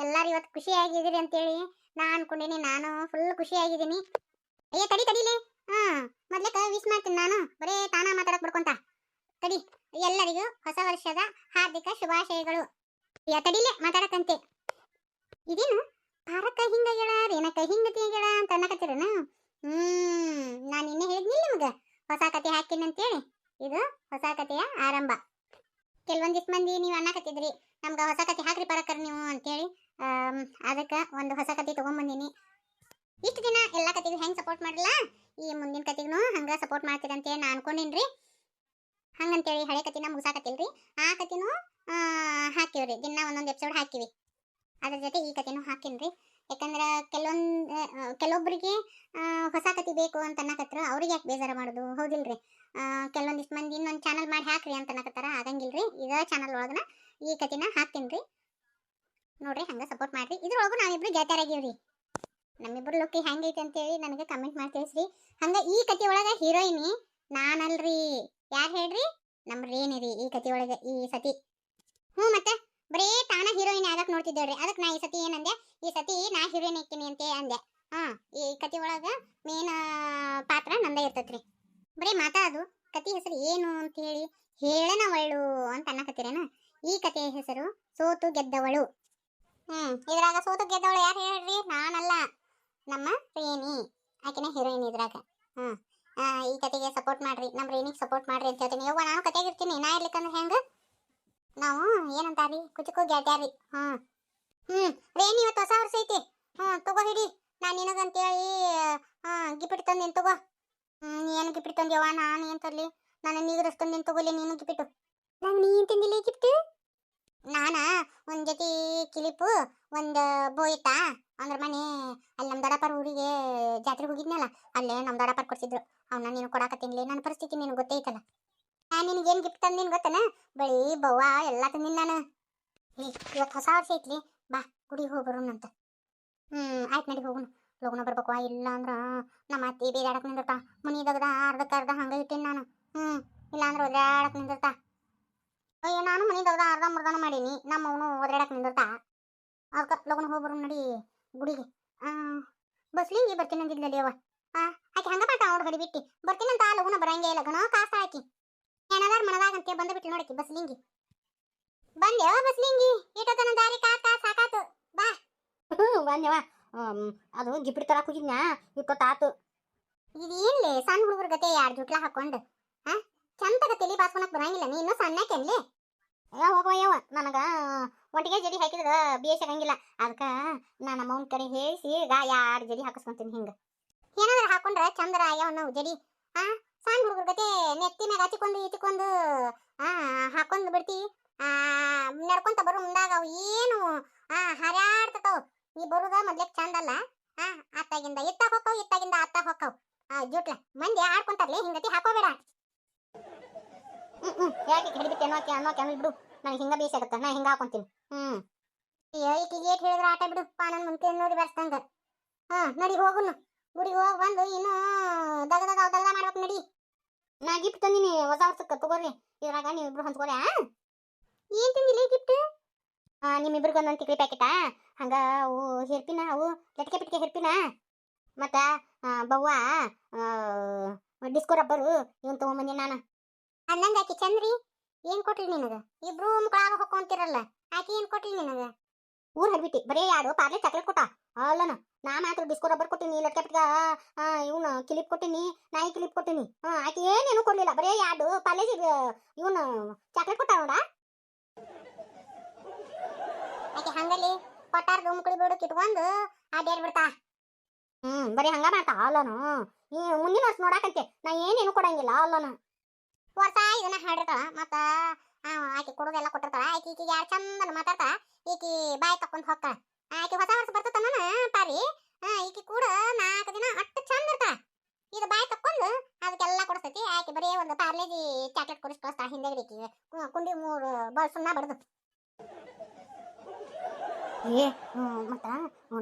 ಎಲ್ಲಾರು ಇವತ್ತು ಖುಷಿಯಾಗಿದ್ದೀರಿ ಅಂತೇಳಿ ನಾ ಅನ್ಕೊಂಡಿನಿ. ನಾನು ಫುಲ್ ಖುಷಿಯಾಗಿದ್ದೀನಿ. ಅಯ್ಯ ತಡಿಲೆ. ಹಾ, ಮೊದ್ಲಕ್ಕ ವಿಶ್ ಮಾಡ್ತೀನಿ ನಾನು. ಬರೇ ತಾನ ಮಾತಾಡಕ್ ಬಿಡ್ಕೊಂತ ತಡಿ. ಎಲ್ಲರಿಗೂ ಹೊಸ ವರ್ಷದ ಹಾರ್ದಿಕ ಶುಭಾಶಯಗಳು. ಅಯ್ಯ ತಡಿಲೆ ಮಾತಾಡಕಂತೆ. ಇದೇನು ಭಾರತ ಹಿಂಗ ಗೆಳ ರೇನಕ ಹಿಂಗತಿ ಗೆಳ ಅಂತ ಅನ್ನಕತ್ತೀರನ? ನಾನು ಇನ್ನೇ ಹೇಳಿದ್ನಿಲ್ಲ ನಿಮ್ಗ ಹೊಸ ಕತೆ ಹಾಕಿನಿ ಅಂತೇಳಿ. ಇದು ಹೊಸ ಕತೆಯ ಆರಂಭ. ಕೆಲವೊಂದಿಷ್ಟು ಮಂದಿ ನೀವು ಅನ್ನಕತ್ತಿದ್ರಿ ನಮ್ಗ ಹೊಸ ಕತೆ ಹಾಕ್ರಿ ಪರಕರ್ ನೀವು ಅಂತೇಳಿ. ಅದಕ್ಕೆ ಒಂದು ಹೊಸ ಕತೆ ತಗೊಂಡ್ಬಂದಿನಿ. ಇಷ್ಟು ದಿನ ಎಲ್ಲ ಕತೆಗೂ ಹೆಂಗ್ ಸಪೋರ್ಟ್ ಮಾಡಿಲ್ಲ, ಈ ಮುಂದಿನ ಕತೆಗೂ ಹಂಗ ಸಪೋರ್ಟ್ ಮಾಡ್ತೀರಂತೇಳಿ ನಾ ಅನ್ಕೊಂಡಿನ್ರಿ. ಹಂಗಂತೇಳಿ ಹಳೆ ಕತೆನ ಮುಗಿಸಾಕತ್ತಿಲ್ರಿ. ಆ ಕತೆನೂ ಹಾಕಿವ್ರಿ. ದಿನ ಒಂದೊಂದು ಎಪಿಸೋಡ್ ಹಾಕಿವಿ. ಅದ್ರ ಜೊತೆ ಈ ಕತೆನೂ ಹಾಕಿನ್ರಿ. ಯಾಕಂದ್ರೆ ಕೆಲವೊಬ್ಬರಿಗೆ ಹೊಸ ಕತೆ ಬೇಕು ಅಂತ ಅನ್ನಕತ್ರ. ಅವ್ರಿಗೆ ಯಾಕೆ ಬೇಜಾರ ಮಾಡೋದು, ಹೌದಿಲ್ರಿ? ಕೆಲವೊಂದಿಷ್ಟು ಮಂದಿ ಇನ್ನೊಂದು ಚಾನಲ್ ಮಾಡಿ ಹಾಕ್ರಿ ಅಂತ ಅನ್ನಕತ್ತಾರ. ಆಗಂಗಿಲ್ರಿ. ಇದೇ ಚಾನಲ್ ಒಳಗನ ಈ ಕತೆನ ಹಾಕ್ತೀನ್ರಿ. ನೋಡ್ರಿ, ಹಂಗ ಸಪೋರ್ಟ್ ಮಾಡ್ರಿ. ಇದ್ರೊಳಗು ನಾವಿಬ್ರು ಗೆಳತಿಯರಾಗಿವ್ರಿ. ನಮ್ಮಿಬ್ರು ಲುಕ್ ಹೆಂಗೈತೆ ಅಂತೇಳಿ ನನಗೆ ಕಮೆಂಟ್ ಮಾಡಿ ತಿಳಿಸ್ರಿ. ಹಂಗ ಈ ಕತೆ ಒಳಗ ಹೀರೋಯಿನಿ ನಾನಲ್ರಿ. ಯಾರು ಹೇಳ್ರಿ? ನಮ್ಮ ರೇನಿರಿ ಈ ಕತೆ ಒಳಗೆ ಈ ಸತಿ. ಮತ್ತೆ ಬರೇ ತಾನ ಹೀರೋಯಿನ್ ಆಗಕ್ ನೋಡ್ತಿದ್ದೇವ್ರಿ. ಅದಕ್ಕೆ ನಾ ಈ ಸತಿ ಏನಂದೆ, ಈ ಸತಿ ನಾ ಹೀರೋಯಿನ್ ಇರ್ತೀನಿ ಅಂತ ಅಂದೆ. ಈ ಕತೆ ಒಳಗ ಮೇನ್ ಪಾತ್ರ ನಂದ ಇರ್ತೈತ್ರಿ. ಬರೀ ಮಾತಾಡೋದು. ಕತೆ ಹೆಸರು ಏನು ಅಂತ ಹೇಳಿ ಹೇಳನವಳು ಅಂತ ಅನ್ನಕತ್ತೀರೇನ? ಈ ಕತೆಯ ಹೆಸರು ಸೋತು ಗೆದ್ದವಳು. ಇದ್ರಾಗ ಸೋತು ಗೆದ್ದವಳು ಯಾರು ಹೇಳ್ರಿ? ನಾನಲ್ಲ, ನಮ್ಮ ರೇಣಿ. ಆಕೆನೇ ಹೀರೋಯಿನ್ ಇದ್ರಾಗ. ಈ ಕತೆಗೆ ಸಪೋರ್ಟ್ ಮಾಡ್ರಿ, ನಮ್ಮ ರೇಣಿಗೆ ಸಪೋರ್ಟ್ ಮಾಡ್ರಿ ಅಂತ ಹೇಳ್ತೀನಿ. ಯವ್ವ, ನಾನು ಕತೆಗೆ ಇರ್ತೀನಿ. ನಾ ಇರ್ಲಿಕ್ಕಂದ್ರೆ ಹೆಂಗ? ನಾವು ಏನಂತಾರಿ, ಕುಚುಕು ಗೆಳ್ತ್ಯಾರಿ. ರೇಣಿ ಇವತ್ತು ಹೊಸ ವರ್ಷ ಐತಿ. ತಗೋ ಹಿಡಿ. ನಾನು ನಿನಗಂತೇಳಿ ಗಿಫ್ಟ್ ತಂದೇನು, ತಗೋ. ಏನು ಗಿಫ್ಟ್ ತಂದ್ಯವ? ನಾನು ಏನು ತರಲಿ? ನಾನು ನೀಗರಷ್ಟು ತಂದೇನು, ತಗೋಲಿ ನೀನು ಗಿಫ್ಟು. ನಂಗೆ ನೀನು ತಿಂದಿಲ್ಲ ಗಿಫ್ಟ್? ನಾನ ಒಂದು ಜೊತೆ ಕಿಲಿಪು, ಒಂದು ಬೋಯ್ತಾ ಅಂದ್ರೆ ಮನೆ ಅಲ್ಲಿ ನಮ್ಮ ದೊಡ್ಡಪ್ಪರ ಊರಿಗೆ ಜಾತ್ರೆಗೆ ಹೋಗಿದ್ನಲ್ಲ, ಅಲ್ಲೇ ನಮ್ಮ ದೊಡ್ಡಪ್ಪರ ಕೊಡ್ಸಿದ್ರು. ಅವನ್ನ ನೀನು ಕೊಡಾಕತ್ತೀನಿಲ್ಲ. ನನ್ನ ಪರಿಸ್ಥಿತಿ ನಿನಗೆ ಗೊತ್ತೈತಲ್ಲ. ನಾನು ನಿನಗೇನು ಗಿಫ್ಟ್ ತಂದಿನ ಗೊತ್ತನ? ಬಳಿ ಬವ್ವ ಎಲ್ಲ ತಂದಿನಿ ನಾನು. ಇವತ್ತು ಹೊಸ ವರ್ಷ ಐತ್ಲಿ, ಬಾ ಗುಡಿಗೆ ಹೋಗಿ ಬರೋಣಂತ. ಆಯ್ತು ನಡಿ, ಹೋಗೋಣ. ಲಗುನ ಬರ್ಬೇಕು. ಇಲ್ಲ ಅಂದ್ರೆ ನಮ್ಮ ಅತ್ತಿ ಬೇದಾಡಕ್ಕೆ ನಿಂದಿರ್ತಾ. ಮನಿ ದಗದ ಅರ್ಧಕ್ಕರ್ಧ ಹಂಗೆ ಇಟ್ಟೀನಿ ನಾನು. ಇಲ್ಲ ಅಂದ್ರೆ ಒದ್ರಾಡಕ್ಕೆ ನಿಂದಿರ್ತಾ. ಅಯ್ಯೋ, ನಾನು ಮನಿ ದಗದ ಅರ್ಧ ಮುರ್ದಾನ ಮಾಡೀನಿ. ನಮ್ಮವನು ಒದ್ರಾಡಕ್ಕೆ ನಿಂದಿರ್ತಾ. ಅದಕ್ಕೆ ಲಗುನ ಹೋಗಿ ಬರೋಣ ನಡಿ ಗುಡಿಗೆ. ಬಸ್ಲಿಂಗಿ ಬರ್ತೀನಿ ಅಂದಿದ್ಲಲ್ಲಿ ಅವ. ಆಕೆ ಹಂಗ ಮಾಡ್ತಾ ಅವ್ರು ಗಡಿ ಬಿಟ್ಟು ಬರ್ತೀನಂತ. ಲಗುನ ಬರಂಗೇ ಇಲ್ಲ. ಗಣ ಕಾಸ ಹಾಕಿ ಏನಾದಾರು ಮನದಾಗ ಅಂತ ಬಂದ ಬಿಟ್ಟು ನೋಡಕ್ಕೆ ಬಸ್ಲಿಂಗಿ. ಬಂದ್ಯವ ಬಸ್ಲಿಂಗಿ? ಇಟ್ಟತನ ದಾರಿ ಕಾತ ಸಾಕಾತು. ಬಾ. ಬಂದ್ಯವ. ಅದು ಗಿಫ್ಟ್ ತರಕ್ ಹೋಗಿದ್ನಾ, ಇಟ್ಟೊತ್ತಾತು. ಇದೇನ್ಲಿ ಸಣ್ಣ ಹುಡುಗರ ಗತೆ 2 ಜುಟ್ಲ ಹಾಕೊಂಡು ಚಂತಗ ತಲಿ ಬಾಸ್ಕೊಳಕ್ ಬರಂಗಿಲ್ಲ. ನೀ ಇನ್ನೂ ಸಣ್ಣಕ್ಕೆನ್ಲಿ? ಹೋಗಯ್ಯವ, ನನಗ ಒಂಟಿಗೆ ಜಡಿ ಹಾಕಿದ್ರ ಬೇಸ್ ಆಗಂಗಿಲ್ಲ. ಅದಕ್ಕೆ ನಾನು ಅಮೌಂಟ್ ಕಡೆ ಹೇಳಿಸಿ 2 ಜಡಿ ಹಾಕಿಸ್ಕೊಂತೀನಿ. ಹಿಂಗ ಏನಾದ್ರು ಹಾಕೊಂಡ್ರೆ ಚಂದರ ಆಗ್ಯಾವ ನಾವು ಜಡಿ. ಸಣ್ಣ ಹುಡುಗರ ಗತೆ ನೆತ್ತಿ ಮ್ಯಾಗ ಹಚ್ಚಿಕೊಂಡು ಇಚ್ಚಿಕೊಂಡು ಹಾಕೊಂಡ್ ಬಿಡ್ತಿ. ನಡ್ಕೊಂತ ಬರೋ ಮುಂದಾಗ ಅವು ಏನು ಹರ್ಯಾಡ್ತತಾವ್. ಈ ಬರುದ ಮೊದ್ಲಕ್ಕೆ ಚಂದ ಅಲ್ಲ. ಅತ್ತಾಗಿಂದ ಇತ್ತಾಗ ಹೊಕ್ಕವ್, ಇತ್ತಾಗಿಂದ ಅತ್ತಾಗ ಹೊಕ್ಕವ್. ಜುಟ್ಲ ಮಂದಿ ಆಡ್ಕೊಂತಾರ್ಲಿ. ಹಿಂಗತಿ ಹಾಕೋಬೇಡ. ಯಾಕೆ ಹಿಡಿಬಿಟ್ಟು ಅನ್ನೋಕೆ ಬಿಡು. ನನಗೆ ಹಿಂಗ ಬೇಸಾಗತ್ತ. ನಾ ಹಿಂಗ ಹಾಕೊಂತೀನಿ. ಈಕಿಗೆ ಏಟ್ ಹೇಳಿದ್ರೆ ಆಟ ಬಿಡುಪ್ಪ. ನನ್ನ ಮುಂದೆ ನೋಡಿ ಬರ್ಸ್ತಂಗ. ನಡಿ ಹೋಗುನು. ಗುಡಿಗೆ ಹೋಗಿ ಬಂದು ಇನ್ನು ದಗದ ಮಾಡ್ಬೇಕು. ನಡಿ. ನಾ ಗಿಫ್ಟ್ ತಂದಿನಿ ಹೊಸ ವರ್ಷಕ್ಕೆ, ತಗೋರಿ. ಇದ್ರಾಗ ನೀವಿಬ್ರು ಹಂಚ್ಕೋರಿ. ಏನ್ ತಿಂದಿಲ್ಲ ಗಿಫ್ಟ್? ನಿಮ್ಮಿಬ್ರಿಗೆ ಒಂದೊಂದು ತಿಕ್ಲಿ ಪ್ಯಾಕೆಟಾ? ಹಂಗ ಅವು ಹೆರ್ಪಿನ, ಅವು ಲಟ್ಕೆ ಪಿಟ್ಕೆ ಹೆರ್ಪಿನ, ಮತ್ತ ಬವ್ವ ಡಿಸ್ಕೋ ರಬ್ಬರು ಇವನ್ ತಗೊಂಬಂದಿ ನಾನು. ಅಂದಂಗ ಆಕಿ ಚಂದ್ರಿ ಏನ್ ಕೊಟ್ಲಿ ನಿನಗ? ಇಬ್ರು ಮುಕ್ಕಳಾಗ ಹೊಕ್ಕೊಂತಿರಲ್ಲ, ಆಕಿ ಏನ್ ಕೊಟ್ಲಿ ನಿನಗ? ಊರ್ ಹರ್ಬಿಟ್ಟಿ ಬರೇ 2 ಪಾರ್ಲೆ ಚಾಕ್ಲೇಟ್ ಕೊಟ್ಟ. ಅಲ್ಲನ ನಾ ಮಾತ್ರ ಡಿಸ್ಕೋ ರಬ್ಬರ್ ಕೊಟ್ಟಿನಿ, ಲಟ್ಕೆ ಪಿಟ್ಕ ಇವನು ಕಿಲಿಪ್ ಕೊಟ್ಟಿನಿ, ನಾಯಿ ಕಿಲಿಪ್ ಕೊಟ್ಟಿನಿ. ಆಕಿ ಏನೇನು ಕೊಡ್ಲಿಲ್ಲ. ಬರೇ 2 ಪಾರ್ಲೆ ಇವನು ಚಾಕ್ಲೇಟ್ ಕೊಟ್ಟ ನೋಡ. ಆಕೆ ಹಂಗಲ್ಲಿ ಕೊಟ್ಟಾರ್ದು ಮುಕ್ಕಳಿ ಬಿಡು ಕಿಟ್ಕೊಂಡು ಅಡ್ಯಾಡ್ ಬಿಡ್ತಾ. ಬರೀ ಹಂಗ ಮಾಡ್ತಾ. ಅಲ್ಲನು ಈ ಮುಂದಿನ ವರ್ಷ ನೋಡಾಕಂತೆ ನಾ ಏನೇನು ಕೊಡಂಗಿಲ್ಲ. ಅಲ್ಲನು ವರ್ಷ ಇದನ್ನ ಹಾಡಿರ್ತಾಳ. ಮತ್ತ ಆಕೆ ಕೊಡೋದೆಲ್ಲ ಕೊಟ್ಟಿರ್ತಾಳ. ಈಕಿಗೆ 2 ಚಂದನ ಮಾತಾಡ್ತಾ. ಈಕಿ ಬಾಯಿ ತಕ್ಕೊಂಡ್ ಹೋಗ್ತಾಳ. ಆಕೆ ಹೊಸ ವರ್ಷ ಬರ್ತತನ ಪಾರಿ. ಈಕಿ ಕೂಡ 4 ದಿನ ಅಷ್ಟು ಚಂದ ಇರ್ತಾಳ. ಇದು ಬಾಯಿ ತಕ್ಕೊಂಡು ಅದಕ್ಕೆಲ್ಲ ಕೊಡಿಸ್ತೈತಿ. ಆಕೆ ಬರೀ ಒಂದು ಪಾರ್ಲೇಜಿ ಚಾಕ್ಲೇಟ್ ಕೊಡಿಸ್ ಕಳಿಸ್ತಾಳ. ಹಿಂದೆ ಕುಂಡಿ 3 ಬಾಳ್ ಸುಣ್ಣ ಬಡ್ದು. ಮತ್ತ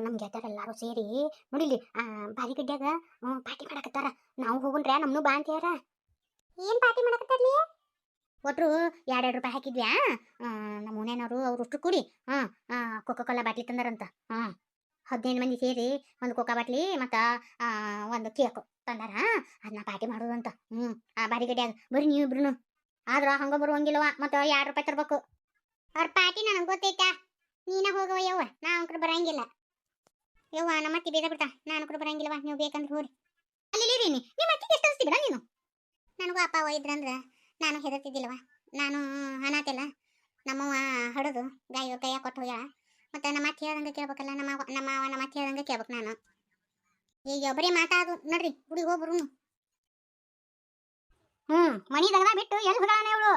ನಮ್ ಗೆಳತಿಯರೆಲ್ಲಾರು ಸೇರಿ ನೋಡಿಲಿ ಬಾರಿಗಡ್ಡ್ಯಾಗ ಪಾರ್ಟಿ ಮಾಡಕತ್ತಾರ. ನಾವು ಹೋಗುಣ್ರ? ನಮ್ನು ಬಾ ಅಂತ್ಯಾರ. ಏನ್ ಪಾರ್ಟಿ ಮಾಡಕತ್ತಾರ್ಲಿ? ಒಟ್ರು 2 ರೂಪಾಯಿ ಹಾಕಿದ್ವ್ಯಾ. ನಮ್ಮ ಓನೇನವರು ಅವ್ರಷ್ಟು ಕೂಡಿ ಕೋಕೋ ಕೋಲಾ ಬಾಟ್ಲಿ ತಂದಾರಂತ. 15 ಮಂದಿ ಸೇರಿ ಒಂದು ಕೋಕಾ ಬಾಟ್ಲಿ ಮತ್ತು ಒಂದು ಕೇಕು ತಂದಾರ. ಅದನ್ನ ಪಾರ್ಟಿ ಮಾಡೋದಂತ. ಬಾರಿ ಗಡಿ ಅದು. ಬರ್ರಿ ನೀವು ಇಬ್ರು. ಆದ್ರ ಹಂಗ ಬರುವಂಗಿಲ್ಲವ, ಮತ್ತು 2 ರೂಪಾಯಿ ತರ್ಬೇಕು. ಅವ್ರ ಪಾರ್ಟಿ ನನಗೆ ಗೊತ್ತೈತಾ, ನೀನ ಹೋಗವ ಯವ್ವ, ನಾ ಅಂಕರು ಬರಂಗಿಲ್ಲ ಯವ್ವ. ನಮ್ಮ ಅತ್ತಿ ಬೇಗ ಬಿಡ್ತಾ, ನಾನು ಅಂಕರು ಬರಂಗಿಲ್ಲವ, ನೀವು ಬೇಕಂದ್ರೆ ಹೋರಿ. ಅಲ್ಲಿ ರೀ ನಿಮ್ಮ ಅತ್ತಿಗೆ ಎಷ್ಟು ಅನಿಸ್ತಿ ಬಿಡ ನೀನು. ನನಗೂ ಅಪ್ಪ ಅವ್ವ ಇದ್ರಂದ್ರೆ ನಾನು ಹೆದರ್ತಿದ್ದಿಲ್ಲವ. ನಾನು ಅನಾಥೆಲ್ಲ, ನಮ್ಮವ್ವ ಹಡದು ಗಾಯ ಕೈಯಾಗ ಕೊಟ್ಟು ಹೋಗ್ಯಾಳ. ಮತ್ತು ನಮ್ಮ ಅತ್ತೆ ಹೇಳ್ದಂಗೆ ಕೇಳ್ಬೇಕಲ್ಲ, ನಮ್ಮ ಅತ್ತೆ ಹೇಳ್ದಂಗೆ ಕೇಳ್ಬೇಕು ನಾನು. ಈಗ ಬರೀ ಮಾತಾಡು ನೋಡ್ರಿ, ಹುಡುಗಿ ಹೋಗ್ಬರು. ಮನಿ ದಗದ ಬಿಟ್ಟು ಎಲ್ಲಿ ಹೋಗಾನೆ ಇವಳು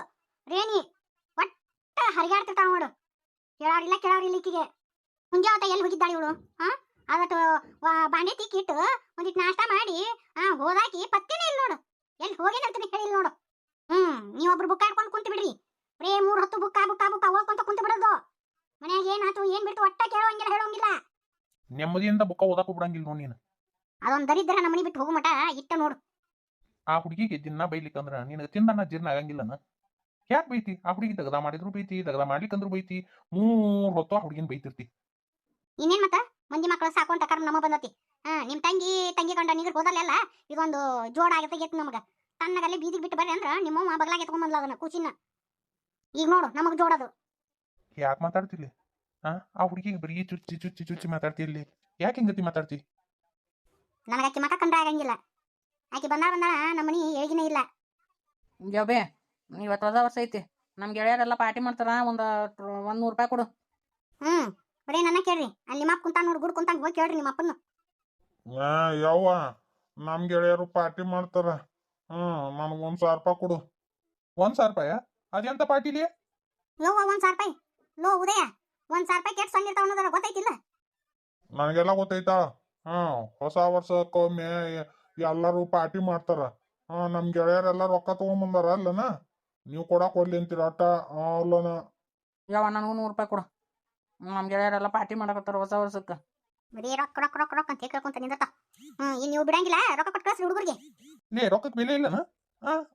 ರೇಣಿ. ಒಟ್ಟ ಹರಿಗಾಡ್ತಿರ್ತಾವ ನೋಡು. ಕೇಳಾರಿಲ್ಲ ಈಕಿಗೆ. ಮುಂಜಾವತ್ತ ಎಲ್ಲಿ ಹೋಗಿದ್ದಾಳೆ ಇವಳು? ಅದಟ್ಟು ಬಾಂಡೆ ತಿಕ್ಕಿಟ್ಟು ಒಂದಿಟ್ಟು ನಾಷ್ಟ ಮಾಡಿ ಹೋದಾಕಿ ಪತ್ತೇನೆ ಇಲ್ಲ ನೋಡು. ಎಲ್ಲಿ ಹೋಗೇನಂತಾನೆ ಹೇಳಿಲ್ಲ ನೋಡು. ನೀವೊಬ್ರು ಬುಕ್ಕ ಹಾಕೊಂಡು ಕುಂತು ಬಿಡ್ರಿ. ಬರೇ 3 ಹೊತ್ತು ಬುಕ್ಕ ಓದ್ಕೊಂತ ಕುಂತು ಬಿಡೋದು. ಮನ್ಯಾಗ ಏನಾತು ಏನ್ ಬಿಟ್ಟು ಒಟ್ಟ ಕೇಳೋಂಗಿಲ್ಲ, ಹೇಳೋಂಗಿಲ್ಲ. ನೆಮ್ಮದಿಯಿಂದ ಬುಕ್ಕ ಓದಾಕು ಬಿಡಂಗಿಲ್ಲ ನೋಡಿ ನೀನು. ಅದೊಂದು ದರಿದ್ರ ನಮ್ಮ ಮನೆ ಬಿಟ್ಟು ಹೋಗೋ ಮಟ ಇಟ್ಟ ನೋಡು. ಆ ಹುಡುಗಿಗೆ ದಿನ ಬೈಲಿಕ್ಕಂದ್ರ ನಿನಗೆ ತಿಂದನ್ನ ಜೀರ್ಣ ಆಗಂಗಿಲ್ಲನ? ಯಾಕೆ ಬೈತಿ? ಆ ಹುಡುಗಿ ದಗದ ಮಾಡಿದ್ರು ಬೈತಿ, ದಗದ ಮಾಡ್ಲಿಕ್ಕಂದ್ರು ಬೈತಿ. 3 ಹೊತ್ತು ಆ ಹುಡುಗಿನ ಬೈತಿರ್ತಿ. ಇನ್ನೇನ್ ಮತ್ತ ಮಂದಿ ಮಕ್ಕಳು ಸಾಕೊಂತ ಕರ್ಮ ನಮ್ಮ ಬಂದತಿ. ನಿಮ್ ತಂಗಿ ಗಂಡ ನೀರು ಹೋದಲ್ಲ, ಇದೊಂದು ಜೋಡ ಆಗೈತಿ ನಮಗ. ತನ್ನಗಲ್ಲಿ ಬೀದಿಗೆ ಬಿಟ್ಟು ಬರ್ರಿ ಅಂದ್ರ ನಿಮ್ಮವ್ವ ಬಗ್ಲಾಗ ಎತ್ಕೊಂಡ್ ಅದನ್ನ ಕೂಚಿನ. ಈಗ ನೋಡು ನಮಗ್ ಜೋಡದು. ಯಾಕೆ ಮಾತಾಡ್ತಿಲ್ಲಿ? ಆ ಹುಡುಗಿಗೆ ಬರೀ ಚುಚ್ಚಿ ಮಾತಾಡ್ತಿರ್ಲಿ. ಯಾಕೆ ಹಿಂಗತಿ ಮಾತಾಡ್ತಿ? ನನಗೆ ಆಕಿ ಮಕ ಕಂಡ್ರೆ ಆಗಂಗಿಲ್ಲ. ಆಕಿ ಬಂದಾಳ ನಮ್ಮನಿ ಏಳಿಗೆನೇ ಇಲ್ಲ. ಜೋಬೆ ಇವತ್ತು ಹೊಸ ವರ್ಷ ಐತಿ. ನಮ್ ಗೆಳೆಯರೆಲ್ಲ ಪಾರ್ಟಿ ಮಾಡ್ತಾರ. ಒಂದು 100 ರೂಪಾಯಿ ಕೊಡು. ಬರೀ ನನ್ನ ಕೇಳ್ರಿ. ಅಲ್ಲಿ ನಿಮ್ಮ ಅಪ್ಪ ಕುಂತ ನೋಡಿ ಗುಡ್ ಕುಂತ ಹೋಗಿ ಕೇಳ್ರಿ ನಿಮ್ಮ ಅಪ್ಪನ. ಯವ್ವ, ನಮ್ ಗೆಳೆಯರು ಪಾರ್ಟಿ ಮಾಡ್ತಾರ. ನನಗೆ 1,000 ರೂಪಾಯಿ ಕೊಡು. 1,000 ರೂಪಾಯ? ಅದೆಂತ ಪಾರ್ಟಿಲಿ? ಯವ್ವ 1,000 ರೂಪಾಯಿ? ಲೋ ಉದಯ, 1,000 ರೂಪಾಯಿ ಕೆಟ್ಟ ಸಣ್ಣ ಇರ್ತಾವ ಅನ್ನೋದರ ಗೊತ್ತೈತಿಲ್ಲ? ನನಗೆಲ್ಲ ಗೊತ್ತೈತಾ. ಹೊಸ ವರ್ಷಕ್ಕೊಮ್ಮೆ ಎಲ್ಲರೂ ಪಾರ್ಟಿ ಮಾಡ್ತಾರ. ನಮ್ ಗೆಳೆಯರೆಲ್ಲ ರೊಕ್ಕ ತಗೊಂಬಂದಾರ ಅಲ್ಲನ, ನೀವು ಕೊಡಕ್ ಹೋಗ್ಲಿ ಅಂತೀರ ಅಟ್ಟ ಅಲ್ಲನ. ಯಾವ ನನಗೂ 100 ರೂಪಾಯಿ ಕೊಡು. ನಮ್ ಗೆಳೆಯರೆಲ್ಲ ಪಾರ್ಟಿ ಮಾಡಕತ್ತಾರ ಹೊಸ ವರ್ಷಕ್ಕೆ. ಬರೀ ರೊಕ್ಕ ರೊಕ್ಕ ರೊಕ್ಕ ರೊಕ್ಕ ಅಂತ ಕೇಳ್ಕೊಂತ ನಿಂದತ್ತ. ಇನ್ನು ನೀವು ಬಿಡಂಗಿಲ್ಲ, ರೊಕ್ಕ ಕೊಟ್ಟು ಕಳ್ಸ್ರಿ ಹುಡುಗರಿಗೆ. ಲೇ, ರೊಕ್ಕಕ್ಕೆ ಬೆಲೆ ಇಲ್ಲನ?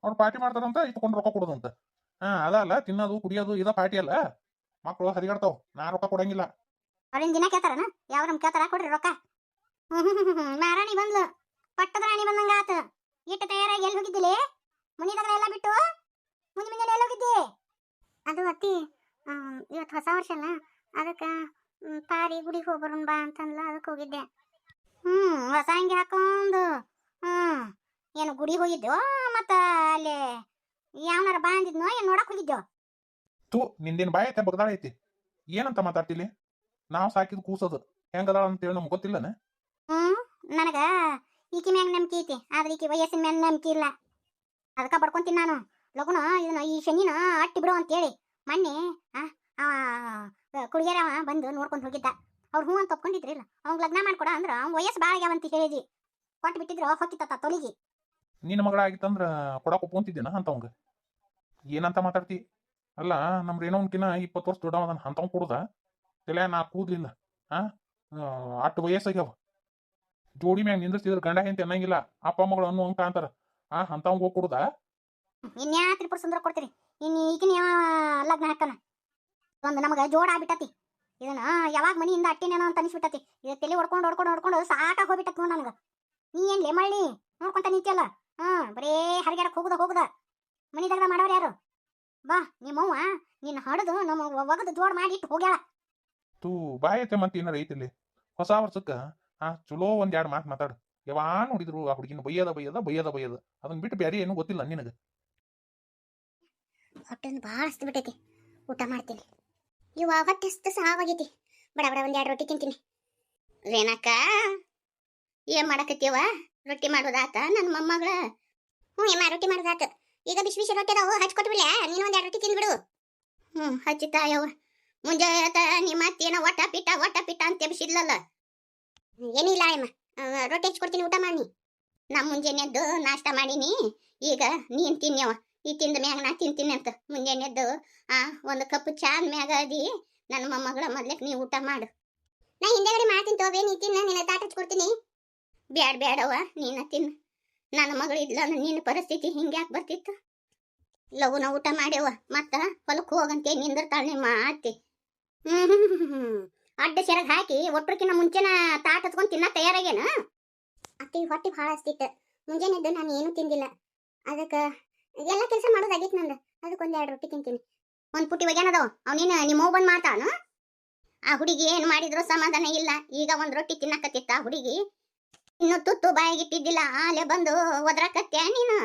ಅವ್ರು ಪಾರ್ಟಿ ಮಾಡ್ತಾರಂತ ಇಟ್ಕೊಂಡು ರೊಕ್ಕ ಕೊಡೋದಂತ. ಅದಲ್ಲ, ತಿನ್ನೋದು ಕುಡಿಯೋದು ಇದ ಪಾರ್ಟಿ ಅಲ್ಲ. ಮಕ್ಕಳು ಹರಿಗಾಡ್ತಾವ. ನಾ ರೊಕ್ಕ ಕೊಡಂಗಿಲ್ಲ. ಅವ್ರೇನ್ ದಿನ ಕೇಳ್ತಾರನ? ಯಾವ ನಮ್ ಕೇಳ್ತಾರ? ಕೊಡ್ರಿ ರೊಕ್ಕ. ಮಾರಾಣಿ ಬಂದ್ಲು, ಪಟ್ಟದ ರಾಣಿ ಬಂದಂಗ ಆತ. ಇಟ್ಟು ತಯಾರಾಗಿ ಎಲ್ಲಿ ಹೋಗಿದ್ದಿಲಿ? ಮನಿದಾಗ ಎಲ್ಲ ಬಿಟ್ಟು ಮುಂಜಾನೆ ಎಲ್ಲಿ ಹೋಗಿದ್ದಿ? ಅದು ಅತ್ತಿ, ಇವತ್ತು ಹೊಸ ವರ್ಷ ಅಲ್ಲ, ಅದಕ್ಕೆ ಪಾರಿ ಗುಡಿಗೆ ಹೋಗ್ಬರೋಣ ಬಾ ಅಂತಂದ್ಲ, ಅದಕ್ಕೆ ಹೋಗಿದ್ದೆ. ಹೊಸ ಅಂಗಿ ಹಾಕೊಂಡು ಏನು ಗುಡಿಗೆ ಹೋಗಿದ್ದೋ, ಮತ್ತ ಅಲ್ಲಿ ಯಾವನಾರ ಬಾ ಅಂದಿದ್ನೋ ಏನ್ ನೋಡಕ್ ಹೋಗಿದ್ದೋ? ನಿಂದೇನು ಬಾಯ ಐತೆ ಬಗ್ದಾಳ ಐತಿ? ಏನಂತ ಮಾತಾಡ್ತಿಲಿ? ನಾವು ಸಾಕಿದ್ ಕೂಸೋದು ಹೆಂಗದಾಳ ಅಂತೇಳಿ ನಮ್ಗೆ ಗೊತ್ತಿಲ್ಲನ? ನನಗ ಈಕಿ ಮ್ಯಾಗ ನಂಬಿಕೆ ಐತಿ, ಆದ್ರೆ ಈಕಿ ವಯಸ್ಸಿನ ಮ್ಯಾಗ ನಂಬಿಕೆ ಇಲ್ಲ. ಅದಕ್ಕ ಬಡ್ಕೊಂತೀನಿ ನಾನು. ಲಗುನ ಇದನ್ನ ಈ ಶನಿನ ಅಟ್ಟಿ ಬಿಡು ಅಂತೇಳಿ ಮೊನ್ನೆ ಕುಡಿಯರ ಬಂದು ನೋಡ್ಕೊಂಡು ಹೋಗಿದ್ದ. ಅವ್ರು ಹೂ ಅಂತ ಒಪ್ಕೊಂಡಿದ್ರಿಲ್ಲ. ಅವ್ನ್ ಲಗ್ನ ಮಾಡ್ಕೊಡ ಅಂದ್ರ ಅವ್ನ ವಯಸ್ಸು ಭಾಳ ಆಗ್ಯಾವಂತ ಹೇಳಿದಿ. ಕೊಟ್ಟು ಬಿಟ್ಟಿದ್ರು ಹೊಕ್ಕಿತ್ತ ತೊಲಿಗಿ. ನಿನ್ನ ಮಗಳ ಆಗಿತ್ತಂದ್ರ ಕೊಡಕ್ ಒಪ್ಕೊಂತಿದ್ದೇನ ಅಂತವಂಗ? ಏನಂತ ಮಾತಾಡ್ತಿ? ಅಲ್ಲ, ನಮ್ ರೇಣೋನ್ಕಿನ 20 ವರ್ಷ ದೊಡ್ಡವದನ್ನ ಅಂತವ್ ಕೊಡುದ? ತಲೆ ನಾ ಕೂದ್ಲಿಲ್ಲ. ಅಟ್ಟು ವಯಸ್ಸಾಗ್ಯಾವ. ಜೋಡಿ ಮ್ಯಾಗ ನಿಂದಿರ್ತಿದ್ರ ಗಂಡ ಹೆಂಡತಿ ಅನ್ನಂಗಿಲ್ಲ, ಅಪ್ಪ ಮಗಳು ಅನ್ನೋ ಅಂಕ ಅಂತಾರ. ಅಂತವಂಗ ಹೋಗಿ ಕೊಡುದ? ಇನ್ಯಾ ತ್ರಿಪುರ ಸುಂದರ ಕೊಡ್ತೀರಿ? ಈಗಿನ ಲಗ್ನ ಹಾಕನ ಒಂದು ನಮಗ ಜೋಡ ಆಗ್ಬಿಟ್ಟತಿ. ಇದನ್ನ ಯಾವಾಗ ಮನಿಯಿಂದ ಅಟ್ಟಿನೇನೋ ಅಂತ ಅನಿಸ್ಬಿಟ್ಟತಿ. ಇದು ತಲೆ ಹೊಡ್ಕೊಂಡು ಸಾಕಾಗಿ ಹೋಗ್ಬಿಟ್ಟತ್ ನೋಡ್ ನನಗ. ನೀ ಏನ್ಲೇ ಮಳ್ಳಿ ನೋಡ್ಕೊಂತ ನಿಂತಿಯಲ್ಲ? ಬರೇ ಹರಿಗಾಡಕ್ ಹೋಗುದ ಮನಿದಾಗ ಮಾಡೋರು ಯಾರು? ಬಾ, ನಿಮ್ಮವ್ವ ನಿನ್ನ ಹಡದು ನಮ್ಮ ಒಗದು ಜೋಡ್ ಮಾಡಿ ಇಟ್ಟು ಹೋಗ್ಯಾಳ. ಬಾಯ್ ಐತೆ ಮತ್ತೆ ಏನಾರ ಐತಿಲ್ಲಿ? ಹೊಸ ವರ್ಷಕ್ಕ ಚಲೋ 1-2 ಮಾತು ಮಾತಾಡು. ಯಾವಾ ನೋಡಿದ್ರು ಆ ಹುಡುಗಿನ ಬೈಯದ. ಅದನ್ನ ಬಿಟ್ಟು ಬ್ಯಾರೆ ಏನು ಗೊತ್ತಿಲ್ಲ ನಿನಗ? ಹೊಟ್ಟೆಂದು ಭಾಳ ಹಸ್ತು ಬಿಟ್ಟೈತಿ. ಊಟ ಮಾಡ್ತೀನಿ. ಹೊಟ್ಟೆ ಎಷ್ಟು ಸಾವಾಗೈತಿ. ಬಡ 1-2 ರೊಟ್ಟಿ ತಿಂತೀನಿ. ರೇಣಕ್ಕ, ಏನ್ ಮಾಡಕತ್ತೀವ? ರೊಟ್ಟಿ ಮಾಡೋದಾತ ನನ್ನ ಮೊಮ್ಮಗಳ? ಏಮ್ಮ ರೊಟ್ಟಿ ಮಾಡೋದಾತ. ಈಗ ಬಿಸಿ ರೊಟ್ಟಿ ಅದಾವು, ಹಚ್ಕೊಟ್ಬಿಡ್ಲ? ನೀನು 1-2 ರೊಟ್ಟಿ ತಿಂದ್ಬಿಡು. ಹಚ್ಚಿತಾಯವ್ವ. ಮುಂಜಾನೆ ನಿಮ್ಮ ಅತ್ತೇನ ಒಟ್ಟ ಪಿಟ್ಟ ಅಂತ ಬಿಸಿದ್ಲಲ್ಲ. ಏನಿಲ್ಲ ಅಮ್ಮ, ರೊಟ್ಟಿ ಹಚ್ಕೊಡ್ತೀನಿ, ಊಟ ಮಾಡಿ. ನಾ ಮುಂಜಾನೆ ಎದ್ದು ನಾಷ್ಟ ಮಾಡೀನಿ. ಈಗ ನೀನ್ ತಿನ್ಯವ. ಈ ತಿಂದ ಮ್ಯಾಗ ನಾ ತಿಂತೀನಿ ಅಂತ ಮುಂಜಾನೆ ಎದ್ದು ಒಂದು ಕಪ್ ಚಾದ ಮ್ಯಾಗ ಅದಿ ನನ್ನ ಮೊಮ್ಮಗಳ ಮೊದ್ಲಕ್ಕೆ ನೀ ಊಟ ಮಾಡು. ನಾ ಹಿಂದೆಗಡೆ ಮಾಡ್ತೀನಿ ತೋಬೇ, ನೀ ತಿನ್ನ, ನಿನ್ನ ತಾಟ ಹಚ್ಕೊಡ್ತೀನಿ. ಬ್ಯಾಡವ, ನೀನ ತಿನ್ನ. ನನ್ನ ಮಗಳು ಇದ್ಲ ನಿನ್ನ ಪರಿಸ್ಥಿತಿ ಹಿಂಗ್ಯಾಕೆ ಬರ್ತಿತ್ತು? ಲಗುನ ಊಟ ಮಾಡ್ಯವ ಮತ್ತ ಹೊಲಕ್ಕೆ ಹೋಗಂತೆ ನಿಂದಿರ್ತಾಳ ನಿಮ್ಮ ಅತ್ತಿ. ಅಡ್ಡ ಸೆರಗ್ ಹಾಕಿ ಒಟ್ರಕಿನ್ನ ಮುಂಚೆನ ತಾಟ್ ಹಚ್ಕೊಂಡ್ ತಿನ್ನ ತಯಾರಾಗೇನ. ಅತ್ತಿ ಹೊಟ್ಟಿ ಭಾಳ ಹಸ್ತಿತ್ತು. ಮುಂಜಾನೆ ಎದ್ದು ನಾನು ಏನೂ ತಿಂದಿಲ್ಲ. ಅದಕ್ಕೆ ಎಲ್ಲ ಕೆಲಸ ಮಾಡೋದಾಗಿತ್ತು ನಂದು. ಅದಕ್ಕೊಂದು 2 ರೊಟ್ಟಿ ತಿಂತೀನಿ. ಒಂದು ಪುಟ್ಟಿ ಒಗ್ಯಾನದವ ಅವನೇನು ನಿಮ್ಮ ಬಂದು ಮಾತಾನು. ಆ ಹುಡುಗಿ ಏನು ಮಾಡಿದ್ರು ಸಮಾಧಾನ ಇಲ್ಲ. ಈಗ 1 ರೊಟ್ಟಿ ತಿನ್ನಕತ್ತಿತ್ತ ಆ ಹುಡುಗಿ. ಇನ್ನು ತುತ್ತು ಬಾಯಿಗಿಟ್ಟಿದ್ದಿಲ್ಲ ಅಲ್ಲೇ ಬಂದು ಒದ್ರಾಕತ್ಯ ನೀನು.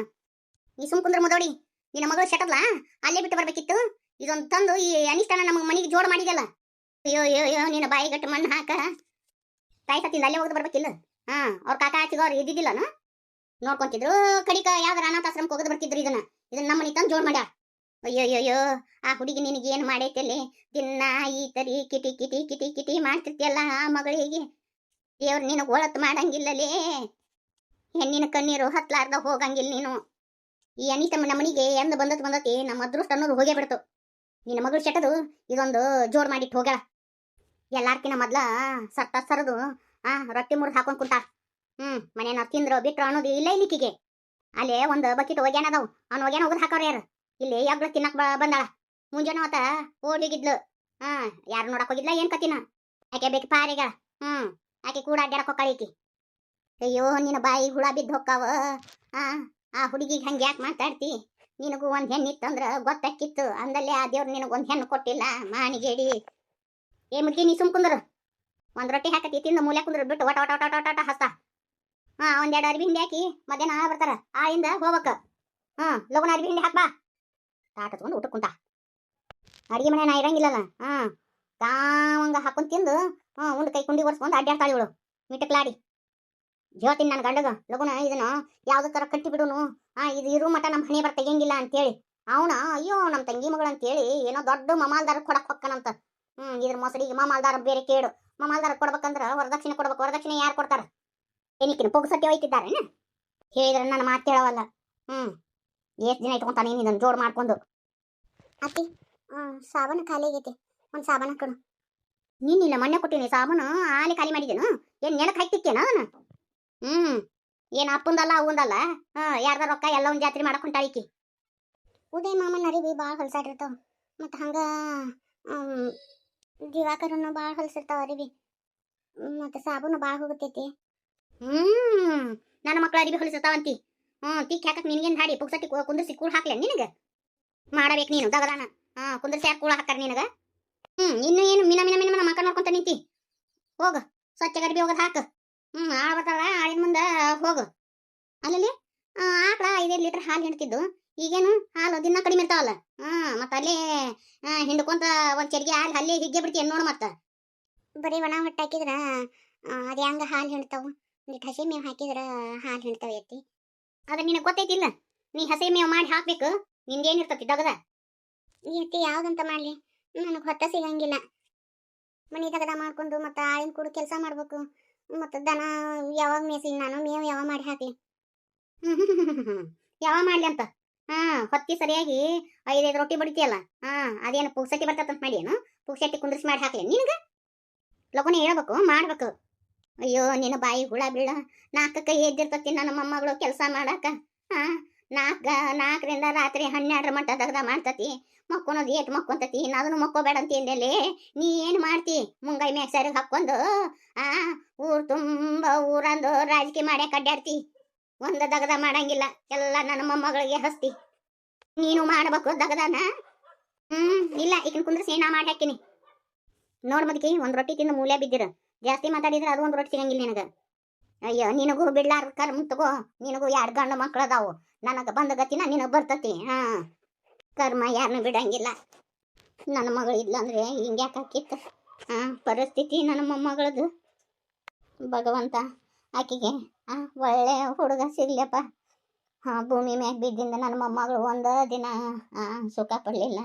ಈ ಸುಮ್ ಕುಂದ್ರ ಮುದೋಡಿ, ನಿನ್ನ ಮಗಳು ಶಟದ್ಲ ಅಲ್ಲೇ ಬಿಟ್ಟು ಬರ್ಬೇಕಿತ್ತು. ಇದೊಂದು ತಂದು ಈ ಅನಿಷ್ಟನ ನಮಗೆ ಮನೆಗೆ ಜೋಡ್ ಮಾಡಿದಲ್ಲ. ಅಯ್ಯೋ ಅಯ್ಯೋ ಅಯ್ಯೋ ನಿನ್ನ ಬಾಯಿ ಗಟ್ಟು ಮಣ್ಣು ಹಾಕ. ತಾಯಿ ಸತ್ತಿಂದ ಅಲ್ಲೇ ಹೋಗ್ದು ಬರ್ಬೇಕಿಲ್ಲ. ಅವ್ರ ಕಾಕ ಆಚಿಗವ್ರು ಇದ್ದಿದ್ದಿಲ್ಲನು ನೋಡ್ಕೊಂತಿದ್ರು. ಕಡಿಕ ಯಾವ್ದಾರ ಅನಾಥಾಶ್ರಮಕ್ಕೆ ಹೋಗದು ಬರ್ತಿದ್ರು. ಇದನ್ನ ನಮ್ಮ ಮನೆ ತಂದು ಜೋಡ್ ಮಾಡ್ಯ. ಅಯ್ಯೋ ಅಯ್ಯೋ ಆ ಹುಡುಗಿ ನಿನಗೆ ಏನು ಮಾಡೈತಲ್ಲಿ. ದಿನ ಈ ತರಿ ಕಿಟಿ ಕಿಟಿ ಕಿಟಿ ಕಿಟಿ ಮಾಡ್ತಿರ್ತಿಯಲ್ಲ ಆ ಮಗಳಿಗೆ. ದೇವ್ರು ನಿನಗೆ ಒಳತ್ತು ಮಾಡಂಗಿಲ್ಲಲೇ. ಹೆಣ್ಣಿನ ಕಣ್ಣೀರು ಹತ್ಲಾರ್ದ ಹೋಗಂಗಿಲ್ಲ ನೀನು. ಈ ಅನಿತ ನಮ್ಮ ಮನೆಗೆ ಎಂದ ಬಂದತಿ ನಮ್ಮ ಅದೃಷ್ಟ ಅನ್ನೋದು ಹೋಗೇ ಬಿಡ್ತು. ನಿನ್ನ ಮಗಳು ಶೆಟದು ಇದೊಂದು ಜೋಡ್ ಮಾಡಿಟ್ಟು ಹೋಗ್ಯಾಳ. ಎಲ್ಲಾರ್ಕಿನ ಮೊದ್ಲ ಸರದು ರೊಟ್ಟಿ ಮುರಿದು ಹಾಕೊಂಡ್ ಕುಂತ. ಮನೇನ ತಿಂದ್ರು ಬಿಟ್ರು ಅನ್ನೋದು ಇಲ್ಲ ಇಲ್ಲಿಕಿಗೆ. ಅಲ್ಲೇ ಒಂದು ಬಕೆಟ್ ಒಗ್ಯಾನದವು. ಅವ್ನು ಒಗ್ಯಾನ ಹೋಗದ್ ಹಾಕೋರು ಯಾರು ಇಲ್ಲಿ ಯಾಗ್ಲ ತಿನ್ನಕ್ ಬಂದಾಳ. ಮುಂಜಾನೆ ಹೊತ್ತ ಓಡ್ಲಿಗಿದ್ಲು. ಯಾರು ನೋಡಕ್ ಹೋಗಿದ್ಲ ಏನ್ ಕತ್ತಿನ. ಆಕೆ ಬೇಕು ಪಾರಿಗ. ಆಕೆ ಕೂಡ ಅಡ್ಡಾಡಕ್ ಹೊಕ್ಕಾಳಿಕಿ. ಅಯ್ಯೋ ನಿನ್ನ ಬಾಯಿ ಹುಳ ಬಿದ್ದು ಹೊಕ್ಕಾವ. ಆ ಹುಡುಗಿಗೆ ಹಂಗೆ ಯಾಕೆ ಮಾತಾಡ್ತಿ. ನಿನಗೂ ಒಂದು ಹೆಣ್ಣಿತ್ತಂದ್ರ ಗೊತ್ತಾಕಿತ್ತು. ಅಂದಲ್ಲೇ ಆ ದೇವ್ರು ನಿನಗೊಂದು ಹೆಣ್ಣು ಕೊಟ್ಟಿಲ್ಲ ಮಾಣಿಗೇಡಿ. ಏ ಮುದ್ದಿ ನೀ ಸುಮ್ ಕುಂದ್ರು. 1 ರೊಟ್ಟಿ ಹಾಕತಿ ತಿಂದು ಮೂಲೆ ಕುಂದ್ರು ಬಿಟ್ಟು ಒಟ ಒಟ ಒಟ ಒಟ ಹಸ್ತ. 1 2 ಅರ್ಬಿ ಹಿಂಡಿ ಹಾಕಿ ಮಧ್ಯಾಹ್ನ ಬರ್ತಾರ. ಆಯಿಂದ ಹೋಗ್ಬೇಕ. ಲಗುನ ಅರ್ಬಿ ಹಿಂಡಿ ಹಾಕ್ಬಾ. ತಾಟ ಹಚ್ಕೊಂಡು ಊಟ ಕುಂತ. ಅಡಿಗೆ ಮನೆ ನಾ ಇರಂಗಿಲ್ಲಲ್ಲ. ತಾವಂಗ ಹಾಕೊಂಡ್ ತಿಂದು ಉಂಡು ಕೈ ಕುಂಡಿ ಒರ್ಸ್ಕೊಂಡು ಅಡ್ಡಾಡ್ತಾಳಿ ಇವಳು ಮಿಟಕ್ಲಾಡಿ. ಹೇಳ್ತೀನಿ ನನ್ನ ಗಂಡಗ ಲಗುನ ಇದನ್ನ ಯಾವ್ದಕ್ಕಾರ ಕಟ್ಟಿ ಬಿಡುನು. ಇದು ಇರು ಮಟ ನಮ್ಮ ಹಣೆ ಬರ್ ತೆಗಿಯಂಗಿಲ್ಲ ಅಂತೇಳಿ. ಅವನ ಅಯ್ಯೋ ನಮ್ಮ ತಂಗಿ ಮಗಳು ಅಂತೇಳಿ ಏನೋ ದೊಡ್ಡ ಮಮಾಲ್ದಾರ ಕೊಡಕ್ ಹೊಕ್ಕನಂತ. ಇದ್ರ ಮೊಸಡಿಗೆ ಮಮಾಲ್ದಾರ ಬೇರೆ ಕೇಳು. ಮಮಾಲ್ದಾರ ಕೊಡ್ಬೇಕಂದ್ರ ವರದಕ್ಷಿಣೆ ಕೊಡ್ಬೇಕು. ವರದಕ್ಷಿಣೆ ಯಾರು ಕೊಡ್ತಾರ. ಏನಿಕ್ಕಿನ ಪೊಗಸಟ್ಟಿ ಹೋಯ್ತಿದ್ದಾರೆ ಹೇಳಿದ್ರೆ ನನ್ನ ಮಾತು ಹೇಳವಲ್ಲ. ಎಷ್ಟು ದಿನ ಇಟ್ಕೊಂತಾನೆ ಇದನ್ನ ಜೋಡ್ ಮಾಡ್ಕೊಂಡು. ಅತ್ತಿ ಸಾಬಾನು ಖಾಲಿ ಆಗೈತಿ. ಒಂದು ಸಾಬಾನು ಹಾಕೋಣ. ನೀನಿಲ್ಲ ಮೊನ್ನೆ ಕೊಟ್ಟಿನಿ ಸಾಬಾನು ಆಲೆ ಖಾಲಿ ಮಾಡಿದ್ದೇನು. ಏನು ನೆನಕ್ಕೆ ಹಾಕ್ತಿಕ್ಕೇನ ಅದನ್ನ. ಏನು ಅಪ್ಪಂದಲ್ಲ ಅವಂದಲ್ಲ. ಯಾರ್ದ ರೊಕ್ಕ ಎಲ್ಲ ಒಂದು ಜಾತ್ರೆ ಮಾಡಕ್ ಹೊಂಟಾಳಿಕಿ. ಉದಯ ಮಾಮನ ಅರಿವಿ ಭಾಳ ಹೊಲ್ಸಾಡಿರ್ತಾವ. ಮತ್ತು ಹಂಗ ದಿವಾಕರನ್ನು ಭಾಳ ಹೊಲ್ಸಿರ್ತಾವ ಅರಿವಿ. ಮತ್ತು ಸಾಬೂನು ಭಾಳ ಹೋಗುತ್ತೈತಿ. ನನ್ನ ಮಕ್ಕಳ ಅರಿವಿ ಹೊಲಿಸಿರ್ತಾವಂತಿ. ತಿಕ್ ಹಾಕಕ್ ನಿನಗೇನು ಹಾಡಿ ಪುಕ್ಸಟ್ಟಿ ಕುಂದ್ರಿಸಿ ಕೂಳ್ ಹಾಕ್ಲೆ ನಿನಗೆ ಮಾಡಬೇಕು ನೀನು ದಗದಾನ. ಕುಂದ್ರಿಸಿ ಯಾಕೆ ಕೂಳ ಹಾಕ್ತಾರ ನಿನಗ. ಇನ್ನು ಏನು ಮಿನ ಮಿನ ಮಿನ ಮಕ್ಕ ನೋಡ್ಕೊಂತ ನಿಂತಿ. ಹೋಗು ಸ್ವಚ್ಛ ಅರಿವಿ ಹೋಗೋದು ಹಾಕು. ಆಳ ಬರ್ತಾಳ ಆಳಿನ ಮುಂದೆ ಹೋಗು. ಅಲ್ಲಲ್ಲಿ ಆಕಳ 5 ಲೀಟರ್ ಹಾಲು ಹಿಂಡ್ತಿದ್ದು. ಈಗೇನು ಹಾಲು ದಿನ ಕಡಿಮೆ ಇರ್ತಾವಲ್ಲ. ಮತ್ತೆ ಅಲ್ಲೇ ಹಿಂಡ್ಕೊಂತ ಒಂದು ಚರಿಗೆ ಹಾಲು ಅಲ್ಲೇ ಹಿಗ್ಗೆ ಬಿಡ್ತೀಯ ನೋಡು. ಮತ್ತೆ ಬರೀ ಒಣ ಹೊಟ್ಟೆ ಹಾಕಿದ್ರ ಅದು ಹೆಂಗ ಹಾಲು ಹಿಂಡ್ತಾವು. ಒಂದಿಟ್ಟು ಹಸಿ ಮೇವು ಹಾಕಿದ್ರ ಹಾಲು ಹಿಂಡ್ತಾವ ಎತ್ತಿ. ಅದ ನಿನಗೆ ಗೊತ್ತೈತಿಲ್ಲ. ನೀ ಹಸಿ ಮೇವು ಮಾಡಿ ಹಾಕ್ಬೇಕು. ನಿಂದೇನಿರ್ತತಿ ದಗದ. ಈ ಎತ್ತಿ ಯಾವ್ದಂತ ಮಾಡಲಿ ನನಗೆ ಹೊತ್ತ ಸಿಗಂಗಿಲ್ಲ. ಮನೆ ದಗದ ಮಾಡ್ಕೊಂಡು ಮತ್ತು ಆಳಿನ ಕೂಡ ಕೆಲಸ ಮಾಡ್ಬೇಕು. ಮತ್ತು ದನ ಯಾವಾಗ ಮೇಸಿಲ್ಲ ನಾನು. ಮೇವು ಯಾವಾಗ ಮಾಡಿ ಹಾಕ್ಲಿ. ಯಾವಾಗ ಮಾಡ್ಲಿ ಅಂತ. ಹೊತ್ತಿ ಸರಿಯಾಗಿ 5 ರೊಟ್ಟಿ ಬಡಿತೀಯಲ್ಲ. ಅದೇನು ಪುಕ್ಸಟ್ಟಿ ಬರ್ತದಂತ ಮಾಡಿ ಏನು ಪುಕ್ಸಟ್ಟಿ ಕುಂದ್ರಿಸಿ ಮಾಡಿ ಹಾಕ್ಲಿ ನಿನಗೆ. ಲಗುನ ಹೇಳ್ಬೇಕು ಮಾಡ್ಬೇಕು. ಅಯ್ಯೋ ನಿನ್ನ ಬಾಯಿ ಹುಳ ಬೀಳ. 4 ಕೈ ಎದ್ದಿರ್ತತಿ ನನ್ನ ಮೊಮ್ಮಗಳು ಕೆಲಸ ಮಾಡಾಕ. 4ರಿಂದ ರಾತ್ರಿ 12 ಮಟ್ಟ ದಗದ ಮಾಡ್ತತಿ. ಮಕ್ಕೊನೋದು ಏಟ್ ಮಕ್ಕೊಂತತಿ. ಅದನ್ನು ಮಕ್ಕೋಬೇಡ ಅಂತ ಎಲ್ಲೇ ನೀ ಏನು ಮಾಡ್ತಿ. ಮುಂಗೈ ಮ್ಯಾಗ ಸರಿಗೆ ಹಾಕ್ಕೊಂಡು ಊರು ತುಂಬ ಊರಂದು ರಾಜಕೀಯ ಮಾಡ್ಯಾಕ ಅಡ್ಡಾಡ್ತಿ. ಒಂದು ದಗದ ಮಾಡಂಗಿಲ್ಲ. ಎಲ್ಲ ನನ್ನ ಮೊಮ್ಮಗಳಿಗೆ ಹಸ್ತಿ. ನೀನು ಮಾಡ್ಬೇಕು ದಗದಾನ. ಇಲ್ಲ ಈಗಿನ ಕುಂದ್ರಿಸಿ ನಾ ಮಾಡಿ ಹಾಕಿನಿ ನೋಡ್. ಮದಕಿ 1 ರೊಟ್ಟಿ ತಿಂದು ಮೂಲೆ ಬಿದ್ದಿರ. ಜಾಸ್ತಿ ಮಾತಾಡಿದ್ರೆ ಅದು 1 ರೊಟ್ಟಿ ಸಿಗಂಗಿಲ್ಲ ನಿನಗೆ. ಅಯ್ಯೋ ನಿನಗೂ ಬಿಡ್ಲಾರ ಕರ್ಮ ತಗೋ. ನಿನಗೂ 2 ಗಂಡು ಮಕ್ಳು ಅದಾವು. ನನಗೆ ಬಂದ ಗತಿನ ನಿನಗೆ ಬರ್ತತಿ. ಕರ್ಮ ಯಾರನ್ನೂ ಬಿಡಂಗಿಲ್ಲ. ನನ್ನ ಮಗಳು ಇಲ್ಲಂದ್ರೆ ಹಿಂಗ್ಯಾಕೆ ಹಾಕಿತ್ತು ಪರಿಸ್ಥಿತಿ ನನ್ನ ಮೊಮ್ಮಗಳದು. ಭಗವಂತ ಆಕಿಗೆ ಒಳ್ಳೆ ಹುಡುಗ ಸಿಗ್ಲಪ್ಪ. ಭೂಮಿ ಮ್ಯಾಗ ಬಿದ್ದಿಂದ ನನ್ನ ಮೊಮ್ಮಗಳು ಒಂದು ದಿನ ಸುಖ ಪಡಲಿಲ್ಲ.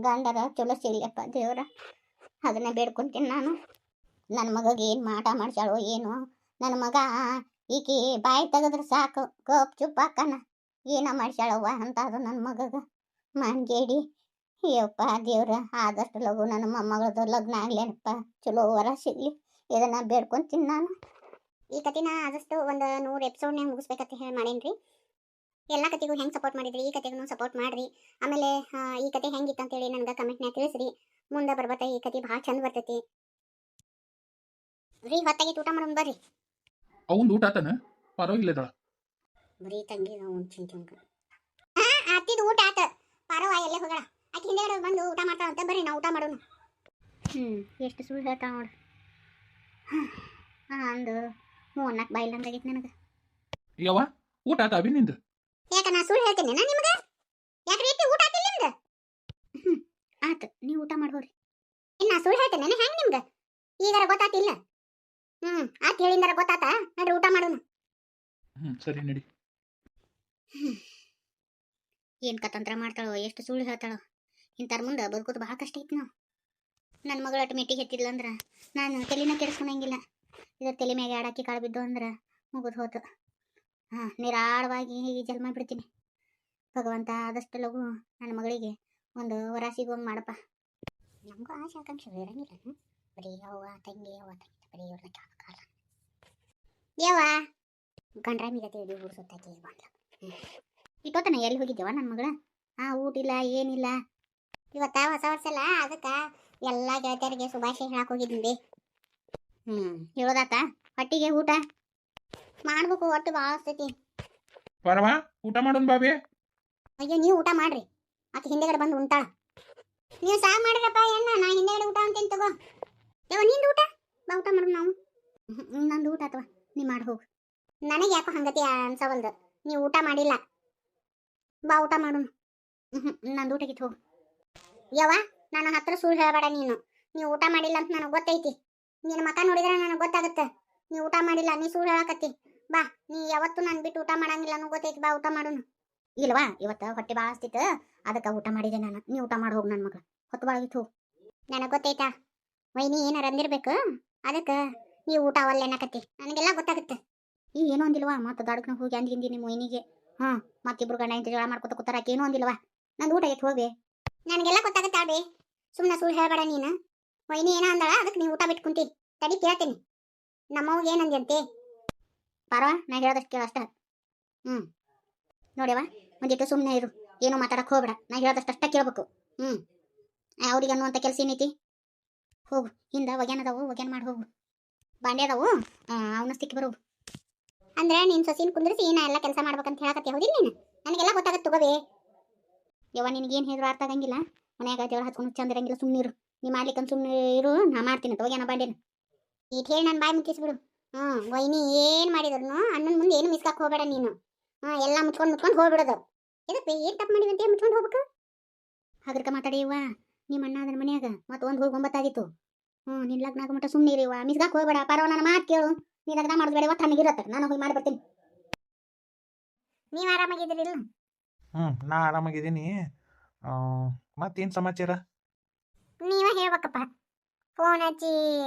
ಗಂಡರ ಚಲೋ ಸಿಗ್ಲಪ್ಪ ದೇವ್ರ. ಅದನ್ನೇ ಬೇಡ್ಕೊಂತೀನಿ ನಾನು. ನನ್ನ ಮಗಗೆ ಏನು ಮಾಟ ಮಾಡ್ಸಾಳೋ ಏನು. ನನ್ನ ಮಗ ಈಕಿ ಬಾಯಿ ತೆಗೆದ್ರೆ ಸಾಕು ಗಪ್ ಚುಪ್ ಹಾಕನ. ಏನ ಮಾಡ್ಸಾಳವ್ವ ಅಂತ ಅದು ನನ್ನ ಮಗಗ ಮಾನ್ಗೇಡಿ. ಅಯ್ಯಪ್ಪ ದೇವ್ರ ಆದಷ್ಟು ಲಗು ನನ್ನ ಮೊಮ್ಮಗಳದು ಲಗ್ನ ಆಗ್ಲೇನಪ್ಪ. ಚಲೋ ವರ ಸಿಗ್ಲಿ ಇದನ್ನ ಬೇಡ್ಕೊಂತೀನಿ ನಾನು. ಈ ಕಥೆನ ಆದಷ್ಟು ಒಂದು 100 ಎಪಿಸೋಡ್ನಾಗ ಮುಗಿಸ್ಬೇಕಂತ ಹೇಳಿ ಮಾಡೇನ್ರಿ. ಎಲ್ಲ ಕತೆಗೂ ಹೆಂಗೆ ಸಪೋರ್ಟ್ ಮಾಡಿದ್ರಿ ಈ ಕತೆಗೂ ಸಪೋರ್ಟ್ ಮಾಡ್ರಿ. ಆಮೇಲೆ ಈ ಕತೆ ಹೆಂಗಿತ್ತು ಅಂತೇಳಿ ನನಗೆ ಕಮೆಂಟ್ನಾಗ ತಿಳಿಸ್ರಿ. ಮುಂದೆ ಬರ್ಬತ್ತ ಈ ಕತೆ ಭಾಳ ಚಂದ ಬರ್ತೈತಿ ರೀ. ಹೊತ್ತಾಗಿ ಊಟ ಮಾಡೋಣ ಬರ್ರಿ. ಅವನ್ ಊಟ ಆತನ ಪರವಾಗಿಲ್ಲದ. ಬರೀ ತಂಗಿ ನಾವು ಚಿಂಚುಂಕ ಆತಿದ ಊಟ ಆತ. ಪಾರವ ಎಲ್ಲೇ ಹೋಗಳ ಆಕೆ ಹಿಂದೆ ಬಂದು ಊಟ ಮಾಡ್ತಾಳಂತ. ಬರ್ರಿ ನಾವು ಊಟ ಮಾಡೋಣ. ಎಷ್ಟು ಸುಳ್ಳು ಹೇಳ್ತಾಳ ನೋಡು. ಅಂದು ಅನ್ನಕ್ಕೆ ಬಾಯಿಲ್ಲಂದಾಗೈತಿ ನನಗೆ. ಯವ್ವ ಊಟ ಆತ ಅಭಿ ನಿಂದು? ಯಾಕ ನಾ ಸುಳ್ಳು ಹೇಳ್ತೇನೆ ನಾ ನಿಮ್ಗೆ? ಯಾಕ್ರಿ ಇಟ್ಟು ಊಟ ಆತಿಲ್ಲ ನಿಮ್ದು? ಆತ ನೀವು ಊಟ ಮಾಡ್ಬೋರಿ. ಇನ್ನು ಸುಳ್ಳು ಹೇಳ್ತೇನೆ ಹೆಂಗೆ ನಿಮ್ಗೆ? ಈಗಾರ ಗೊತ್ತಾತಿಲ್ಲ? ಆತ ಹೇಳಿಂದಾರ ಗೊತ್ತಾತ. ನಡ್ರಿ ಊಟ ಮಾಡೋಣ. ಸರಿ ನಡಿ. ಏನು ಕತಂತ್ರ ಮಾಡ್ತಾಳೋ, ಎಷ್ಟು ಸುಳ್ಳು ಹೇಳ್ತಾಳೋ. ಇಂಥರ ಮುಂದೆ ಬದುಕೋದು ಭಾಳ ಕಷ್ಟ ಐತಿ. ನಾವು ನನ್ನ ಮಗಳು ಅಟ್ಟು ಮೆಟ್ಟಿಗೆ ಎತ್ತಿದ್ಲ ಅಂದ್ರೆ ನಾನು ತಲೆನ ಕೆಡಿಸ್ಕೊಳಂಗಿಲ್ಲ. ಇದ್ರ ತಲೆ ಮ್ಯಾಗೆ ಆಡಾಕಿ ಕಾಳು ಬಿದ್ದು ಅಂದ್ರೆ ಮುಗಿದು ಹೋತು. ನಿರಾಳವಾಗಿ ಈ ಜನ್ಮ ಬಿಡ್ತೀನಿ. ಭಗವಂತ ಆದಷ್ಟು ಲಘು ನನ್ನ ಮಗಳಿಗೆ ಒಂದು ವರ ಸಿಗುವಂಗೆ ಮಾಡಪ್ಪ. ನಮಗೂ ಆಸೆ ಆಕಾಂಕ್ಷೆಗಳು ಇರಂಗಿಲ್ಲ. ಬರೀ ಯವ್ವ ತಂಗಿ ಯವ್ವ ತಂಗಿ ಬರೀ ಇವ್ರನ್ನ ಕಾಲ ಯವ್ವ ಗಂಡ್ರ ಮಿಗತಿ ಊರು ಸುತ್ತಾಕಿ ಬಂದ್ಲ. ಇಟ್ಟೋತನ ಎಲ್ಲಿ ಹೋಗಿದ್ದೇವ ನನ್ನ ಮಗಳ? ಊಟ ಇಲ್ಲ ಏನಿಲ್ಲ. ಇವತ್ತ ಹೊಸ ವರ್ಷ ಅಲ್ಲ, ಅದಕ್ಕೆ ಎಲ್ಲ ಗೆಳತಿಯರಿಗೆ ಶುಭಾಶಯ ಹೇಳಕ್ ಹೋಗಿದ್ದೀನಿ. ಹೇಳೋದಾತ ಹೊಟ್ಟಿಗೆ ಊಟ ಮಾಡ್ಬೇಕು. ಹೊಟ್ಟೆ ಭಾಳ ಆಗ್ತೈತಿ. ಪರವಾ ಊಟ ಮಾಡೋಣ ಬಾಬಿ. ಅಯ್ಯೋ ನೀವು ಊಟ ಮಾಡ್ರಿ. ಆಕೆ ಹಿಂದೆಗಡೆ ಬಂದು ಉಂಟಾಳ. ನೀವು ಸಹ ಮಾಡ್ರಪ್ಪ. ನಾ ಹಿಂದೆಗಡೆ ಊಟ ಅಂತೇನು ತಗೋ. ಯಾವ ನಿಂದು ಊಟ ಬಾ ಊಟ ಮಾಡೋಣ ನಾವು. ನಂದು ಊಟ ಅಥವಾ ನೀ ಮಾಡಿ ಹೋಗು. ನನಗೆ ಯಾಕೋ ಹಂಗತಿ ಅನ್ಸವಲ್ದು. ನೀವು ಊಟ ಮಾಡಿಲ್ಲ ಬಾ ಊಟ ಮಾಡೋಣ. ನಂದು ಊಟಕ್ಕೆ ಹೋಗು. ಯವ್ವ ನನ್ನ ಹತ್ರ ಸುಳ್ಳು ಹೇಳಬೇಡ ನೀನು. ನೀವು ಊಟ ಮಾಡಿಲ್ಲ ಅಂತ ನನಗೆ ಗೊತ್ತೈತಿ. ನಿನ್ನ ಮಕ ನೋಡಿದ್ರೆ ನನಗೆ ಗೊತ್ತಾಗುತ್ತೆ ನೀವು ಊಟ ಮಾಡಿಲ್ಲ. ನೀ ಸುಳ್ಳು ಹೇಳಕತ್ತಿ. ಬಾ ನೀ ಯಾವತ್ತು ನಾನು ಬಿಟ್ಟು ಊಟ ಮಾಡಂಗಿಲ್ಲ ಅನ್ನೋ ಗೊತ್ತೈತಿ. ಬಾ ಊಟ ಮಾಡೋಣ. ಇಲ್ವಾ ಇವತ್ತು ಹೊಟ್ಟೆ ಭಾಳ ಆಗ್ತಿತ್ತು, ಅದಕ್ಕೆ ಊಟ ಮಾಡಿದೆ ನಾನು. ನೀ ಊಟ ಮಾಡಿ ಹೋಗು ನನ್ನ ಮಗಳು. ಹೊತ್ತು ಭಾಳಗಿತ್ತು ಹೋಗು. ನನಗೆ ಗೊತ್ತೈತಾ ವೈನಿ ಏನಾರು ಅಂದಿರ್ಬೇಕು, ಅದಕ್ಕೆ ನೀವು ಊಟ ಅವಲ್ಲೇನಕತ್ತಿ. ನನಗೆಲ್ಲ ಗೊತ್ತಾಗುತ್ತೆ. ಏನೋ ಅಂದಿಲ್ವಾ ಮತ್ತೆ ದಡಕ್ನ ಹೋಗಿ ಅಂದಿಂದಿ ನಿಮ್ಮ ವೈನಿಗೆ. ಮತ್ತಿಬ್ರು ಗಂಡ ಇಂತ ಜಗಳ ಮಾಡ್ಕೊತ ಕೂತಾರ. ಏನೋ ಅಂದಿಲ್ವಾ? ನಂದು ಊಟ ಎತ್ತು ಹೋಗಿ. ನನಗೆಲ್ಲ ಗೊತ್ತಾಗುತ್ತೆ ಆಬಿ. ಸುಮ್ಮನೆ ಸುಳ್ಳು ಹೇಳಬೇಡ ನೀನು. ವೈನಿ ಏನೋ ಅಂದಳ, ಅದಕ್ಕೆ ನೀವು ಊಟ ಬಿಟ್ಟು ಕುಂತಿ. ತಡಿ ಕೇಳ್ತೀನಿ. ನಮ್ಮವ್ಗೆ ಏನಂದ್ಯಂತೆ? ಪಾರವ ನಾ ಹೇಳೋದಷ್ಟು ಕೇಳಷ್ಟ. ನೋಡ್ಯವ ಒಂದಿಟ್ಟು ಸುಮ್ಮನೆ ಇರು. ಏನೋ ಮಾತಾಡಕ್ಕೆ ಹೋಗ್ಬೇಡ. ನಾ ಹೇಳೋದಷ್ಟು ಅಷ್ಟ ಕೇಳ್ಬೇಕು. ಅವ್ರಿಗೆ ಅನ್ನುವಂಥ ಕೆಲಸ ಏನೈತಿ? ಹೋಗು ಹಿಂದೆ ಒಗ್ಯಾನ ಅದಾವು, ಒಗ್ಯಾನ ಮಾಡಿ ಹೋಗು. ಬಾಂಡೆ ಅದಾವು ಅವನ್ನ ಸಿಕ್ಕಿ ಬರೋವು. ಅಂದ್ರೆ ನೀನು ಸೊಸಿನ ಕುಂದ್ರಿಸಿ ನಾ ಎಲ್ಲ ಕೆಲಸ ಮಾಡ್ಬೇಕಂತ ಹೇಳಕತ್ತಿ ಹೌದಿಲ್ಲ ನೀನು? ನನಗೆಲ್ಲ ಗೊತ್ತಾಗತ್ತೆ ತಗೋಬೇ. ಯವ್ವ ನಿನಗೇನು ಹೇಳಿದ್ರು ಅರ್ಥ ಆಗಂಗಿಲ್ಲ. ಮನ್ಯಾಗ ಜಗಳ ಹಚ್ಕೊಂಡು ಚಂದ ಇರಂಗಿಲ್ಲ. ಸುಮ್ಮನೆ ಇರು. ನೀ ಮಾಡ್ಲಿಕ್ಕಂತ ಸುಮ್ಮನೆ ಇರು. ನಾ ಮಾಡ್ತೀನಿ ಒಗ್ಯಾನ ಬಾಂಡೆನ. ಈಟ್ ಹೇಳಿ ನಾನು ಬಾಯಿ ಮುಚ್ಚಿಸ್ಬಿಡು. ವೈನಿ ಏನು ಮಾಡಿದ್ರು ಅಣ್ಣನ ಮುಂದೆ ಏನು ಮಿಸ್ಕಾಕ್ ಹೋಗಬೇಡ ನೀನು. ಎಲ್ಲ ಮುಚ್ಕೊಂಡು ಹೋಗ್ಬಿಡೋದು. ಇದಕ್ಕೆ ಏನು ತಪ್ಪು ಮಾಡಿವಿ ಅಂತ ಮುಚ್ಕೊಂಡು ಹೋಗ್ಬೇಕು? ಹಾಗ್ರಕ ಮಾತಾಡಿಯವ್ವ. ನಿಮ್ಮ ಅಣ್ಣ ಅದನ್ನ ಮನ್ಯಾಗ ಮತ್ತೆ ಒಂದು ಹೋಗಿ 9 ಆಗಿತ್ತು. ನಿನ್ನ ಲಗ್ನ ಆಗೋ ಮಟ್ಟ ಸುಮ್ಮನೆ ಇರಿವ. ಮಿಸ್ಗಾಕ್ ಹೋಗ್ಬೇಡ. ಪರವ ನನ್ನ ಮಾತು ಕೇಳು. ನೀ ಲಗ್ನ ಮಾಡೋದು ಬೇಡ. ತಣ್ಣಗಿರತ್ತೆ. ನಾನು ಹೋಗಿ ಮಾಡಿ ಬರ್ತೀನಿ. ನೀವು ಆರಾಮಾಗಿದ್ದೀರಿಲ್ಲ? ನಾ ಆರಾಮಾಗಿದ್ದೀನಿ. ಮತ್ತೇನು ಸಮಾಚಾರ? ನೀವ ಹೇಳ್ಬೇಕಪ್ಪ. ಫೋನ್ ಹಚ್ಚಿ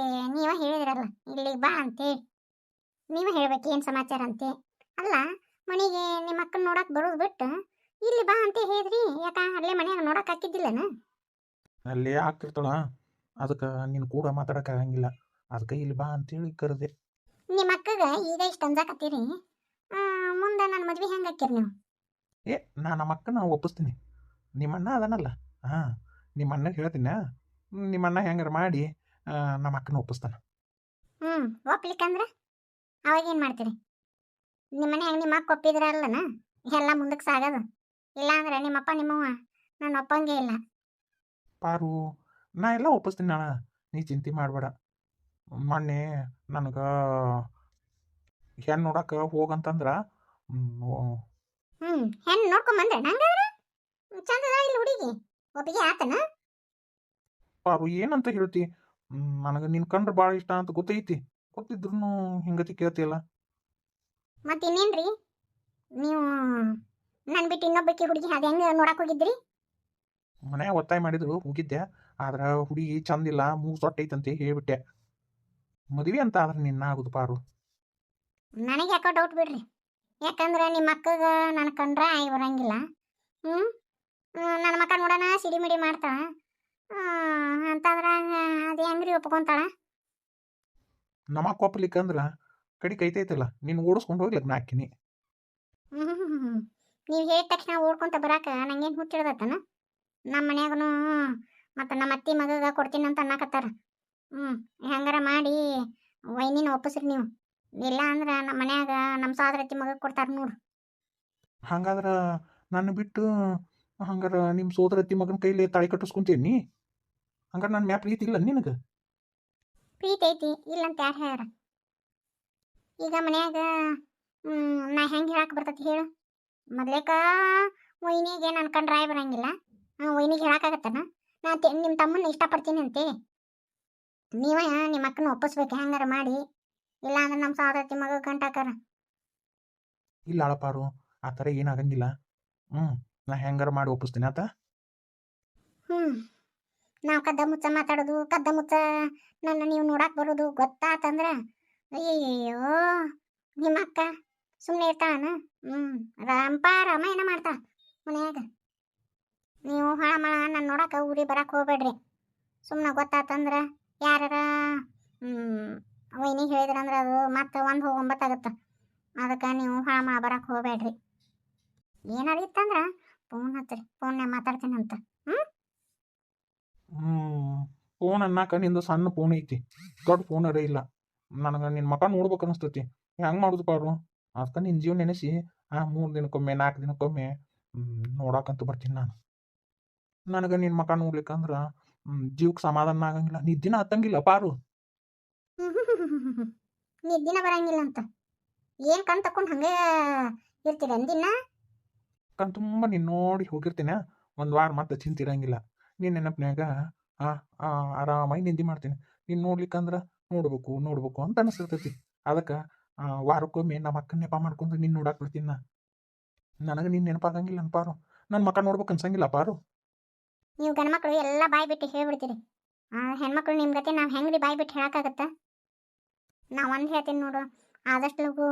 ನೀವ ಹೇಳಿದ್ರಲ್ಲ ಇಲ್ಲಿಗೆ ಬಾ ಅಂತೇಳಿ. ನೀವ ಹೇಳ್ಬೇಕು ಏನು ಸಮಾಚಾರ ಅಂತೆ. ಅಲ್ಲ ಮನೆಗೆ ನಿಮ್ಮ ಅಕ್ಕನ ನೋಡಕ್ ಬರೋದು ಬಿಟ್ಟು ಇಲ್ಲಿ ಬಾ ಅಂತ ಹೇಳಿದ್ರಿ. ಯಾಕ ಅಲ್ಲೇ ಮನ್ಯಾಗ ನೋಡಕ್ ಹಾಕಿದ್ದಿಲ್ಲನ? ಅಲ್ಲೇ ಆಗ್ತಿರ್ತಾಳ, ಅದಕ್ಕೆ ನಿನ್ನ ಕೂಡ ಮಾತಾಡೋಕ್ಕಾಗಂಗಿಲ್ಲ. ಅದಕ್ಕೆ ಇಲ್ಲಿ ಬಾ ಅಂತೇಳಿ ಕರೆದೆ. ನಿಮ್ಮ ಅಕ್ಕಗ ಈಗ ಇಷ್ಟು ಅಂಜಾಕತ್ತೀರಿ, ಮುಂದೆ ನನ್ನ ಮದ್ವೆ ಹೆಂಗೆ ಹಾಕಿರಿ ನೀವು? ನಾ ನಮ್ಮ ಅಕ್ಕನ ಒಪ್ಪಿಸ್ತೀನಿ. ನಿಮ್ಮ ಅಣ್ಣ ಅದನ್ನಲ್ಲ, ನಿಮ್ಮ ಅಣ್ಣಗೆ ಹೇಳ್ತೀನಿ. ನಿಮ್ಮ ಅಣ್ಣ ಹೆಂಗಾರ ಮಾಡಿ ನಮ್ಮ ಅಕ್ಕನ ಒಪ್ಪಿಸ್ತಾನೆ. ಒಪ್ಲಿಕ್ಕಂದ್ರೆ ಅವಾಗ ಏನು ಮಾಡ್ತೀರಿ? ನಿಮ್ಮ ಮನೆ ಹೆಂಗೆ ನಿಮ್ಮ ಅಕ್ಕ ಒಪ್ಪಿದ್ರಲ್ಲನ ಎಲ್ಲ ಮುಂದಕ್ಕೆ ಸಾಗೋದು. ಇಲ್ಲಾಂದ್ರೆ ನಿಮ್ಮಪ್ಪ ನಿಮ್ಮವ್ವ ನಾನು ಒಪ್ಪಂಗೆ ಇಲ್ಲ. ಪಾರು ನಾ ಎಲ್ಲ ಒಪ್ಪಿಸ್ತೀನಿ ಅಣ್ಣ, ನೀ ಚಿಂತೆ ಮಾಡಬೇಡ. ಮೊನ್ನೆ ನನಗೆ ಹೆಣ್ಣು ನೋಡಕ್ಕೆ ಹೋಗಂತಂದ್ರೆ ಹೆಣ್ಣು ನೋಡ್ಕೊಂಬಂದ್ರೆ ನಂಗಾದ್ರೆ ಚಂದದ ಇಲ್ಲ ಹುಡುಗಿ ಒಪ್ಪಿಗೆ ಆತನ? ಪಾರು ಏನಂತ ಹೇಳ್ತಿ? ನನಗೆ ನಿನ್ನ ಕಂಡ್ರೆ ಭಾಳ ಇಷ್ಟ ಅಂತ ಗೊತ್ತೈತಿ. ಗೊತ್ತಿದ್ರು ಹಿಂಗತಿ ಕೇಳ್ತಿಯಲ್ಲ. ಮತ್ತೆ ಇನ್ನೇನ್ರಿ ನೀವು ನನ್ನ ಬಿಟ್ಟು ಇನ್ನೊಬ್ಬಕ್ಕೆ ಹುಡುಗಿ ಅದು ಹೆಂಗೆ ನೋಡಕ್ಕೆ ಹೋಗಿದ್ರಿ? ಮನ್ಯಾಗ ಒತ್ತಾಯ ಮಾಡಿದ್ರು ಹೋಗಿದ್ದೆ. ಆದ್ರೆ ಹುಡುಗಿ ಚಂದಿಲ್ಲ, ಮೂಗು ಸೊಟ್ಟೈತಂತೆ ಹೇಳ್ಬಿಟ್ಟೆ. ಮದುವೆ ಅಂತ ಆದ್ರೆ ನಿನ್ನ ಆಗುದು ಪಾರು. ನನಗೆ ಯಾಕೋ ಡೌಟ್ ಬಿಡ್ರಿ. ಯಾಕಂದ್ರೆ ನಿಮ್ಮ ಅಕ್ಕಗ ನನ್ನ ಕಂಡ್ರೆ ಆಗಿ ಬರಂಗಿಲ್ಲ. ನನ್ನ ಮಕ್ಕ ನೋಡೋಣ ಸಿಡಿಮಿಡಿ ಮಾಡ್ತಾಳ ಅಂತಂದ್ರೆ ಅದು ಹೆಂಗ್ರಿ ಒಪ್ಕೊಂತಾಳ? ನಮ್ಮಕ್ಕ ಒಪ್ಪಲಿಕ್ಕಂದ್ರೆ ಕಡಿ ಕೈತೈತಲ್ಲ, ನೀನು ಓಡಿಸ್ಕೊಂಡು ಹೋಗ್ಲಿಕ್ಕೆ ನಾ ಹಾಕಿನಿ. ನೀವು ಹೇಳಿದ ತಕ್ಷಣ ಓಡ್ಕೊಂತ ಬರಾಕ ನಂಗೇನು ಹುಚ್ಚಿಡ್ದತ್ತನ ನಮ್ಮ ಮನ್ಯಾಗನು ಮತ್ತು ನಮ್ಮ ಅತ್ತಿ ಮಗಗ ಕೊಡ್ತೀನಿ ಅಂತ ಅನ್ನಕತ್ತಾರ. ಹೆಂಗಾರ ಮಾಡಿ ವೈನಿನ ಒಪ್ಪಿಸ್ರಿ ನೀವು. ಇಲ್ಲ ಅಂದ್ರೆ ನಮ್ಮ ಮನ್ಯಾಗ ನಮ್ಮ ಸೋದರತ್ತಿ ಮಗ ಕೊಡ್ತಾರೆ ನೋಡು. ಹಂಗಾದ್ರೆ ನನ್ನ ಬಿಟ್ಟು ಹಂಗಾರೆ ನಿಮ್ಮ ಸೋದರತ್ತಿ ಮಗನ ಕೈಲಿ ತಾಳಿ ಕಟ್ಟಿಸ್ಕೊಂತೀನಿ. ಹಂಗಾರೆ ನನ್ನ ಮ್ಯಾಪ್ ಪ್ರೀತಿ ಇಲ್ಲ ನಿನಗೆ? ಪ್ರೀತಿ ಐತಿ ಇಲ್ಲಂತ ಯಾರು ಹೇಳ್ಯಾರ? ಈಗ ಮನ್ಯಾಗ ನಾ ಹೆಂಗೆ ಹೇಳಕ್ಕೆ ಬರ್ತೈತಿ ಹೇಳು? ಮೊದ್ಲೇಕ ವೈನಿಗೆ ನನ್ನ ಕಂಡ್ರೆ ರಾಯ್ ಬರಂಗಿಲ್ಲ. ವೈನಿಗೆ ಹೇಳಕ್ಕಾಗತ್ತನ ನಾ ನಿಮ್ಮ ತಮ್ಮನ್ನ ಇಷ್ಟಪಡ್ತೀನಿ ಅಂತೇಳಿ? ನೀವ ನಿಮ್ಮ ಅಕ್ಕನ ಒಪ್ಪಿಸ್ಬೇಕು ಹೆಂಗಾರ ಮಾಡಿ. ಇಲ್ಲ ಅಂದ್ರೆ ನಮ್ಮ ಸೋದರತ್ತಿ ಮಗ ಗಂಟಾಕಾರ. ಇಲ್ಲ ಅಳಪಾರು, ಆ ಥರ ಏನಾಗಂಗಿಲ್ಲ. ನಾ ಹೆಂಗಾರ ಮಾಡಿ ಒಪ್ಪಿಸ್ತೀನಿ ಆತ. ನಾವು ಕದ್ದ ಮುಚ್ಚ ಮಾತಾಡೋದು, ಕದ್ದ ಮುಚ್ಚ ನನ್ನ ನೀವು ನೋಡಕ್ಕೆ ಬರೋದು ಗೊತ್ತಾತಂದ್ರೆ ಅಯ್ಯಯ್ಯೋ ನಿಮ್ಮ ಅಕ್ಕ ಸುಮ್ಮನೆ ಇರ್ತಾಳನ? ರಾಮಾಯಣ ಮಾಡ್ತಾ ಮನ್ಯಾಗ. ನೀವು ಹಾಳಮಳ ನನ್ನ ನೋಡಕ್ಕೆ ಊರಿಗೆ ಬರಕ್ಕೆ ಹೋಗ್ಬೇಡ್ರಿ. ಸುಮ್ಮನೆ ಗೊತ್ತಾತಂದ್ರೆ ಯಾರ ವೈನಿಗೆ ಹೇಳಿದ್ರಂದ್ರೆ ಅದು ಮತ್ತೆ 1 ಹೋಗಿ 9 ಆಗುತ್ತೆ. ಅದಕ್ಕೆ ನೀವು ಹಾಳಮಳ ಬರಕ್ಕೆ ಹೋಗ್ಬೇಡ್ರಿ. ಏನಾರು ಇತ್ತಂದ್ರೆ ಫೋನ್ ಹಚ್ಚಿರಿ, ಫೋನ್ಯಾಗ ಮಾತಾಡ್ತೀನಂತ. ಫೋನ್ ಅನ್ನಕ ನಿಂದು ಸಣ್ಣ ಫೋನ್ ಐತಿ, ದೊಡ್ಡ ಫೋನರೇ ಇಲ್ಲ. ನನಗೆ ನಿನ್ನ ಮಕ ನೋಡ್ಬೇಕು ಅನಿಸ್ತೈತಿ. ಹೆಂಗೆ ಮಾಡೋದು ಪಾರು? ಅದಕ್ಕೆ ನಿನ್ನ ಜೀವ ನೆನೆಸಿ 3 ದಿನಕ್ಕೊಮ್ಮೆ 4 ದಿನಕ್ಕೊಮ್ಮೆ ನೋಡಕ್ಕಂತೂ ಬರ್ತೀನಿ ನಾನು. ನನಗೆ ನಿನ್ನ ಮಕ ನೋಡ್ಲಿಕ್ಕಂದ್ರೆ ಜೀವಕ್ಕೆ ಸಮಾಧಾನ ಆಗಂಗಿಲ್ಲ, ನಿದ್ದಿನ ಹತ್ತಂಗಿಲ್ಲ ಪಾರು. ನಿದ್ದಿನ ಬರಂಗಿಲ್ಲ ಅಂತ ಏನು ಕಣ್ ತಕೊಂಡು ಹಂಗೆ ಇರ್ತೀರ ಅಂದಿನ? ಕಣ್ ತುಂಬ ನೀನು ನೋಡಿ ಹೋಗಿರ್ತೀನಿ, 1 ವಾರ ಮತ್ತೆ ಚಿಂತಿರಂಗಿಲ್ಲ. ನಿನ್ನ ನೆನಪಿನಾಗ ಆರಾಮಾಗಿ ನಿದ್ದೆ ಮಾಡ್ತೀನಿ. ನೀನು ನೋಡ್ಲಿಕ್ಕಂದ್ರೆ ನೋಡ್ಬೇಕು ಅಂತ ಅನಿಸಿರ್ತೈತಿ. ಅದಕ್ಕೆ ವಾರಕ್ಕೊಮ್ಮೆ ನಮ್ಮ ಅಕ್ಕನ ನೆಪ ಮಾಡ್ಕೊಂಡು ನೀನು ನೋಡಕ್ಕೆ ಬಿಡ್ತೀನಿ ನಾ. ನನಗೆ ನೀನು ನೆನಪಾಗಂಗಿಲ್ಲ ಪಾರು, ನನ್ನ ಮಕ್ಕ ನೋಡ್ಬೇಕು ಅನ್ಸಂಗಿಲ್ಲ ಪಾರು. ನೀವು ಗಂಡ್ಮಕ್ಳು ಎಲ್ಲ ಬಾಯಿ ಬಿಟ್ಟು ಹೇಳ್ಬಿಡ್ತೀರಿ. ಹೆಣ್ಮಕ್ಳು ನಿಮ್ಮ ಗತಿ ನಾವು ಹೆಂಗ್ರಿ ಬಾಯಿ ಬಿಟ್ಟು ಹೇಳಕ್ಕಾಗತ್ತ? ನಾ ಒಂದು ಹೇಳ್ತೀನಿ ನೋಡು, ಆದಷ್ಟು ಲಗು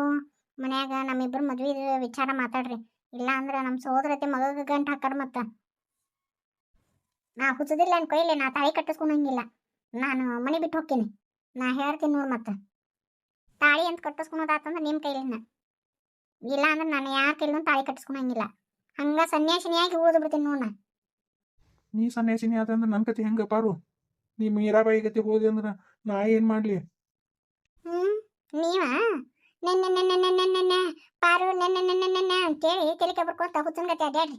ಮನ್ಯಾಗ ನಮ್ಮಿಬ್ಬರು ಮದ್ವೆ ವಿಚಾರ ಮಾತಾಡ್ರಿ. ಇಲ್ಲ ಅಂದ್ರೆ ನಮ್ಮ ಸೋದರತೆ ಮಗಗೆ ಗಂಟು ಹಾಕಾರ. ಮತ್ತು ನಾ ಹುಚ್ಚದಿಲ್ಲ ನನ್ನ ಕೈಲಿ ನಾ ತಾಳಿ ಕಟ್ಟಿಸ್ಕೊಳಂಗಿಲ್ಲ. ನಾನು ಮನೆ ಬಿಟ್ಟು ಹೋಗ್ತೀನಿ. ನಾ ಹೇಳ್ತೀನಿ ನೋಡು, ಮತ್ತೆ ತಾಳಿ ಅಂತ ಕಟ್ಟಿಸ್ಕೊಳೋದಾತಂದ್ರೆ ನಿಮ್ಮ ಕೈಲಿನ. ಇಲ್ಲ ಅಂದ್ರೆ ನಾನು ಯಾರ ಕೈಲೂ ತಾಳಿ ಕಟ್ಟಿಸ್ಕೊಳಂಗಿಲ್ಲ. ಹಂಗೆ ಸನ್ಯಾಸಿನಿಯಾಗಿ ಉಳಿದು ಬಿಡ್ತೀನಿ ನೋಡ. ನೀ ಸನ್ಯಾಸಿನಿ ಆದಂದ್ರೆ ನನ್ನ ಕತೆ ಹೆಂಗೆ ಪಾರು? ನೀ ಮೀರಾಬಾಯಿ ಗತಿ ಹೋದೆ ಅಂದ್ರೆ ನಾ ಏನು ಮಾಡಲಿ? ನೀವ ನೆನ್ನೆ ಪಾರು ನೆನ್ನೆ ಅಂತೇಳಿ ತಲೆ ಬರ್ಕೊಂತ ಹುಚ್ಚನ ಗತಿ ಅಡ್ಯಾಡ್ರಿ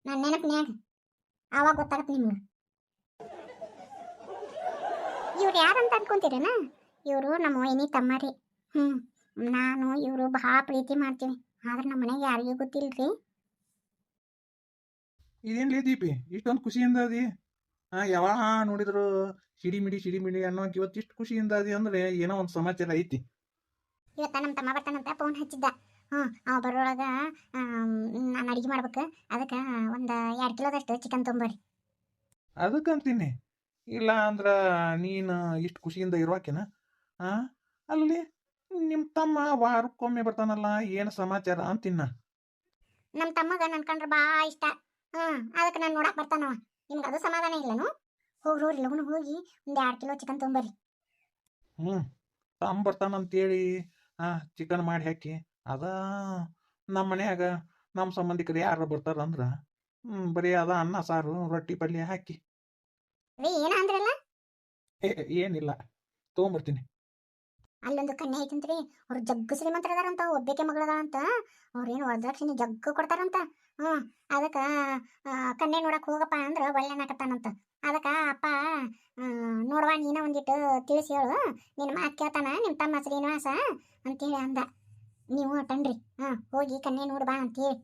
ನನ್ನ ನೆನಪಿನ್ಯಾಗ. ಆವಾಗ ಗೊತ್ತಾಗತ್ತೆ ನಿಮ್ಗೆ ಇವ್ರು ಯಾರಂತ ಅನ್ಕೊಂತೀರೇನ? ಇವರು ನಮ್ಮ ವೈನಿ ತಮ್ಮರಿ. ನಾನು ಇವರು ಭಾಳ ಪ್ರೀತಿ ಮಾಡ್ತೀವಿ. ಆದ್ರೆ ನಮ್ಮ ಮನೆಗೆ ಯಾರಿಗೂ ಗೊತ್ತಿಲ್ರಿ. ಇದೇನ್ಲೇ ದೀಪಿ ಇಷ್ಟೊಂದು ಖುಷಿಯಿಂದ ಅದಿ? ಯಾವಾಗ ನೋಡಿದ್ರು ಸಿಡಿಮಿಡಿ ಅನ್ನೋಕೆ ಇವತ್ತು ಇಷ್ಟು ಖುಷಿಯಿಂದ ಅದಿ ಅಂದ್ರೆ ಏನೋ ಒಂದು ಸಮಾಚಾರ ಐತಿ. ಇವತ್ತ ನಮ್ಮ ತಮ್ಮ ಬರ್ತಾನಂತ ಫೋನ್ ಹಚ್ಚಿದ್ದ. ಅವ ಬರೋಳಗ ನಾನು ಅಡುಗೆ ಮಾಡ್ಬೇಕು. ಅದಕ್ಕೆ ಒಂದು 2 ಕಿಲೋದಷ್ಟು ಚಿಕನ್ ತೊಂಬರ್ರಿ. ಅದಕ್ಕಂತೀನಿ. ಇಲ್ಲ ಅಂದ್ರೆ ನೀನು ಇಷ್ಟು ಖುಷಿಯಿಂದ ಇರುವಾಕೆನ? ಅಲ್ಲಿ ನಿಮ್ಮ ತಮ್ಮ ವಾರಕ್ಕೊಮ್ಮೆ ಬರ್ತಾನಲ್ಲ, ಏನು ಸಮಾಚಾರ ಅಂತಿನ್ನ. ನಮ್ಮ ತಮ್ಮಗ ನನ್ನ ಕಂಡ್ರೆ ಭಾಳ ಇಷ್ಟ. ಅದಕ್ಕೆ ನಾನು ನೋಡಕ್ಕೆ ಬರ್ತಾನವ. ನಿಮ್ಗೆ ಅದು ಸಮಾಧಾನ ಇಲ್ಲನು? ಹೋಗ್ರಿ ಲಗುನ ಹೋಗಿ ಒಂದು 2 ಕಿಲೋ ಚಿಕನ್ ತೊಂಬರ್ರಿ. ತಮ್ಮ ಬರ್ತಾನಂತೇಳಿ ಚಿಕನ್ ಮಾಡಿ ಹಾಕಿ ಅದ ನಮ್ಮ ಮನ್ಯಾಗ ನಮ್ಮ ಸಂಬಂಧಿಕರು ಯಾರು ಬರ್ತಾರಂದ್ರೆ ಬರೀ ಅದ ಅನ್ನ ಸಾರು ರೊಟ್ಟಿ ಪಲ್ಯ ಹಾಕಿ. ರೀ ಏನ ಅಂದ್ರಲ್ಲ? ಏನಿಲ್ಲ, ತೊಗೊಂಬರ್ತೀನಿ. ಅಲ್ಲೊಂದು ಕನ್ಯೆ ಐತಂತ್ರಿ, ಅವ್ರು ಜಗ್ಗು ಶ್ರೀಮಂತರದಾರಂತ, ಒಬ್ಬಾಕೆ ಮಗಳದಾರಂತ. ಅವ್ರೇನು ವರದಕ್ಷಿಣೆ ಜಗ್ಗು ಕೊಡ್ತಾರಂತ. ಅದಕ್ಕೆ ಕನ್ಯೆ ನೋಡಕ್ಕೆ ಹೋಗಪ್ಪ ಅಂದ್ರೆ ಒಳ್ಳೆನಾಕತ್ತಾನಂತ. ಅದಕ್ಕೆ ಅಪ್ಪ ನೋಡುವ ನೀನ ಒಂದಿಟ್ಟು ತಿಳಿಸಿ ಹೇಳು, ನಿನ್ನ ಮಾತು ಕೇಳ್ತಾನ ನಿಮ್ಮ ತಮ್ಮ ಶ್ರೀನಿವಾಸ ಅಂತೇಳಿ ಅಂದ. ನೀವು ಅಟನ್ರಿ ಹೋಗಿ ಕನ್ಯೆ ನೋಡು ಬಾ ಅಂತೇಳಿ.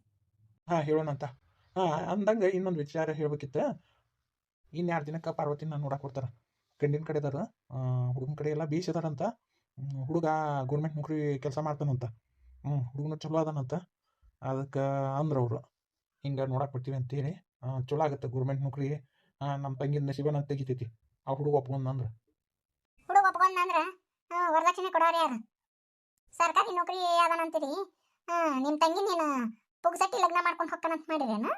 ಹೇಳೋಣಂತ. ಅಂದಂಗೆ ಇನ್ನೊಂದು ವಿಚಾರ ಹೇಳ್ಬೇಕಿತ್ತು. ಇನ್ನು 2 ದಿನಕ್ಕೆ ಪಾರ್ವತಿನ ನೋಡಕ್ಕೆ ಬರ್ತಾರೆ. ಗಂಡಿನ ಕಡೆದಾರ, ಹುಡುಗನ ಕಡೆ ಎಲ್ಲ ಬೀಸಿದಾರಂತ. ಹುಡುಗ ಗೌರ್ಮೆಂಟ್ ನೌಕರಿ ಕೆಲಸ ಮಾಡ್ತಾನಂತ. ಹುಡುಗನ ಚಲೋ ಅದಾನಂತ. ಅದಕ್ಕೆ ಅಂದ್ರವ್ರು ಹಿಂಗೆ ನೋಡಕ್ಕೆ ಬರ್ತೀವಿ ಅಂತೇಳಿ. ಚಲೋ ಆಗುತ್ತೆ ಗೌರ್ಮೆಂಟ್ ನೌಕರಿ. ನಮ್ಮ ತಂಗಿನ ನಸೀಬನ ತೆಗಿತೈತಿ. ಆ ಹುಡುಗ ಒಪ್ಕೊಂಡ್ನಂದ್ರೆ. ಹುಡುಗ ಒಪ್ಕೊಂಡ್ನಂದ್ರೆ ವರದಕ್ಷಿಣೆ ಕೊಡೋರು ಯಾರು? ಸರ್ಕಾರಿ ನೌಕರಿ ಅದಾನಂತೀರಿ. ನಿಮ್ಮ ತಂಗಿ ನೀನು ಪುಗ್ಸಟ್ಟಿ ಲಗ್ನ ಮಾಡ್ಕೊಂಡು ಹೋಗ್ತಾನಂತ ಮಾಡಿರೇನ?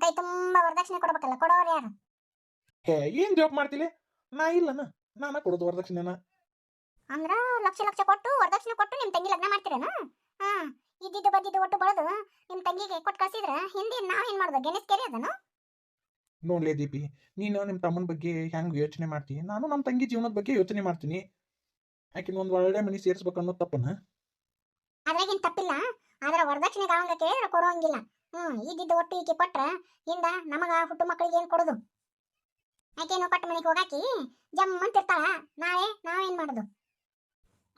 ಕೈ ತುಂಬ ವರದಕ್ಷಿಣೆ ಕೊಡ್ಬೇಕಲ್ಲ, ಕೊಡೋರು ಯಾರು? ಏನು ಜಾಬ್ ಮಾಡ್ತಿಲಿ? ನಾ ಇಲ್ಲನ, ನಾನ ಕೊಡೋದು ವರದಕ್ಷಿಣೆನ. ಅಂದ್ರೆ ಲಕ್ಷ ಕೊಟ್ಟು ವರದಕ್ಷಿಣೆ ಕೊಟ್ಟು ನಿಮ್ಮ ತಂಗಿ ಲಗ್ನ ಮಾಡ್ತೀರೇನ? ಹಾ ಇದ್ದಿದ್ದು ಬದ್ದಿದ್ದು ಒಟ್ಟು ಬಳದು ನಿಮ್ ತಂಗಿಗೆ ಕೊಟ್ಟು ಕಳ್ಸಿದ್ರ ಹಿಂದೆ ನಾವೇನ್ ಮಾಡ್ದು ಗೆಣಸ್ ಕೆರೆ ಅದನು. ನೋಡ್ಲೇ ದೀಪಿ, ನೀನು ನಿಮ್ಮ ತಮ್ಮನ ಬಗ್ಗೆ ಹೆಂಗೆ ಯೋಚನೆ ಮಾಡ್ತೀನಿ, ನಾನು ನಮ್ಮ ತಂಗಿ ಜೀವನದ ಬಗ್ಗೆ ಯೋಚನೆ ಮಾಡ್ತೀನಿ. ಆಕಿನ ಒಂದು ಒಳ್ಳೆ ಮನೆ ಸೇರಿಸ್ಬೇಕು ಅನ್ನೋ ತಪ್ಪನ. ಅದ್ರಾಗೇನ್ ತಪ್ಪಿಲ್ಲ, ಆದ್ರ ವರದಕ್ಷಿಣೆ ಗಾವಂಗ ಕೇಳಿದ್ರೆ ಕೊಡುವಂಗಿಲ್ಲ. ಇದ್ದಿದ್ದು ಒಟ್ಟು ಈಕೆ ಕೊಟ್ರ ಹಿಂದ ನಮಗ ಹುಟ್ಟು ಮಕ್ಕಳಿಗೆ ಏನ್ ಕೊಡುದು? ಆಕೇನು ಪಟ್ಟ ಮನೆಗೆ ಹೋಗಾಕಿ ಜಮ್ ಅಂತಿರ್ತಾಳ, ನಾಳೆ ನಾವೇನ್ ಮಾಡುದು?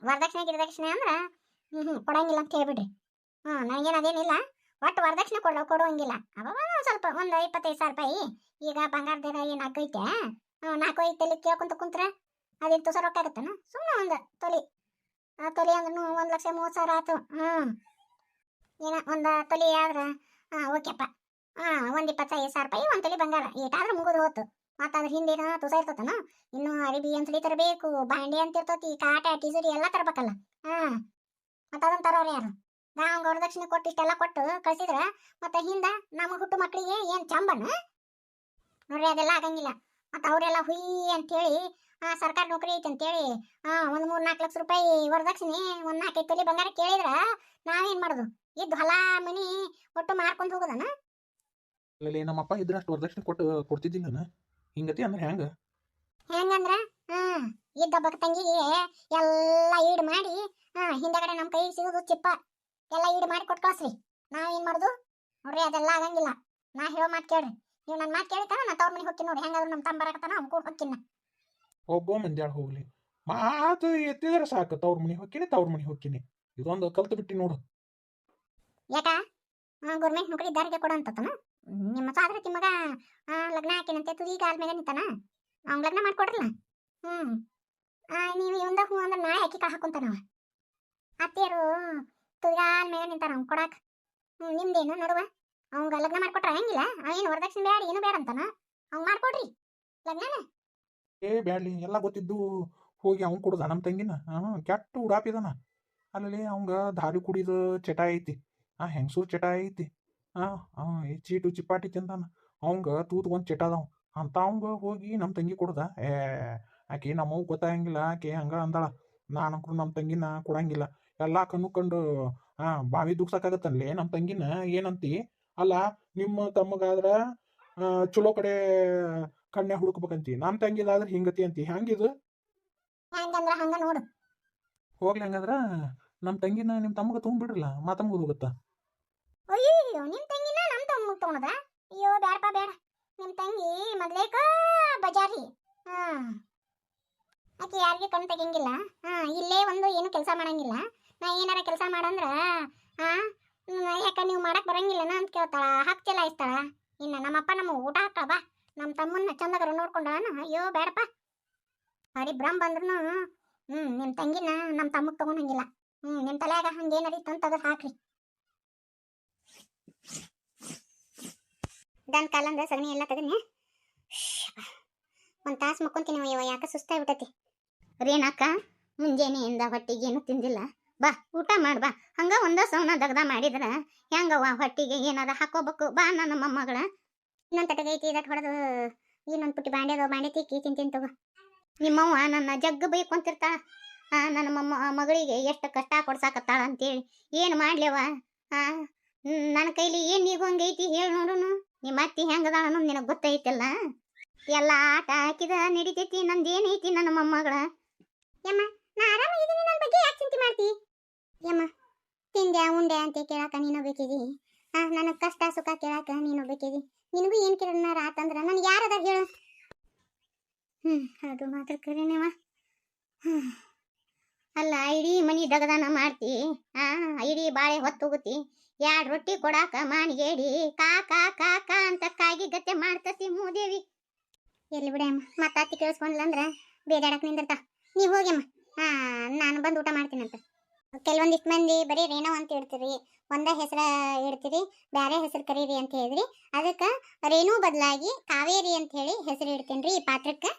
ವರದಕ್ಷಿಣೆ ಗಿರದಕ್ಷಿಣೆ ಅಂದ್ರ ಕೊಡಂಗಿಲ್ಲ ಅಂತ ಹೇಳ್ಬಿಡ್ರಿ. ನನಗೇನು ಅದೇನಿಲ್ಲ, ಒಟ್ಟು ವರದಕ್ಷಿಣೆ ಕೊಡುವಂಗಿಲ್ಲ. ಅವಾಗ ಸ್ವಲ್ಪ ಒಂದು 25,000 ರೂಪಾಯಿ. ಈಗ ಬಂಗಾರದ ಏನು ಆಗೈತೆ 4-5 ತೊಲಿ ಕೇಳ್ಕೊಂತ ಕುಂತ್ರ ಅದೇನು ತುಸ ರೊಕ್ಕ ಆಗತ್ತನ? ಸುಮ್ಮನೆ ಒಂದು ತೊಲಿ, ಆ ತೊಲಿ ಅಂದ್ರೂ 1,30,000 ಆಯ್ತು. ಏನ ಒಂದು ತೊಲಿ ಆದ್ರ ಓಕೆಪ್ಪ, ಒಂದು 25,000 ರೂಪಾಯಿ ಒಂದು ತೊಲಿ ಬಂಗಾರ ಏಟಾದ್ರೆ ಮುಗಿದು ಹೋತು. ಮತ್ತು ಅದ್ರ ಹಿಂದೇನ ತುಸ ಇರ್ತತನ, ಇನ್ನು ಅರಿಬಿ ಅಂಸಲಿ ತರಬೇಕು, ಬಾಂಡೆ ಅಂತ ಇರ್ತತಿ, ಕಾಟ ಟಿಸರಿ ಎಲ್ಲ ತರಬೇಕಲ್ಲ. ಮತ್ತು ಅದನ್ನ ತರೋರು ಯಾರು? ನಾವು ವರದಕ್ಷಿಣೆ ಕೊಟ್ಟು ಇಷ್ಟೆಲ್ಲ ಕೊಟ್ಟು ಕಳ್ಸಿದ್ರ ಮತ್ತೆ ಹಿಂದ ನಮ್ಮ ಹುಟ್ಟು ಮಕ್ಕಳಿಗೆ ಏನ್ ಚಂಬನ ನೋಡ್ರಿ, ಅದೆಲ್ಲ ಆಗಂಗಿಲ್ಲ. ಮತ್ತೆ ಅವರೆಲ್ಲ ಹುಯಿ ಅಂತೇಳಿ ಸರ್ಕಾರ ನೌಕರಿ ಐತಿ ಅಂತೇಳಿ ಒಂದು 3-4 ಲಕ್ಷ ರೂಪಾಯಿ ವರದಕ್ಷಿಣೆ, ಒಂದು 4-5 ತೊಲಿ ಬಂಗಾರ ಕೇಳಿದ್ರ ನಾವೇನ್ ಮಾಡುದು? ಇದ್ದು ಹೊಲ ಮನಿ ಒಟ್ಟು ಮಾರ್ಕೊಂಡು ಹೋಗುದನ? ಅಲ್ಲಿ ನಮ್ಮಪ್ಪ ಇದ್ರೆ ಅಷ್ಟು ವರದಕ್ಷಿಣೆ ಕೊಡ್ತಿದ್ದಿಲ್ಲ. ಹಿಂಗತಿ ಅಂದ್ರೆ ಹೆಂಗಂದ್ರ ಇದ್ದ ಬಕ್ ತಂಗಿಗೆ ಎಲ್ಲ ಈಡ್ ಮಾಡಿ ಹಿಂದಗಡೆ ನಮ್ಮ ಕೈ ಸಿಗುದು ಚಿಪ್ಪ ಎಲ್ಲ ಈಡ್ ಮಾಡಿ ಕೊಟ್ಟು ಕಳ್ಸ್ರಿ. ನಾವೇನ್ ಮಾಡುದು ನೋಡ್ರಿ? ಅದೆಲ್ಲ ಆಗಂಗಿಲ್ಲ. ನಾ ಹೇಳೋ ಮಾತು ಕೇಳ್ರಿ. ನೀವು ನನ್ನ ಮಾತು ಕೇಳಿತಾನ ನಾ ತವ್ರ ಮನೆಗೆ ಹೋಗ್ತೀನಿ. ನೋಡಿ ಹೆಂಗಾದ್ರು ನಮ್ಮ ತಮ್ಮ ಬರಕತ್ತಾನ, ಅವ್ನು ಕೂಡ ಹೋಗ್ತೀನಿ. ಒಬ್ಬ ಮಂದ್ಯಾಳ ಹೋಗ್ಲಿ, ಮಾತು ಎತ್ತಿದ್ರೆ ಸಾಕು, ತವ್ರ ಮನೆ ಹೋಗ್ತೀನಿ. ಇದೊಂದು ಕಲ್ತು ಬಿಟ್ಟಿ ನೋಡು. ಯಾಕ ಗೌರ್ಮೆಂಟ್ ನೌಕರಿ ಇದ್ದಾರಿಗೆ ಕೊಡ ಅಂತತನ? ನಿಮ್ಮ ಸಾದ್ರತಿ ಮಗ ಲಗ್ನ ಹಾಕಿನಂತೆ ತುದಿ ಕಾಲ ಮೇಲೆ ನಿಂತಾನ, ಅವ್ನ ಲಗ್ನ ಮಾಡ್ಕೊಡ್ರಲ್ಲ. ನೀವು ಇವಂದ ಹೂ ಅಂದ್ರೆ ನಾಳೆ ಹಾಕಿ ಕಾಳು ಹಾಕೊಂತಾನವ. ಅತ್ತೇರು ತುದಿಗಾಲ ಮೇಲೆ ನಿಂತಾನ ಅವ್ನು ಕೊಡಾಕ. ನಿಮ್ದೇನು ನಡುವ? ಅವಂಗ ಲಗ್ನ ಮಾಡ್ಕೊಟ್ರ ಹೆಂಗಿಲ್ಲ? ಅವೇನು ವರದಕ್ಷಿಣೆ ಬೇಡ ಏನು ಬೇಡ ಅಂತಾನ? ಅವ್ನು ಮಾಡ್ಕೊಡ್ರಿ ಲಗ್ನನ. ಬ್ಯಾಡ್ಲಿ, ಎಲ್ಲ ಗೊತ್ತಿದ್ದು ಹೋಗಿ ಅವ್ನು ಕೊಡುದ ನಮ್ಮ ತಂಗಿನ? ಕೆಟ್ಟ ಉಡಾಪಿದಾನ. ಅಲ್ಲಿ ಅವಂಗ ದಾರಿ ಕುಡಿದ ಚಟ ಐತಿ, ಹೆಂಗಸೂರ್ ಚಟ ಐತಿ. ಚೀಟು ಚಿಪ್ಪಾಟಿ ತಿಂದಾನ, ಅವಂಗ ತೂತ್ಗೊಂದು ಚಟ ಅದಾವ ಅಂತ. ಅವಂಗ ಹೋಗಿ ನಮ್ಮ ತಂಗಿ ಕೊಡುದ? ಆಕೆ ನಮ್ಮವ್ ಗೊತ್ತಾಗಂಗಿಲ್ಲ. ಆಕೆ ಹಂಗ ಅಂದಾಳ, ನಾನಂಕ್ರು ನಮ್ಮ ತಂಗಿನ ಕೊಡಂಗಿಲ್ಲ. ಎಲ್ಲ ಕಂಡು ಬಾವಿ ದುಗ್ಸಕ್ಕಾಗತ್ತಲ್ಲೇ ನಮ್ಮ ತಂಗಿನ? ಏನಂತಿ? ಅಲ್ಲ, ನಿಮ್ಮ ತಮ್ಮಗಾದ್ರ ಚಲೋ ಕಡೆ ಕನ್ಯಾ ಹುಡುಕ್ಬೇಕಂತಿ, ನಮ್ಮ ತಂಗಿದಾದ್ರೆ ಹಿಂಗತಿ ಅಂತಿ. ಹೆಂಗಿದು? ಹೆಂಗಂದ್ರ ಹಂಗ ನೋಡು. ಹೋಗ್ಲಿ, ಹಂಗಂದ್ರ ನಮ್ಮ ತಂಗಿನ ನಿಮ್ಮ ತಮ್ಮಗ ತೊಗೊಂಡ್ಬಿಡ್ರಲ್ಲ, ಮಾತಂಬುದು ಹೋಗುತ್ತಾ? ಅಯ್ಯೋ, ನಿಮ್ ತಂಗಿನ ನಮ್ ತಮ್ಮ ತಗೊಳದ? ಅಯ್ಯೋ ಬ್ಯಾಡಪ್ಪ ಬೇಡ. ನಿಮ್ ತಂಗಿ ಮೊದ್ಲೇಕ ಬಜಾರಿ. ಆಕೆ ಯಾರಿಗೆ ಕಣ್ ತೆಗಿಯಂಗಿಲ್ಲ. ಇಲ್ಲೇ ಒಂದು ಏನು ಕೆಲಸ ಮಾಡಂಗಿಲ್ಲ. ನಾ ಏನಾರ ಕೆಲಸ ಮಾಡಂದ್ರ ಯಾಕ ನೀವು ಮಾಡಕ್ ಬರಂಗಿಲ್ಲನ ಅಂತ ಕೇಳ್ತಾಳ, ಹಕ್ ಚಲಾಯಿಸ್ತಾಳ. ಇನ್ನ ನಮ್ಮಪ್ಪ ನಮ್ಮ ಊಟ ಹಾಕ್ತಾಳ. ಬಾ ನಮ್ಮ ತಮ್ಮನ್ನ ಚಂದಗರ ನೋಡ್ಕೊಂಡಾನ. ಅಯ್ಯೋ ಬೇಡಪ್ಪ. ಹರಿಬ್ರಹ್ಮ ಬಂದ್ರು ನಿಮ್ ತಂಗಿನ ನಮ್ಮ ತಮ್ಮಗ್ ತಗೊಂಡಂಗಿಲ್ಲ. ನಿಮ್ ತಲೆಯಾಗ ಹಂಗೇನರಿತ್ತು ಅಂತ ತೆಗೆದು ಹಾಕ್ರಿ. ದನ್ ಕಾಲಂದ ಸಗಣಿ ಎಲ್ಲ ತೆಗದ್ನೆ, ಒಂದು ತಾಸು ಮಕ್ಕೊಂತೀನಿ. ಅಯ್ಯವ ಯಾಕ ಸುಸ್ತಾಗ್ಬಿಟ್ಟತಿ. ರೇನಕ್ಕ, ಮುಂಜಾನೆಯಿಂದ ಹೊಟ್ಟಿಗೇನು ತಿಂದಿಲ್ಲ. ಬಾ ಊಟ ಮಾಡ್ ಬಾ. ಹಂಗ ಒಂದ ಸೌನ ದಗದ ಮಾಡಿದ್ರ ಹೆಂಗವ್ವ? ಹೊಟ್ಟಿಗೆ ಏನಾರ ಹಾಕೋಬೇಕು. ಬಾ ನನ್ನ ಮೊಮ್ಮಗಳ. ಇನ್ನೊಂದು ತಟಗ ಐತಿ, ಇದಕ್ಕೆ ಹೊಡೆದು ಇನ್ನೊಂದು ಪುಟ್ಟಿ ಬಾಂಡೆ ಅದಾವ, ಬಾಂಡೆ ತಿಕ್ಕಿ ತಿಂತೀನಿ ತಗೋ. ನಿಮ್ಮವ್ವ ನನ್ನ ಜಗ್ಗ ಬೈಕೊಂತಿರ್ತಾಳ, ನನ್ನ ಮಗಳಿಗೆ ಎಷ್ಟು ಕಷ್ಟ ಕೊಡ್ಸಾಕತ್ತಾಳ ಅಂತೇಳಿ. ಏನು ಮಾಡ್ಲೇವ? ನನ್ನ ಕೈಲಿ ಏನು ನೀಗೋಂಗೈತಿ ಹೇಳಿ ನೋಡುನು. ನಿಮ್ಮ ಅತ್ತಿ ಹೆಂಗದಾಳ ಅನ್ನೋದು ನಿನಗೆ ಗೊತ್ತೈತಿಲ್ಲ. ಎಲ್ಲ ಆಟ ಹಾಕಿದ ನಡಿತೈತಿ. ನಂದೇನೈತಿ ನನ್ನ ಮೊಮ್ಮಗಳ? ಯಮ್ಮ, ನಾ ಆರಾಮಾಗಿದ್ದೀನಿ. ನನ್ನ ಬಗ್ಗೆ ಯಾಕೆ ಚಿಂತೆ ಮಾಡ್ತಿ? ಯಮ್ಮ, ತಿಂದೆ ಉಂಡೆ ಅಂತ ಕೇಳಾಕ ನೀನು ಬೇಕಿದಿ? ನನಗೆ ಕಷ್ಟ ಸುಖ ಕೇಳಾಕ ನೀನು ಬೇಕಿದಿ? ನಿನಗೂ ಏನು ಕೇಳನಾರ ಆತಂದ್ರ ನನಗೆ ಯಾರದ ಹೇಳು? ಅದು ಮಾತ್ರ ಕರೆನೇವ. ಅಲ್ಲ, ಇಡೀ ಮನಿ ದಗದಾನ ಮಾಡ್ತಿ, ಇಡೀ ಬಾಳೆ ಹೊತ್ತು ಹೋಗುತ್ತಿ. 2 ರೊಟ್ಟಿ ಕೊಡಾಕ ಮಾನಿಗೇಡಿ ಕಾ ಕಾ ಕಾ ಕಾ ಅಂತ ಕಾಗಿ ಗತ್ತೆ ಮಾಡ್ತತಿ ಮೂದೇವಿ. ಎಲ್ಲಿ ಬಿಡಮ್ಮ, ಮತ್ತೆ ಅತ್ತಿ ಕೇಳಿಸ್ಕೊಂಡ್ಲಂದ್ರ ಬೇದಾಡಕ್ ನಿಂದಿರ್ತಾ. ನೀವು ಹೋಗ್ಯಮ್ಮ, ನಾನು ಬಂದು ಊಟ ಮಾಡ್ತೀನಂತ. ಕೆಲವೊಂದಿಷ್ಟು ಮಂದಿ ಬರೀ ರೇಣು ಅಂತ ಹೇಳ್ತೀರಿ, ಒಂದ ಹೆಸರ ಇಡ್ತೀರಿ, ಬೇರೆ ಹೆಸರು ಕರೀರಿ ಅಂತ ಹೇಳಿದ್ರಿ. ಅದಕ್ಕೆ ರೇಣು ಬದಲಾಗಿ ಕಾವೇರಿ ಅಂತ ಹೇಳಿ ಹೆಸರು ಇಡ್ತೇನ್ರಿ ಈ ಪಾತ್ರಕ್ಕೆ.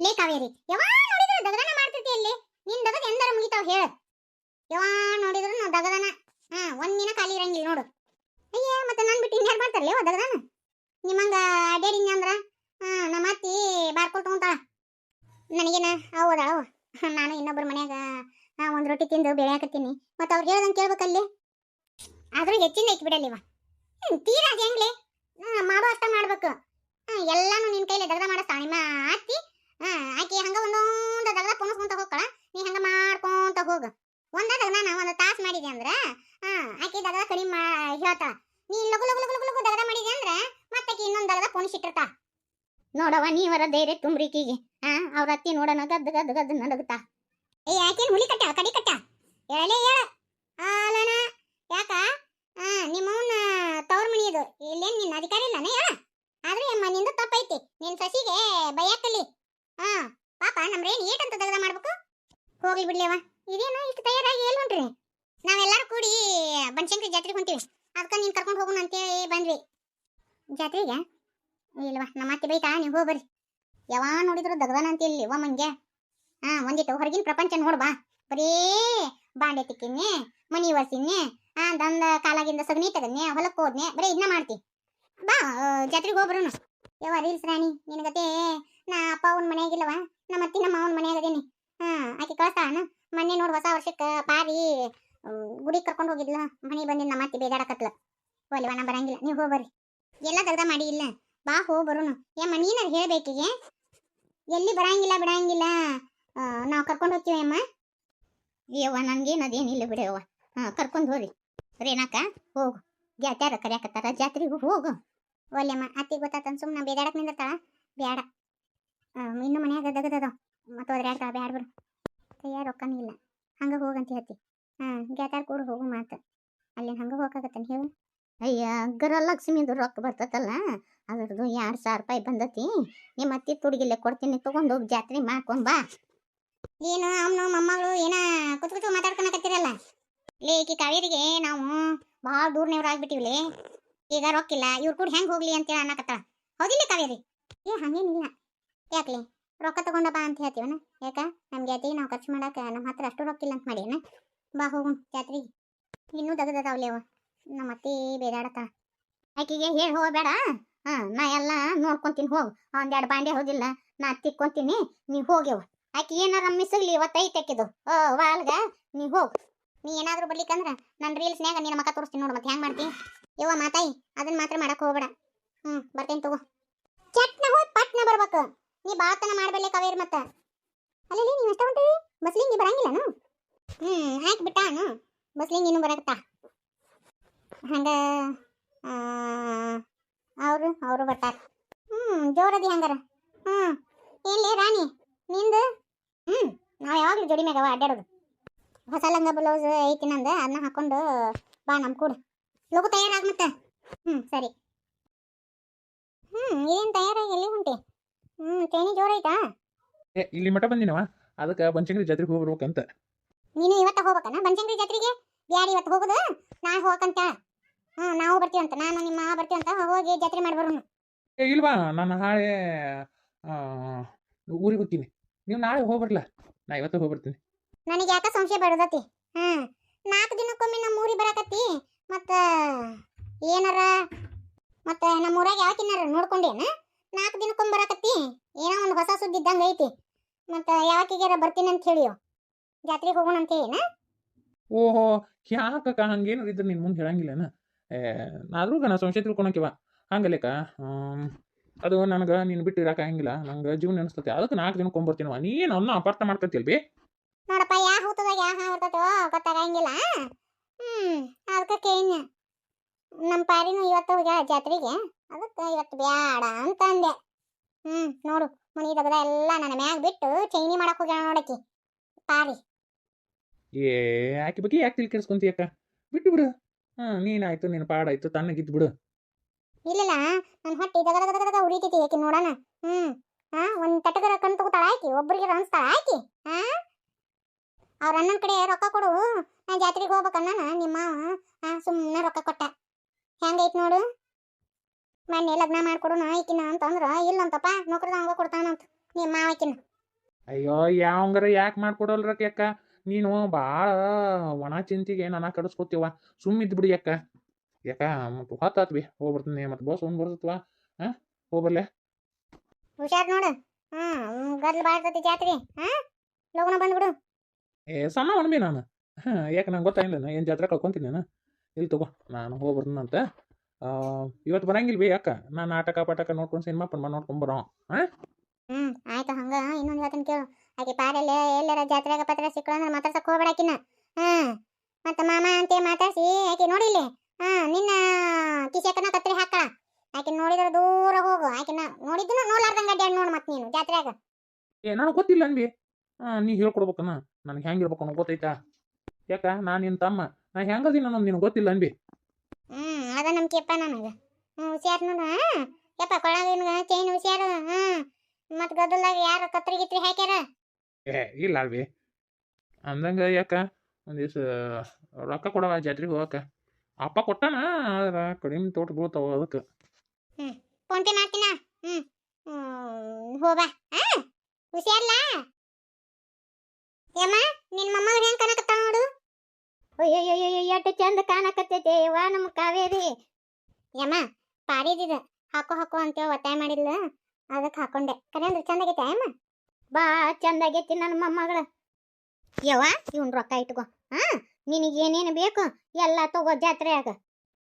ಲೇ ಕಾವೇರಿ, ಯಾವಾಗ ನೋಡಿದ್ರು ದಗದನ ಮಾಡ್ತಿರ್ತಿ. ಅಲ್ಲಿ ನಿನ್ ದಗದ ಎಂದರ ಮುಗಿತಾವ ಹೇಳ? ಯಾವಾಗ ನೋಡಿದ್ರು ನಾವು ದಗದನ ಒಂದಿನ ಖಾಲಿ ಇರಂಗಿಲ್ಲ ನೋಡು. ಅಯ್ಯ, ಮತ್ತೆ ನಾನು ಬಿಟ್ಟು ಇನ್ಯಾರು ಮಾಡ್ತಾರಲ್ಲ ದಗದನ? ನಿಮ್ಮಂಗ ಅಡ್ಯಾಡಿಂಗ ಅಂದ್ರ ನಮ್ಮ ಅತ್ತಿ ಬಾರ್ಕೊಲ್ ತಗೊಂತಾಳ. ನನಗೇನ ಅವದಾಳ ನಾನು ಇನ್ನೊಬ್ಬರ ಮನ್ಯಾಗ ಒಂದು ರೊಟ್ಟಿ ತಿಂದು ಬೆಳೆಯಾಕತ್ತೀನಿ ಮತ್ತು ಅವ್ರು ಹೇಳ್ದಂಗೆ ಕೇಳ್ಬೇಕಲ್ಲಿ. ಆದ್ರೂ ಹೆಚ್ಚಿಂದ ಐತಿ ಬಿಡಲ್ಲಿವ. ತೀರಾ ಅದು ಹೆಂಗ್ಲಿ ಮಾಡೋ ಅಷ್ಟ ಮಾಡ್ಬೇಕು. ಎಲ್ಲಾನು ನಿನ್ನ ಕೈಲಿ ದಗದ ಮಾಡಿಸ್ತಾಳ ನಿಮ್ಮ ಅತ್ತಿ. ಆಕಿ ಹಂಗ ಒಂದೊಂದು ದಗದ ಪುಣಸ್ಕೊಂತ ಹೋಗ್ಕಳ, ನೀ ಹಂಗ ಮಾಡ್ಕೊಂತ ಹೋಗು. ಒಂದಾಗ ನಾನು ಒಂದು ತಾಸು ಮಾಡಿದೆ ಅಂದ್ರೆ ಆಕಿ ದಗದ ಕಡಿಮೆ ಹೇಳ್ತಾಳ. ನೀ ಲಗು ಲಗು ಲಗು ಲಗು ದಗದ ಮಾಡಿದೆ ಅಂದ್ರೆ ಮತ್ತೆ ಇನ್ನೊಂದು ದಗದ ಪುಣಿಸಿಟ್ಟಿರ್ತಾ. ನೋಡವ ನೀವರ ಧೈರ್ಯ ತುಂಬ್ರಿಕಿಗೆ ಅವ್ರ ಅತ್ತಿ ನೋಡೋಣ ಗದ್ದು ಗದ್ದು ಗದ್ದು ನಡಗುತ್ತಾ. ಆಕಿನ ಹುಲಿ ಕಟ್ಟ ಕಡಿ ಕಟ್ಟ ಹೇಳಲೇ ಹೇಳ ಆಲನ ಯಾಕ ನಿಮ್ಮವನ್ನ ತವ್ರ ಮಣಿಯೋದು ಇಲ್ಲೇನು ನಿನ್ನ ಅಧಿಕಾರ ಇಲ್ಲನೇ ಹೇಳ. ಆದ್ರೆ ಅಮ್ಮ ನಿಂದು ತಪ್ಪೈತಿ, ನಿನ್ ಸಸಿಗೆ ಬೈಯಾಕಲಿ. ಪಾಪ ನಮ್ರೇನು ಏಟಂತ ದಗದ ಮಾಡ್ಬೇಕು. ಹೋಗ್ಲಿ ಬಿಡ್ಲೇವ, ಇದೇನು ಇಷ್ಟು ತಯಾರಾಗಿ ಎಲ್ಲಿ ಹೊಂಟ್ರಿ? ನಾವೆಲ್ಲರೂ ಕೂಡಿ ಬನಶಂಕರಿ ಜಾತ್ರೆಗೆ ಹೊಂತೀವಿ, ಅದಕ್ಕೆ ನೀನು ಕರ್ಕೊಂಡು ಹೋಗೋಣ ಅಂತೇಳಿ ಬಂದ್ವಿ. ಜಾತ್ರೆಗೆ ಇಲ್ವಾ ನಮ್ಮ ಅತ್ತೆ ಬೈತಾ, ನೀವು ಹೋಗ್ಬರ್ರಿ. ಯಾವಾಗ ನೋಡಿದ್ರು ದಗದಾನ ಅಂತ ಇಲ್ಲಿ ಮಂಗೆ. ಒಂದಿಟ್ಟು ಹೊರಗಿನ ಪ್ರಪಂಚ ನೋಡ್ಬಾ. ಬರೀ ಬಾಂಡೆ ತಿಕ್ಕಿನ್ನೆ, ಮನಿ ಒರ್ಸಿನ್ನೆ, ದಂದ ಕಾಲಾಗಿಂದ ಸಗಣಿ ತೆಗದ್ನೆ, ಹೊಲಕ್ಕೆ ಹೋದ್ನೆ, ಬರೀ ಇದನ್ನ ಮಾಡ್ತಿ. ಬಾ ಜಾತ್ರೆಗೆ ಹೋಗ್ಬರೋಣ. ಯಾವ ರೀಲ್ಸ್ ರಾಣಿ ನಿನಗತೆ ನಾ ಅಪ್ಪ ಅವನ ಮನೆಯಾಗಿಲ್ಲವ, ನಮ್ಮ ಅತ್ತಿ ನಮ್ಮ ಅವನ ಮನೆಯಾಗ ಅದೇನಿ. ಆಕೆ ಕಳಿಸ್ತಾಳ. ಮೊನ್ನೆ ನೋಡಿ ಹೊಸ ವರ್ಷಕ್ಕೆ ಪಾರಿ ಗುಡಿಗೆ ಕರ್ಕೊಂಡು ಹೋಗಿದ್ಲ, ಮನೆ ಬಂದಿದ್ದು ನಮ್ಮ ಅತ್ತಿ ಬೇದಾಡಕತ್ಲ. ಹೋಲಿವ ನಾ ಬರಂಗಿಲ್ಲ, ನೀವು ಹೋಗ್ಬರ್ರಿ. ಎಲ್ಲ ದಗದ ಮಾಡಿ ಇಲ್ಲ, ಬಾ ಹೋಗಿ ಬರೋಣ. ಯಮ್ಮ ನೀನಾರು ಹೇಳ್ಬೇಕಿಗೆ, ಎಲ್ಲಿ ಬರಂಗಿಲ್ಲ ಬಿಡಂಗಿಲ್ಲ, ನಾವು ಕರ್ಕೊಂಡು ಹೋಗ್ತೀವಿ ಅಮ್ಮ. ಯವ್ವ ನನ್ಗೇನು ಅದೇನಿಲ್ಲ ಬಿಡವ್ವ, ಕರ್ಕೊಂಡು ಹೋಗ್ರಿ. ರೇನಾಕ ಹೋಗು, ಜಾತ್ಯಾರ ಕರ್ಯಾಕತ್ತಾರ, ಜಾತ್ರೆಗೂ ಹೋಗು. ಒಲ್ಲೆಮ್ಮ ಅತ್ತಿ ಗೊತ್ತಾತನ್ ಸುಮ್ಮನೆ ಬೇದಾಡಕ್ ನಿಂದಿರ್ತಾಳ. ಬ್ಯಾಡ, ಇನ್ನು ಮನ್ಯಾಗ ದಗದದ ಮತ್ತು ಒದ್ರಾಡ್ತಾಳ, ಬ್ಯಾಡ ಬರು. ಕೈಯಾಗ ರೊಕ್ಕನೂ ಇಲ್ಲ, ಹಂಗೆ ಹೋಗಂತ ಹೇಳ್ತಿ. ಜಾತ್ಯಾರ ಕೂಡ ಹೋಗು ಮಾತು. ಅಲ್ಲಿನ ಹಂಗೆ ಹೋಗಾಕತ್ತನ್ ಹೇಳು. ಅಯ್ಯ ಗೃಹಲಕ್ಷ್ಮಿದು ರೊಕ್ಕ ಬರ್ತತಲ್ಲ, ಅದ್ರದ್ದು 2,000 ರೂಪಾಯಿ ಬಂದತಿ. ನಿಮ್ಮ ಅತ್ತಿ ತುಡುಗಿಲೆ ಕೊಡ್ತೀನಿ, ತಗೊಂಡು ಹೋಗಿ ಜಾತ್ರೆ ಮಾಡ್ಕೊಂಡ್ ಬಾ. ಏನು ಅವನು ಮೊಮ್ಮಗಳು ಏನ ಕುತ್ಕುತು ಮಾತಾಡ್ಕೊಳಕತ್ತಿರಲ್ಲ. ಈಕಿ ಕಾವೇರಿಗೆ ನಾವು ಭಾಳ ದೂರನೇವ್ರು ಆಗ್ಬಿಟ್ಟಿವ್ಲಿ. ಈಗ ರೊಕ್ಕಿಲ್ಲ, ಇವ್ರು ಕೂಡ ಹೆಂಗೆ ಹೋಗ್ಲಿ ಅಂತೇಳಿ ಅನ್ನಕತ್ತಾಳ. ಹೌದಿಲ್ಲ ಕಾವೇರಿ? ಹಂಗೇನಿಲ್ಲ. ಯಾಕ್ಲಿ ರೊಕ್ಕ ತಗೊಂಡ ಬಾ ಅಂತ ಹೇಳ್ತೀವನ? ಯಾಕ ನಮ್ಮ ಜಾತಿ ನಾವು ಖರ್ಚು ಮಾಡಾಕ ನಮ್ಮ ಹತ್ರ ಅಷ್ಟು ರೊಕ್ಕಿಲ್ಲ ಅಂತ ಮಾಡೀನ. ಬಾ ಹೋಗೋಣ ಜಾತ್ರೆಗೆ. ಇನ್ನೂ ದಗದದಾವ್ಲಿ ಅವ, ನಮ್ಮ ಅತ್ತಿ ಬೇದಾಡತ್ತಾಳ. ಆಕಿಗೆ ಹೇಳಿ ಹೋಗಬೇಡ. ನಾ ಎಲ್ಲ ನೋಡ್ಕೊಂತೀನಿ, ಹೋಗು. ಒಂದೆರಡು ಬಾಂಡೆ ಹೋದಿಲ್ಲ, ನಾ ತಿಕ್ಕೊಂತೀನಿ, ನೀವು ಹೋಗ್ಯವ. ಆಕಿ ಏನಾರ ಮಿಸ್ಗ್ಲಿ ಇವತ್ತೈತೆ ಆಕಿದು ವಾಲ್ಗ, ನೀ ಹೋಗು. ನೀ ಏನಾದರೂ ಬರ್ಲಿಕ್ಕಂದ್ರೆ ನನ್ನ ರೀಲ್ಸ್ನ್ಯಾಗ ನಿನ್ನ ಮಕ್ಕ ತೋರಿಸ್ತೀನಿ ನೋಡು. ಮತ್ತೆ ಹೆಂಗೆ ಮಾಡ್ತೀನಿ ಯವ್ವ ಮಾತಾಯಿ, ಅದನ್ನ ಮಾತ್ರ ಮಾಡಕ್ಕೆ ಹೋಗ್ಬೇಡ. ಬರ್ತೇನೆ ತಗೋ. ಚಟ್ನ ಹೋಗಿ ಪಟ್ನ ಬರ್ಬೇಕು. ನೀ ಬಾತನ ಮಾಡಬೇಡ ಕಾವೇರಿ. ಮತ್ತೆ ಅಲ್ಲಿ ನೀವು ಎಷ್ಟ ಹೊಂಟಿವಿ? ಬಸ್ಲಿಂಗಿ ಬರಂಗಿಲ್ಲನು? ಹಾಕಿಬಿಟ್ಟಾನು ಬಸ್ಲಿಂಗಿ ಇನ್ನೂ ಬರಕತ್ತಾ. ಹಂಗ ಅವರು ಬರ್ತಾರ. ಜೋರದಿ ಹಂಗಾರ. ಏನ್ಲೇ ರಾಣಿ ನಿಂದು? ನಾವು ಯಾವಾಗಲೂ ಜೋಡಿ ಮ್ಯಾಗವ ಅಡ್ಡಾಡೋದು. ಹೊಸ ಲಂಗ ಬ್ಲೌಸ್ ಐತಿ ನಂದು, ಅದನ್ನ ಹಾಕೊಂಡು ಬಾ ನಮ್ಮ ಕೂಡ. ಲಗು ತಯಾರಾಗ ಮತ್ತೆ. ಸರಿ. ಏನು ತಯಾರಾಗಿ ಎಲ್ಲಿ ಹೊಂಟಿ? ತೇಣಿ ಜೋರ ಐತಾ? ಇಲ್ಲಿ ಮಠ ಬಂದಿನವ, ಅದಕ್ಕೆ ಬನಶಂಕರಿ ಜಾತ್ರೆಗೆ ಹೋಗ್ಬರ್ಬೇಕಂತ. ನೀನು ಇವತ್ತ ಹೋಗ್ಬೇಕನ ಬನಶಂಕರಿ ಜಾತ್ರೆಗೆ? ಬ್ಯಾಡ ಇವತ್ತು ಹೋಗುದು, ನಾಳೆ ಹೋಗಂತ. ನಾವು ಬರ್ತೀವಂತ, ನಾನು ನಿಮ್ಮ ಮಾವ ಬರ್ತೀವಂತ. ಹೋಗಿ ಜಾತ್ರೆ ಮಾಡಿ ಬರೋಣ. ಇಲ್ವಾ, ನಾನು ನಾಳೆ ಊರಿಗೆ ಹೋಗ್ತೀನಿ. ನೀವು ನಾಳೆ ಹೋಗ್ಬರ್ಲ, ನಾ ಇವತ್ತು ಹೋಗ್ಬರ್ತೀನಿ. ನನಗೆ ಯಾಕ ಸಂಶಯ ಬರೋದತಿ. 4 ದಿನಕ್ಕೊಮ್ಮೆ ನಮ್ಮ ಊರಿಗೆ ಬರಾಕತ್ತಿ. ಮತ್ತು ಏನಾರ ಮತ್ತೆ ನಮ್ಮ ಊರಾಗ ಯಾವತ್ತಿನಾರ ನೋಡ್ಕೊಂಡೇನ? 4 ದಿನಕ್ಕೊಮ್ಮೆ ಬರಾಕತ್ತಿ. ಏನೋ ಒಂದು ಹೊಸ ಸುದ್ದಿ ಇದ್ದಂಗೆ ಐತಿ. ಮತ್ತು ಯಾವಾಕಿಗಾರ ಬರ್ತೀನಿ ಅಂತ ಹೇಳಿಯೋ, ಜಾತ್ರೆಗೆ ಹೋಗೋಣ ಅಂತ ಹೇಳಿನ? ಓಹೋ, ಯಾಕಕ್ಕ ಹಂಗೇನಾರು ಇದ್ರೆ ನಿನ್ನ ಮುಂದೆ ಹೇಳಂಗಿಲ್ಲನ? ಆದ್ರೂ ನಾ ಸಂಶಯ ತಿಳ್ಕೊಳಕಿವ ಹಂಗಲೇಕ. ಅದು ನನಗೆ ನೀನು ಬಿಟ್ಟು ಇರೋಕ್ಕಾಗಂಗಿಲ್ಲ, ನಂಗೆ ಜೀವನ ಅನಿಸ್ತತಿ. ಅದಕ್ಕೆ 4 ದಿನಕ್ಕೆ ಕೊಂಬರ್ತೀನವ. ನೀನು ಅನ್ನ ಅಪಾರ್ಥ ಮಾಡ್ಕೊತಿಲ್ಬಿ. ನೋಡಪ್ಪ, ಯಾ ಹೋಗ್ತದ ಯಾ ಬರ್ತದೋ ಗೊತ್ತಾಗಂಗಿಲ್ಲ. ಅದಕ್ಕೆ ಕೇಳಿನ. ನಮ್ಮ ಪಾರಿನೂ ಇವತ್ತು ಹೋಗ್ಯಾಳ ಜಾತ್ರೆಗೆ, ಅದಕ್ಕೆ ಇವತ್ತು ಬ್ಯಾಡ ಅಂತ ಅಂದೆ. ನೋಡು ಮನಿ ದಗದ ಎಲ್ಲ ನನ್ನ ಮ್ಯಾಗ ಬಿಟ್ಟು ಚೈನಿ ಮಾಡಕ್ ಹೋಗ್ಯಾಳ ನೋಡಕಿ ಪಾರಿ. ಆಕೆ ಬಗ್ಗೆ ಯಾಕೆ ತಿಳಿ ಕೆಡಿಸ್ಕೊಂತಿ ಅಕ್ಕ? ಬಿಟ್ಟು ಬಿಡು. ನೀನಾಯ್ತು, ನಿನ್ನ ಪಾಡಾಯ್ತು, ತಣ್ಣಗಿದ್ದು ಬಿಡು. ಇಲ್ಲ ನನ್ನ ಹೊಟ್ಟೆ ದಗದ ಉರಿತೈತಿ ಆಕಿ ನೋಡೋಣ. ಒಂದು ತಟಗರ ಕಣ್ ತಗೋತಾಳ ಆಕಿ, ಒಬ್ಬರಿಗೆ ಅನ್ಸ್ತಾಳ ಆಕಿ. ಅವ್ರ ಅಣ್ಣನ ಕಡೆ ರೊಕ್ಕ ಕೊಡು, ನಾ ಜಾತ್ರೆಗೆ ಹೋಗ್ಬೇಕನ್ನ. ನಿಮ್ಮ ಸುಮ್ಮನೆ ರೊಕ್ಕ ಕೊಟ್ಟ. ಹೆಂಗೈತಿ ನೋಡು. ಮೊನ್ನೆ ಲಗ್ನ ಮಾಡ್ಕೊಡೋಣ ಆಕಿನ ಅಂತಂದ್ರ ಇಲ್ಲಂತಪ್ಪ, ನೌಕರಿದವಂಗ ಕೊಡ್ತಾನಂತ ನಿಮ್ಮ ಮಾವಕಿನ. ಅಯ್ಯೋ, ಯಾವಂಗಾರ ಯಾಕೆ ಮಾಡ್ಕೊಡಲ್ರಕ್ಕೆ ಅಕ್ಕ? ನೀನು ಭಾಳ ಒಣ ಚಿಂತಿಗೆ ನನ್ನ ಕಡಿಸ್ಕೊತೀವ. ಸುಮ್ಮಿದ್ದು ಬಿಡಿ ಅಕ್ಕ. ಯಾಕ ಮತ್ತು ಹೊತ್ತಾತ್ವಿ, ಹೋಗ್ಬರ್ತೀನಿ. ಮತ್ತು ಬಸ್ ಒಂದು ಬರ್ತತ್ವ. ಹೋಗ್ಬರ್ಲೆ. ಹುಷಾರ್ ನೋಡು. ಗದ್ಲು ಬಾಳ್ತತಿ ಜಾತ್ರೆ. ಲಗುನ ಬಂದ್ಬಿಡು. ಸಣ್ಣ ಒಣಬಿ ನಾನು ಯಾಕೆ ನಂಗೆ ಗೊತ್ತಾಗಿಲ್ಲ ಏನು ಜಾತ್ರೆ ಕಳ್ಕೊಂತೀನಿ ನಾನು. ಇಲ್ಲಿ ತಗೋ ನಾನು ಹೋಗಿ ಬರ್ತೀನಂತ. ಇವತ್ತು ಬರಂಗಿಲ್ಲ ಬಿ ಯಾಕೆ ನಾನು ನಾಟಕ ಪಾಟಕ ನೋಡ್ಕೊಂಡು ಸಿನಿಮಾ ಪನ್ಮಾ ನೋಡ್ಕೊಂಬರೋ. ಆಯ್ತು ಹಂಗ ಇನ್ನೊಂದು ಹೇಳ್ತೀನಿ ಕೇಳು. ಆಕೆ ಪಾರಲ್ಲೇ ಎಲ್ಲರ ಜಾತ್ರೆಗ ಪತ್ರ ಸಿಕ್ಕಳು ಅಂದ್ರೆ ಮಾತಾಡ್ಸಕ್ ಹೋಗ್ಬೇಡ ಆಕಿನ. ಮತ್ತೆ ಮಾಮ ಅಂತ ಮಾತಾಡ್ಸಿ ಆಕೆ ನೋಡಿಲ್ಲಿ ನಿನ್ನ ಕಿಸೆಕನ ಕತ್ರಿ ಹಾಕ. ಆಕೆ ನೋಡಿದ್ರೆ ದೂರ ಹೋಗು. ಆಕಿನ ನೋಡಿದ್ದು ನೋಡ್ಲಾರ್ದಂಗ ಅಡ್ಡಾಡ್ ನೋಡು ಮತ್ತೆ ನೀನು ಜಾತ್ರೆಗ. ನನಗೆ ಗೊತ್ತಿಲ್ಲ ಅನ್ಬಿ. ನೀ ಹೇಳ್ಕೊಡ್ಬೇಕನ್ನ ನನಗೆ ಹೆಂಗಿರ್ಬೇಕು ಅನ್ನೋ ಗೊತ್ತೈತಾ. ಯಾಕ ನಾನು ನಿನ್ನ ತಮ್ಮ ನಾ ಹೆಂಗದೀನಿ ಅನ್ನೋದು ನಿನಗೆ ಗೊತ್ತಿಲ್ಲ ಅನ್ಬಿ. ಅದ ನಂಬಿಕೆಪ್ಪ ನನಗೆ. ಹುಷಾರು ನೋಡು. ಯಪ್ಪ ಕೊಳಗ ಚೈನ್ ಹುಷಾರು. ಮತ್ತೆ ಗದ್ದಲ್ದಾಗ ಯಾರು ಕತ್ರಿ ಗಿತ್ರಿ ಹಾಕ್ಯಾರ? ಇಲ್ಲ ಅಲ್ವಿ ಅಂದಂಗ ಯಾಕ ಒಂದು ದಿವ್ಸ ರೊಕ್ಕ ಕೊಡವ ಜಾತ್ರೆಗೆ ಹೋಗಕ್ಕೆ. ಅಪ್ಪ ಕೊಟ್ಟಾನ ಆದ್ರೆ ಕಡಿಮೆ ತೋಟ ಬೀಳ್ತಾವ ಅದಕ್ಕೆ. Phone pay ಮಾಡ್ತೀನ. ಹೋಬಾ ಹುಷಾರ್ಲಾ. ಯಮ್ಮ ನಿನ್ನ ಮೊಮ್ಮಗಳು ಹೆಂಗ್ ಕಾಣಕತ್ತಾಳ ನೋಡು. ಅಯ್ಯಯ್ಯೋ ಎಷ್ಟು ಚಂದ ಕಾಣಕತ್ತೈತೆ ವಾ ನಮ್ಮ ಕಾವೇರಿ. ಯಮ್ಮ ಪಾರಿದಿದ ಹಾಕೋ ಹಾಕೋ ಅಂತೇಳಿ ಒತ್ತಾಯ ಮಾಡಿದ್ಲ ಅದಕ್ಕೆ ಹಾಕೊಂಡೆ. ಕರೆ ಅಂದ್ರೆ ಚಂದಾಗೈತೆ ಅಮ್ಮ. ಬಾ ಚಂದಾಗೈತಿ ನನ್ನ ಮೊಮ್ಮಗಳ. ಯವ್ವ ಇವನ್ ರೊಕ್ಕ ಇಟ್ಕೋ. ನಿನಗೆ ಏನೇನು ಬೇಕು ಎಲ್ಲ ತಗೋ ಜಾತ್ರೆಯಾಗ.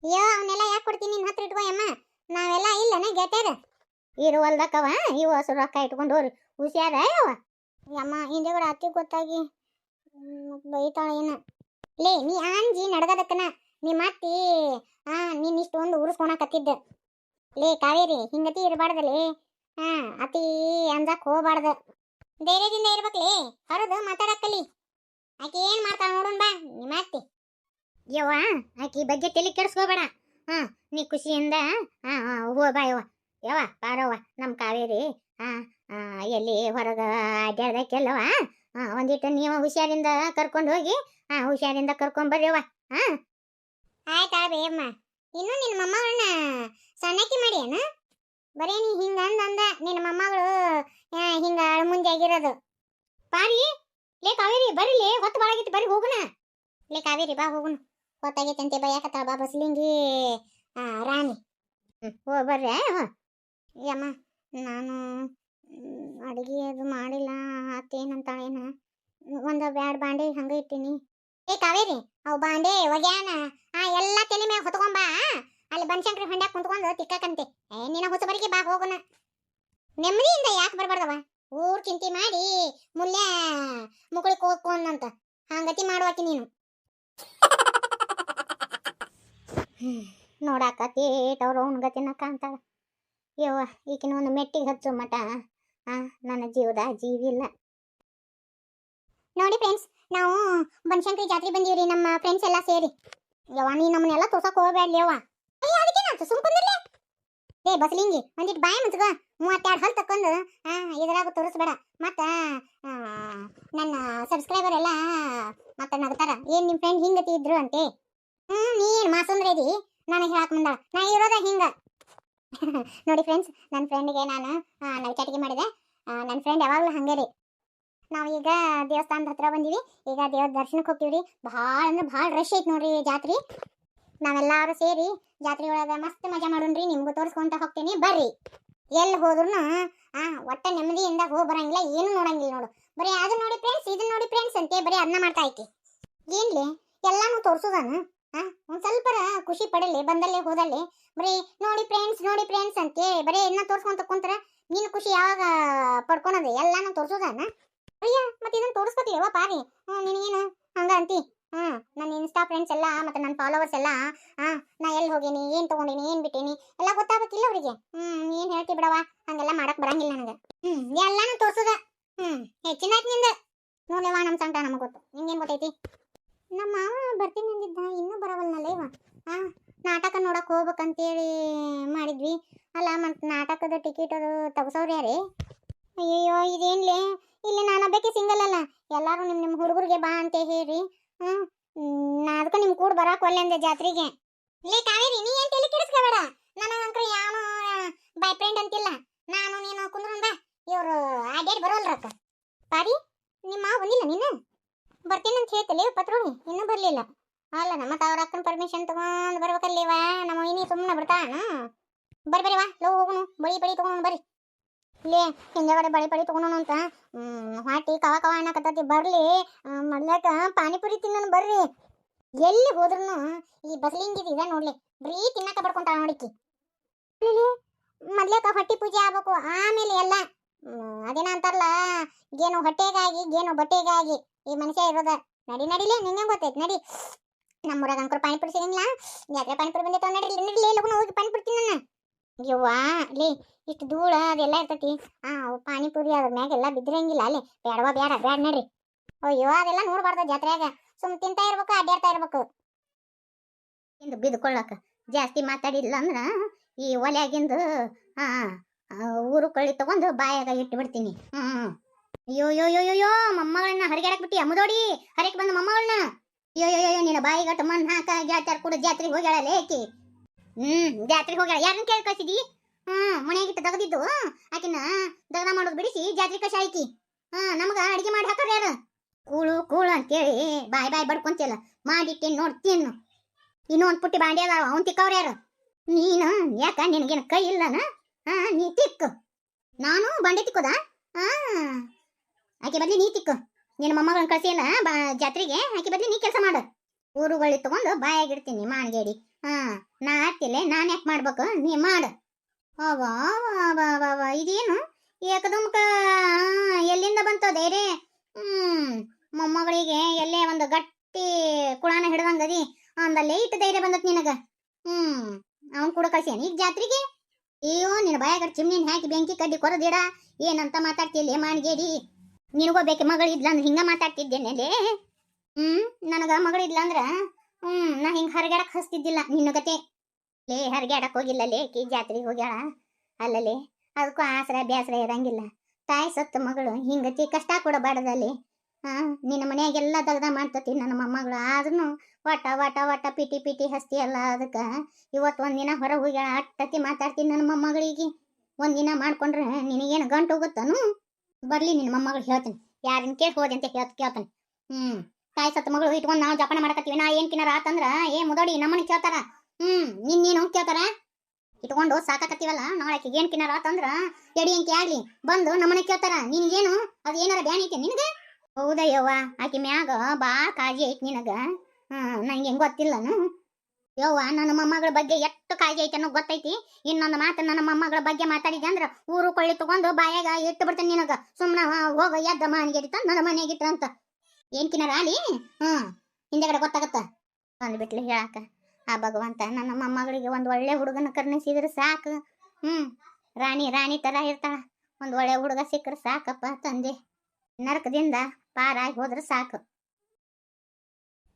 ಅವನ್ನೆಲ್ಲ ಯಾಕೆ ಕೊಡ್ತೀನಿ ನಿನ್ನ ಹತ್ರ ಇಟ್ಕೋ ಯಮ್ಮ. ನಾವೆಲ್ಲ ಇಲ್ಲನ ಗೆಟ್ಯಾರ ಇರುವಲ್ದಕ್ಕವ ಇವು ಹೊಸ ರೊಕ್ಕ ಇಟ್ಕೊಂಡು ಹೋರಿ ಹುಷಾರ ಯವ್ವ. ಯಮ್ಮ ಹಿಂದೆಗಡೆ ಅತ್ತಿ ಗೊತ್ತಾಗಿ ಬೈತಾಳ ಏನ. ಲೇ ನೀ ಅಂಜಿ ನಡ್ಗದಕ್ಕನ ನಿಮ್ಮ ಅತ್ತಿ ನೀನ್ ಇಷ್ಟೊಂದು ಉರ್ಸ್ಕೊಳಕತ್ತಿದ್ದ. ಲೇ ಕಾವೇರಿ ಹಿಂಗತಿ ಇರಬಾರ್ದಲ್ಲಿ. ಅತಿ ಅಂಜಕ್ ಹೋಗ್ಬಾರ್ದ. ಧೈರ್ಯದಿಂದ ಇರ್ಬೇಕ್ಲಿ. ಹೊರದು ಮಾತಾಡಕ್ಕಲಿ. ಆಕೆ ಏನ್ ಮಾಡ್ತಾಳ ನೋಡೋಣ ಬಾ ನಿಮ್ಮ ಅತ್ತಿ. ಯವ್ವ ಆಕಿ ಬಗ್ಗೆ ತಲೆ ಕೆಡಿಸ್ಕೋಬೇಡ. ನೀ ಖುಷಿಯಿಂದ ಹೋ ಬಾ ಯವ್ವ. ಯವ್ವ ಪಾರವ್ವ ನಮ್ಮ ಕಾವೇರಿ ಎಲ್ಲಿ ಹೊರಗ ಅಡ್ಡಾಡ್ದಕ್ಕೆಲ್ಲವ ಒಂದಿಟ್ಟು ನೀವು ಹುಷಾರಿಂದ ಕರ್ಕೊಂಡು ಹೋಗಿ ಹುಷಾರಿಂದ ಕರ್ಕೊಂಡ್ ಬರ್ರಿಯವ್ವ. ಆಯ್ತಾ ಬೇಯಮ್ಮ. ಇನ್ನು ನಿನ್ನ ಮೊಮ್ಮಗಳನ್ನ ಸಣ್ಣಕ್ಕಿ ಮಾಡಿ ಏನ ಬರೀ ನೀ ಹಿಂಗ ಅಂದ ನಿನ್ನ ಮೊಮ್ಮಗಳು ಹಿಂಗ ಮುಂದೆ ಆಗಿರೋದು. ಪಾರಿ ಲೇ ಕಾವೇರಿ ಬರ್ರಿ ಹೊತ್ತು ಬಾಳಾಗಿತ್ತು ಬರ್ರಿ ಹೋಗುಣ. ಲೇ ಕಾವೇರಿ ಬಾ ಹೋಗುಣ. ಹೊತ್ತಾಗೈತೆ ಅಂತೆ ಬಯ್ಯಾಕತ್ತಾಳ ಬಾ ಬಸ್ಲಿಂಗಿ ರಾಣಿ. ಹೋ ಬರ್ರಿ. ಯಮ್ಮ ನಾನು ಅಡುಗೆ ಅದು ಮಾಡಿಲ್ಲ. ಅತ್ತೇನಂತಾಳೇನ ಒಂದು ಬ್ಯಾಡ್ ಬಾಂಡೆ ಹಂಗ ಇಟ್ಟೀನಿ. ಏ ಕಾವೇರಿ ಅವು ಬಾಂಡೆ ಒಗ್ಯಾನ ಎಲ್ಲ ತಲೆ ಮ್ಯಾಗ ಹೊತ್ಕೊಂಬಾ. ಅಲ್ಲಿ ಬನಶಂಕರಿ ಹೊಂಡ್ಯಾಗ ಕುಂತ್ಕೊಂಡು ತಿಕ್ಕಕಂತೆ. ನಿನ್ನ ಹೊಸಬರಿಗೆ ಬಾ ಹೋಗೋಣ. ನೆಮ್ಮದಿಯಿಂದ ಯಾಕೆ ಬರ್ಬಾರ್ದವ. ಊರ್ ಚಿಂತೆ ಮಾಡಿ ಮುಲ್ಯ ಮುಕುಳಿಗೆ ಹೋಗ್ಕೊಂಡಂತ ಹಂಗತಿ ಮಾಡುವಾಕಿ ನೀನು. ನೋಡಾಕ ತೇಟವ್ರು ಅವ್ನ ಗತಿನ ಕಾಣ್ತಾಳ. ಯವ್ವ ಈಗಿನ ಒಂದು ಮೆಟ್ಟಿಗೆ ಹಚ್ಚು ಮಟ ನನ್ನ ಜೀವದ ಜೀವಿಲ್ಲ. ನೋಡಿ ಫ್ರೆಂಡ್ಸ್ ನಾವು ಬನಶಂಕರಿ ಜಾತ್ರೆ ಬಂದೀವ್ರಿ ನಮ್ಮ ಫ್ರೆಂಡ್ಸ್ ಎಲ್ಲ ಸೇರಿ. ಯವ್ವ ನೀ ನಮ್ಮನ್ನೆಲ್ಲ ತೋರ್ಸಕ್ ಹೋಗ್ಬೇಡ್ಲಿ ಯವ್ವ. ಅದಕ್ಕೇನಾಯ್ತು ಸುಮ್ಕುಂದಿರ್ಲಿ. ಏ ಬಸ್ಲಿಂಗಿ ಒಂದಿಟ್ಟು ಬಾಯಿ ಮುಚ್ಗ 32 ಹಲ್ ತಕ್ಕೊಂಡು ಇದ್ರಾಗ ತೋರಿಸ್ಬೇಡ. ಮತ್ತ ನನ್ನ ಸಬ್ಸ್ಕ್ರೈಬರ್ ಎಲ್ಲ ಮತ್ತೆ ನಗ್ತಾರ ಏನ್ ನಿಮ್ ಫ್ರೆಂಡ್ ಹಿಂಗತಿ ಇದ್ರು ಅಂತೆ. ನೀನ್ ಮಾಸಂದ್ರ ಇದಿ ನನಗೆ ಹೇಳಕ್ ಮುಂದಾಳ. ನಾ ಇರೋದ ಹಿಂಗ. ನೋಡಿ ಫ್ರೆಂಡ್ಸ್ ನನ್ನ ಫ್ರೆಂಡ್ಗೆ ನಾನು ನೈಚಾಟಿಕೆ ಮಾಡಿದೆ. ನನ್ನ ಫ್ರೆಂಡ್ ಯಾವಾಗಲೂ ಹಂಗೆ ರೀ. ನಾವು ಈಗ ದೇವಸ್ಥಾನದ ಹತ್ರ ಬಂದೀವಿ. ಈಗ ದೇವ್ರ ದರ್ಶನಕ್ಕೆ ಹೋಗ್ತೀವ್ರಿ. ಭಾಳ ಅಂದ್ರೆ ಭಾಳ ರಶ್ ಐತಿ ನೋಡ್ರಿ ಜಾತ್ರೆ. ನಾವೆಲ್ಲರೂ ಸೇರಿ ಜಾತ್ರೆ ಒಳಗೆ ಮಸ್ತ್ ಮಜಾ ಮಾಡೋಣ್ರಿ. ನಿಮ್ಗೂ ತೋರಿಸ್ಕೊಂತ ಹೋಗ್ತೀನಿ ಬರ್ರಿ. ಎಲ್ಲಿ ಹೋದ್ರು ಒಟ್ಟ ನೆಮ್ಮದಿಯಿಂದ ಹೋಗಿ ಬರಂಗಿಲ್ಲ. ಏನು ನೋಡಂಗಿಲ್ಲ ನೋಡು. ಬರೀ ಅದನ್ನ ನೋಡಿ ಫ್ರೆಂಡ್ಸ್ ಇದನ್ನ ನೋಡಿ ಫ್ರೆಂಡ್ಸ್ ಅಂತೆ ಬರೀ ಅದನ್ನ ಮಾಡ್ತಾ ಐತಿ. ಏನ್ಲಿ ಎಲ್ಲಾನು ತೋರ್ಸುದಾನ. ಒಂದ್ ಸ್ವಲ್ಪ ಖುಷಿ ಪಡಲಿ ಬಂದಲ್ಲೇ ಹೋದಲ್ಲಿ. ಬರೀ ನೋಡಿ ಫ್ರೆಂಡ್ಸ್ ಅಂತೇಳಿ ಬರೀ ಇನ್ನ ತೋರ್ಸ್ಕೊಂತ ಕುಂತ್ರ ನೀನು ಖುಷಿ ಯಾವಾಗ ಪಡ್ಕೊಳೋದು. ಎಲ್ಲಾನು ತೋರ್ಸುದಾನ. ಅಯ್ಯ ಮತ್ತೆ ಇದನ್ನ ತೋರಿಸ್ಕೊತೀವ ಪಾರಿ. ನಿನಗೇನು ಹಂಗ ಅಂತಿ. ನನ್ನ ಇನ್ಸ್ಟಾ ಫ್ರೆಂಡ್ಸ್ ಎಲ್ಲ ಮತ್ತೆ ನನ್ನ ಫಾಲೋವರ್ಸ್ ಎಲ್ಲ ನಾ ಎಲ್ಲಿ ಹೋಗೀನಿ ಏನ್ ತಗೊಂಡಿನಿ ಏನ್ ಬಿಟ್ಟೀನಿ ಎಲ್ಲ ಗೊತ್ತಾಗಬೇಕಿಲ್ಲ ಅವ್ರಿಗೆ. ಏನ್ ಹೇಳ್ತಿ ಬಿಡವ ಹಂಗೆಲ್ಲ ಮಾಡಕ್ ಬರಂಗಿಲ್ಲ ನನಗೆ. ಎಲ್ಲಾನು ತೋರ್ಸುದ. ಹೆಚ್ಚಿನಾಯ್ತು ನಿಂದ ನೋಡ್ಲೇವಾ ನಮ್ಮ ಸಂಟ ನಮಗ್ ಗೊತ್ತು. ನಿಂಗೇನ್ ಗೊತ್ತೈತಿ. ನಮ್ಮ ಮಾವ ಬರ್ತೀನಿ ಅಂದಿದ್ದ ಇನ್ನೂ ಬರವಲ್ನಲ್ಲ ಇವ. ನಾಟಕ ನೋಡಕ್ ಹೋಗ್ಬೇಕಂತೇಳಿ ಮಾಡಿದ್ವಿ ಅಲ್ಲ. ಮತ್ತೆ ನಾಟಕದ ಟಿಕೆಟ್ ಅದು ತಗಸೋರು ಯಾರೇ. ಅಯ್ಯಯ್ಯೋ ಇದೇನ್ಲೇ ಇಲ್ಲಿ ನಾನು ಒಬ್ಬಕ್ಕೆ ಸಿಂಗಲ್ ಅಲ್ಲ. ಎಲ್ಲಾರು ನಿಮ್ಮ ಹುಡುಗರಿಗೆ ಬಾ ಅಂತ ಹೇಳಿ ನಾ ಅದಕ್ಕೆ ನಿಮ್ ಕೂಡ ಬರಾಕ್ ಒಲ್ಲೆ ಅಂದೆ ಜಾತ್ರೆಗೆ. ಲೇ ಕಾವೇರಿ ನೀ ಏನ್ ತಲೆ ಕೆಡಿಸ್ಕೋಬೇಡ. ನನಗಂಕ್ರ ಯಾವನು ಬಾಯ್ ಫ್ರೆಂಡ್ ಅಂತಿಲ್ಲ. ನಾನು ನೀನು ಕುಂದ್ರಂದ ಇವ್ರು ಅಡ್ಡಾಡಿ ಬರೋಲ್ರಕ್ಕ. ಪಾರಿ ನಿಮ್ಮ ಮಾವ ಬಂದಿಲ್ಲ ನೀನು ಬರ್ತೀನಿ ಅಂತ ಹೇಳ್ತಲೇ ಪತ್ರೋಳಿ ಇನ್ನೂ ಬರ್ಲಿಲ್ಲ. ಅಲ್ಲ ಮತ್ತೆ ಅವ್ರ ಅಕ್ಕನ ಪರ್ಮಿಷನ್ ತಗೊಂಡು ಬರ್ಬೇಕಲ್ಲೇವಾ. ನಮ್ಮ ಇನ್ನಿ ಸುಮ್ಮನೆ ಬಿಡ್ತಾನ. ಬರ್ರಿ ವಾ ಲೋ ಹೋಗುನು ಬಳಿ ತಗೊಂಡು ಬರ್ರಿ. ಇಲ್ಲೇ ಹಿಂದೆಗಡೆ ಬಳಿ ತಗೊಂಡು ಅಂತ ಹೊಟ್ಟಿ ಕವ ಕವ ಅನ್ನಕತ್ತತಿ ಬರ್ಲಿ ಮೊದ್ಲಾಕ ಪಾನಿಪುರಿ ತಿನ್ನೋಣ ಬರ್ರಿ ಎಲ್ಲಿ ಹೋದ್ರೂ ಈ ಬಸ್ಲಿಂಗಿದ್ ಇದೆ ನೋಡ್ಲಿ ಬರೀ ತಿನ್ನಕ ಬಡ್ಕೊಂತಾಳ ನೋಡಿಕಿ ಮೊದ್ಲೇಕ ಹೊಟ್ಟಿ ಪೂಜೆ ಆಗ್ಬೇಕು ಆಮೇಲೆ ಎಲ್ಲ ಅದೇನ ಅಂತಾರಲ್ಲ ಗೇನು ಹೊಟ್ಟೆಗಾಗಿ ಗೇನು ಬಟ್ಟೆಗಾಗಿ ಈ ಮನುಷ್ಯ ಇರೋದ ನಡಿಲೇ ನಿಂಗೆ ಗೊತ್ತೈತಿ ನಡಿ ನಮ್ಮೂರಾಗ ಅಂಕರ್ ಪಾನಿಪುರಿ ಸಿಗಂಗಿಲ್ಲ ಯಾಕೆ ಪಾನಿಪುರಿ ಬಂದೈತೆ ನಡಿಲೇ ಲಗುನ ಹೋಗಿ ಪಾನಿಪುರಿ ತಿನ್ನ ಯವ್ವಾ ಲೇ ಇಷ್ಟು ಧೂಳ ಅದೆಲ್ಲ ಇರ್ತೈತಿ ಪಾನಿಪುರಿ ಅದ್ರ ಮ್ಯಾಗೆಲ್ಲ ಬಿದ್ದಿರಂಗಿಲ್ಲ ಅಲ್ಲೇ ಬ್ಯಾಡ ನಡ್ರಿ ಅಯ್ಯೋ ಅದೆಲ್ಲ ನೋಡ್ಬಾರ್ದು ಜಾತ್ರೆಯಾಗ ಸುಮ್ ತಿಂತಾ ಇರ್ಬೇಕು ಅಡ್ಡಾಡ್ತಾ ಇರ್ಬೇಕು ಇಂದು ಬಿದ್ಕೊಳ್ಳಕ ಜಾಸ್ತಿ ಮಾತಾಡಿಲ್ಲ ಅಂದ್ರ ಈ ಒಲೆಯಾಗಿಂದು ಊರು ಕೊಳ್ಳಿ ತಗೊಂಡು ಬಾಯಾಗ ಇಟ್ಟು ಬಿಡ್ತೀನಿ ಅಯ್ಯೋ ಮೊಮ್ಮಗಳನ್ನ ಹರಿಗಾಡಕ್ ಬಿಟ್ಟಿ ಅಮ್ಮದೋಡಿ ಹರಿಕ್ ಬಂದ ಮೊಮ್ಮಗಳನ್ನ ಅಯ್ಯೋ ನಿನ್ನ ಬಾಯಿಗಟ್ಟು ಮಣ್ಣು ಹಾಕ ಗೆಳತ್ಯಾರ ಕೂಡ ಜಾತ್ರೆಗೆ ಹೋಗ್ಯಾಳ ಲೇಕಿ ಜಾತ್ರೆಗೆ ಹೋಗ್ಯಾಳ ಯಾರನ್ನ ಕೇಳಿ ಕಳ್ಸಿದಿ ಮನೆಯಾಗಿಟ್ಟು ತೆಗದಿದ್ದು ಆಕಿನ ದಗದ ಮಾಡೋದು ಬಿಡಿಸಿ ಜಾತ್ರೆ ಕಷ ಆಯ್ಕಿ ನಮಗ ಅಡಿಗೆ ಮಾಡಿ ಹಾಕೋರು ಯಾರು ಕೂಳು ಅಂತೇಳಿ ಬಾಯ್ ಬಡ್ಕೊಂತಿಲ್ಲ ಮಾಡಿಟ್ಟೇನು ನೋಡ್ತೀನಿ ಇನ್ನೊಂದು ಪುಟ್ಟಿ ಬಾಂಡಿ ಅದಾವ ಅವ್ನು ತಿಕ್ಕವ್ರು ಯಾರು ನೀನು ಯಾಕ ನಿನಗೇನು ಕೈ ಇಲ್ಲನ ನೀ ತಿಕ್ಕು ನಾನು ಬಾಂಡೆ ತಿಕ್ಕೋದಾ ಆಕೆ ಬದ್ಲಿ ನೀ ತಿಕ್ಕು ನಿನ್ನ ಮೊಮ್ಮಗಳನ್ನ ಕಳ್ಸಿಲ್ಲ ಜಾತ್ರೆಗೆ ಆಕೆ ಬದ್ಲಿ ನೀ ಕೆಲಸ ಮಾಡು ಊರುಗಳು ತಗೊಂಡು ಬಾಯಾಗಿಡ್ತೀನಿ ಮಾನ್ಗೇಡಿ ನಾ ಆಗ್ತಿಲ್ಲ ನಾನು ಯಾಕೆ ಮಾಡ್ಬೇಕು ನೀ ಮಾಡು ಅವ ಇದೇನು ಏಕದಮ್ಕ ಎಲ್ಲಿಂದ ಬಂತು ಧೈರ್ಯ ಮೊಮ್ಮಗಳಿಗೆ ಎಲ್ಲೇ ಒಂದು ಗಟ್ಟಿ ಕುಳಾನ ಹಿಡ್ದಂಗದಿ ಅಂದಲ್ಲೇ ಇಟ್ಟು ಧೈರ್ಯ ಬಂದತ್ ನಿನಗ ಅವನ್ ಕೂಡ ಕಳ್ಸ್ಯಾನ ಈಗ ಜಾತ್ರೆಗೆ ಅಯ್ಯೋ ನಿನ್ನ ಬಾಯಾಗಡ್ ಚಿಮ್ನಿನ ಹಾಕಿ ಬೆಂಕಿ ಕಡ್ಡಿ ಕೊರದಿಡ ಏನಂತ ಮಾತಾಡ್ತಿಲ್ಲ ಮಾನ್ಗೇಡಿ ನಿನಗೋ ಬೇಕೆ ಮಗಳಿದ್ಲ ಅಂದ್ರೆ ಹಿಂಗ ಮಾತಾಡ್ತಿದ್ದೇನೆ ನನಗ ಮಗಳಿದ್ಲ ನಾ ಹಿಂಗ ಹರಗಾಡಕ್ ಹಸ್ತಿದ್ದಿಲ್ಲ ನಿನ್ನ ಗತೆ ಲೇ ಹರಗಾಡಕ್ ಹೋಗಿಲ್ಲ ಲೇಕಿ ಜಾತ್ರೆಗೆ ಹೋಗ್ಯಾಳ ಅಲ್ಲಲೇ ಅದಕ್ಕೂ ಆಸರ ಬ್ಯಾಸರ ಇರಂಗಿಲ್ಲ ತಾಯಿ ಸತ್ತ ಮಗಳು ಹಿಂಗತಿ ಕಷ್ಟ ಕೊಡಬಾರ್ದಲ್ಲಿ ನಿನ್ನ ಮನೆಯಾಗೆಲ್ಲ ದಗ್ದ ಮಾಡ್ತತಿ ನನ್ನ ಮೊಮ್ಮಗಳು ಆದ್ರೂ ವಟ ಪಿಟಿ ಹಸ್ತಿ ಅಲ್ಲ ಅದಕ್ಕೆ ಇವತ್ತು ಒಂದಿನ ಹೊರ ಹೋಗ್ಯಾಳ ಅಟ್ಟತಿ ಮಾತಾಡ್ತೀನಿ ನನ್ನ ಮೊಮ್ಮಗಳಿಗೆ ಒಂದಿನ ಮಾಡ್ಕೊಂಡ್ರೆ ನಿನಗೇನು ಗಂಟು ಹೋಗುತ್ತಾನು ಬರ್ಲಿ ನಿನ್ನ ಮೊಮ್ಮಗಳು ಹೇಳ್ತೀನಿ ಯಾರನ್ನ ಕೇಳಿ ಹೋದೆ ಅಂತ ಕೇಳ್ತಾನೆ ತಾಯಿ ಸತ್ತ ಮಗಳು ಇಟ್ಕೊಂಡು ನಾವು ಜಪಾನ ಮಾಡಕತ್ತೀವಿ ನಾ ಏನ್ ಕಿನಾರ ಆತಂದ್ರ ಮುದೋಡಿ ನಮ್ಮನ್ನ ಕೇಳ್ತಾರ ನೀನು ಕೇಳ್ತಾರ ಇಟ್ಕೊಂಡು ಸಾಕಾಕತ್ತೀವಲ್ಲ ನಾಳೆ ಏನ್ ಕಿನಾರ ಆತಂದ್ರ ಎಡಿ ಅಂಕಿ ಆಗ್ಲಿ ಬಂದು ನಮ್ಮನ್ನ ಕೇಳ್ತಾರ ನಿನಗೇನು ಅದು ಏನಾರ ಬ್ಯಾನ್ ಐತೆ ನಿನಗ ಹೌದಯ್ಯವ್ವ ಆಕಿ ಮ್ಯಾಗ ಬಾ ಕಾಳಜಿ ಐತಿ ನಿನಗ ನಂಗೆ ಹೆಂಗ್ ಗೊತ್ತಿಲ್ಲನು ಯವ್ವ ನನ್ನ ಮೊಮ್ಮಗಳ ಬಗ್ಗೆ ಎಷ್ಟು ಕಾಳಜಿ ಐತೆ ಅನ್ನೋ ಗೊತ್ತೈತಿ ಇನ್ನೊಂದು ಮಾತು ನನ್ನ ಮೊಮ್ಮಗಳ ಬಗ್ಗೆ ಮಾತಾಡಿದೆ ಅಂದ್ರ ಊರು ಕೊಳ್ಳಿ ತಗೊಂಡು ಬಾಯಾಗ ಇಟ್ಟು ಬಿಡ್ತೇನೆ ನಿನಗ ಸುಮ್ನ ಹೋಗ ಎದ್ದ ಮನೆಗಿಟ್ಟ ನನ್ನ ಮನೆಗಿಟ್ಟ ಅಂತ ಏನ್ ಕಿನಾರ ಆಲಿ ಹಿಂದೆಗಡೆ ಗೊತ್ತಾಗತ್ತ ಅಂದ್ಬಿಟ್ಲಿ ಹೇಳಾಕ ಆ ಭಗವಂತ ನನ್ನ ಮೊಮ್ಮಗಳಿಗೆ ಒಂದು ಒಳ್ಳೆ ಹುಡುಗನ ಕರ್ಣಿಸಿದ್ರೆ ಸಾಕು ರಾಣಿ ತರ ಇರ್ತಾಳ ಒಂದು ಒಳ್ಳೆ ಹುಡುಗ ಸಿಕ್ಕರೆ ಸಾಕಪ್ಪ ತಂದೆ ನರಕದಿಂದ ಪಾರಾಗಿ ಹೋದ್ರೆ ಸಾಕು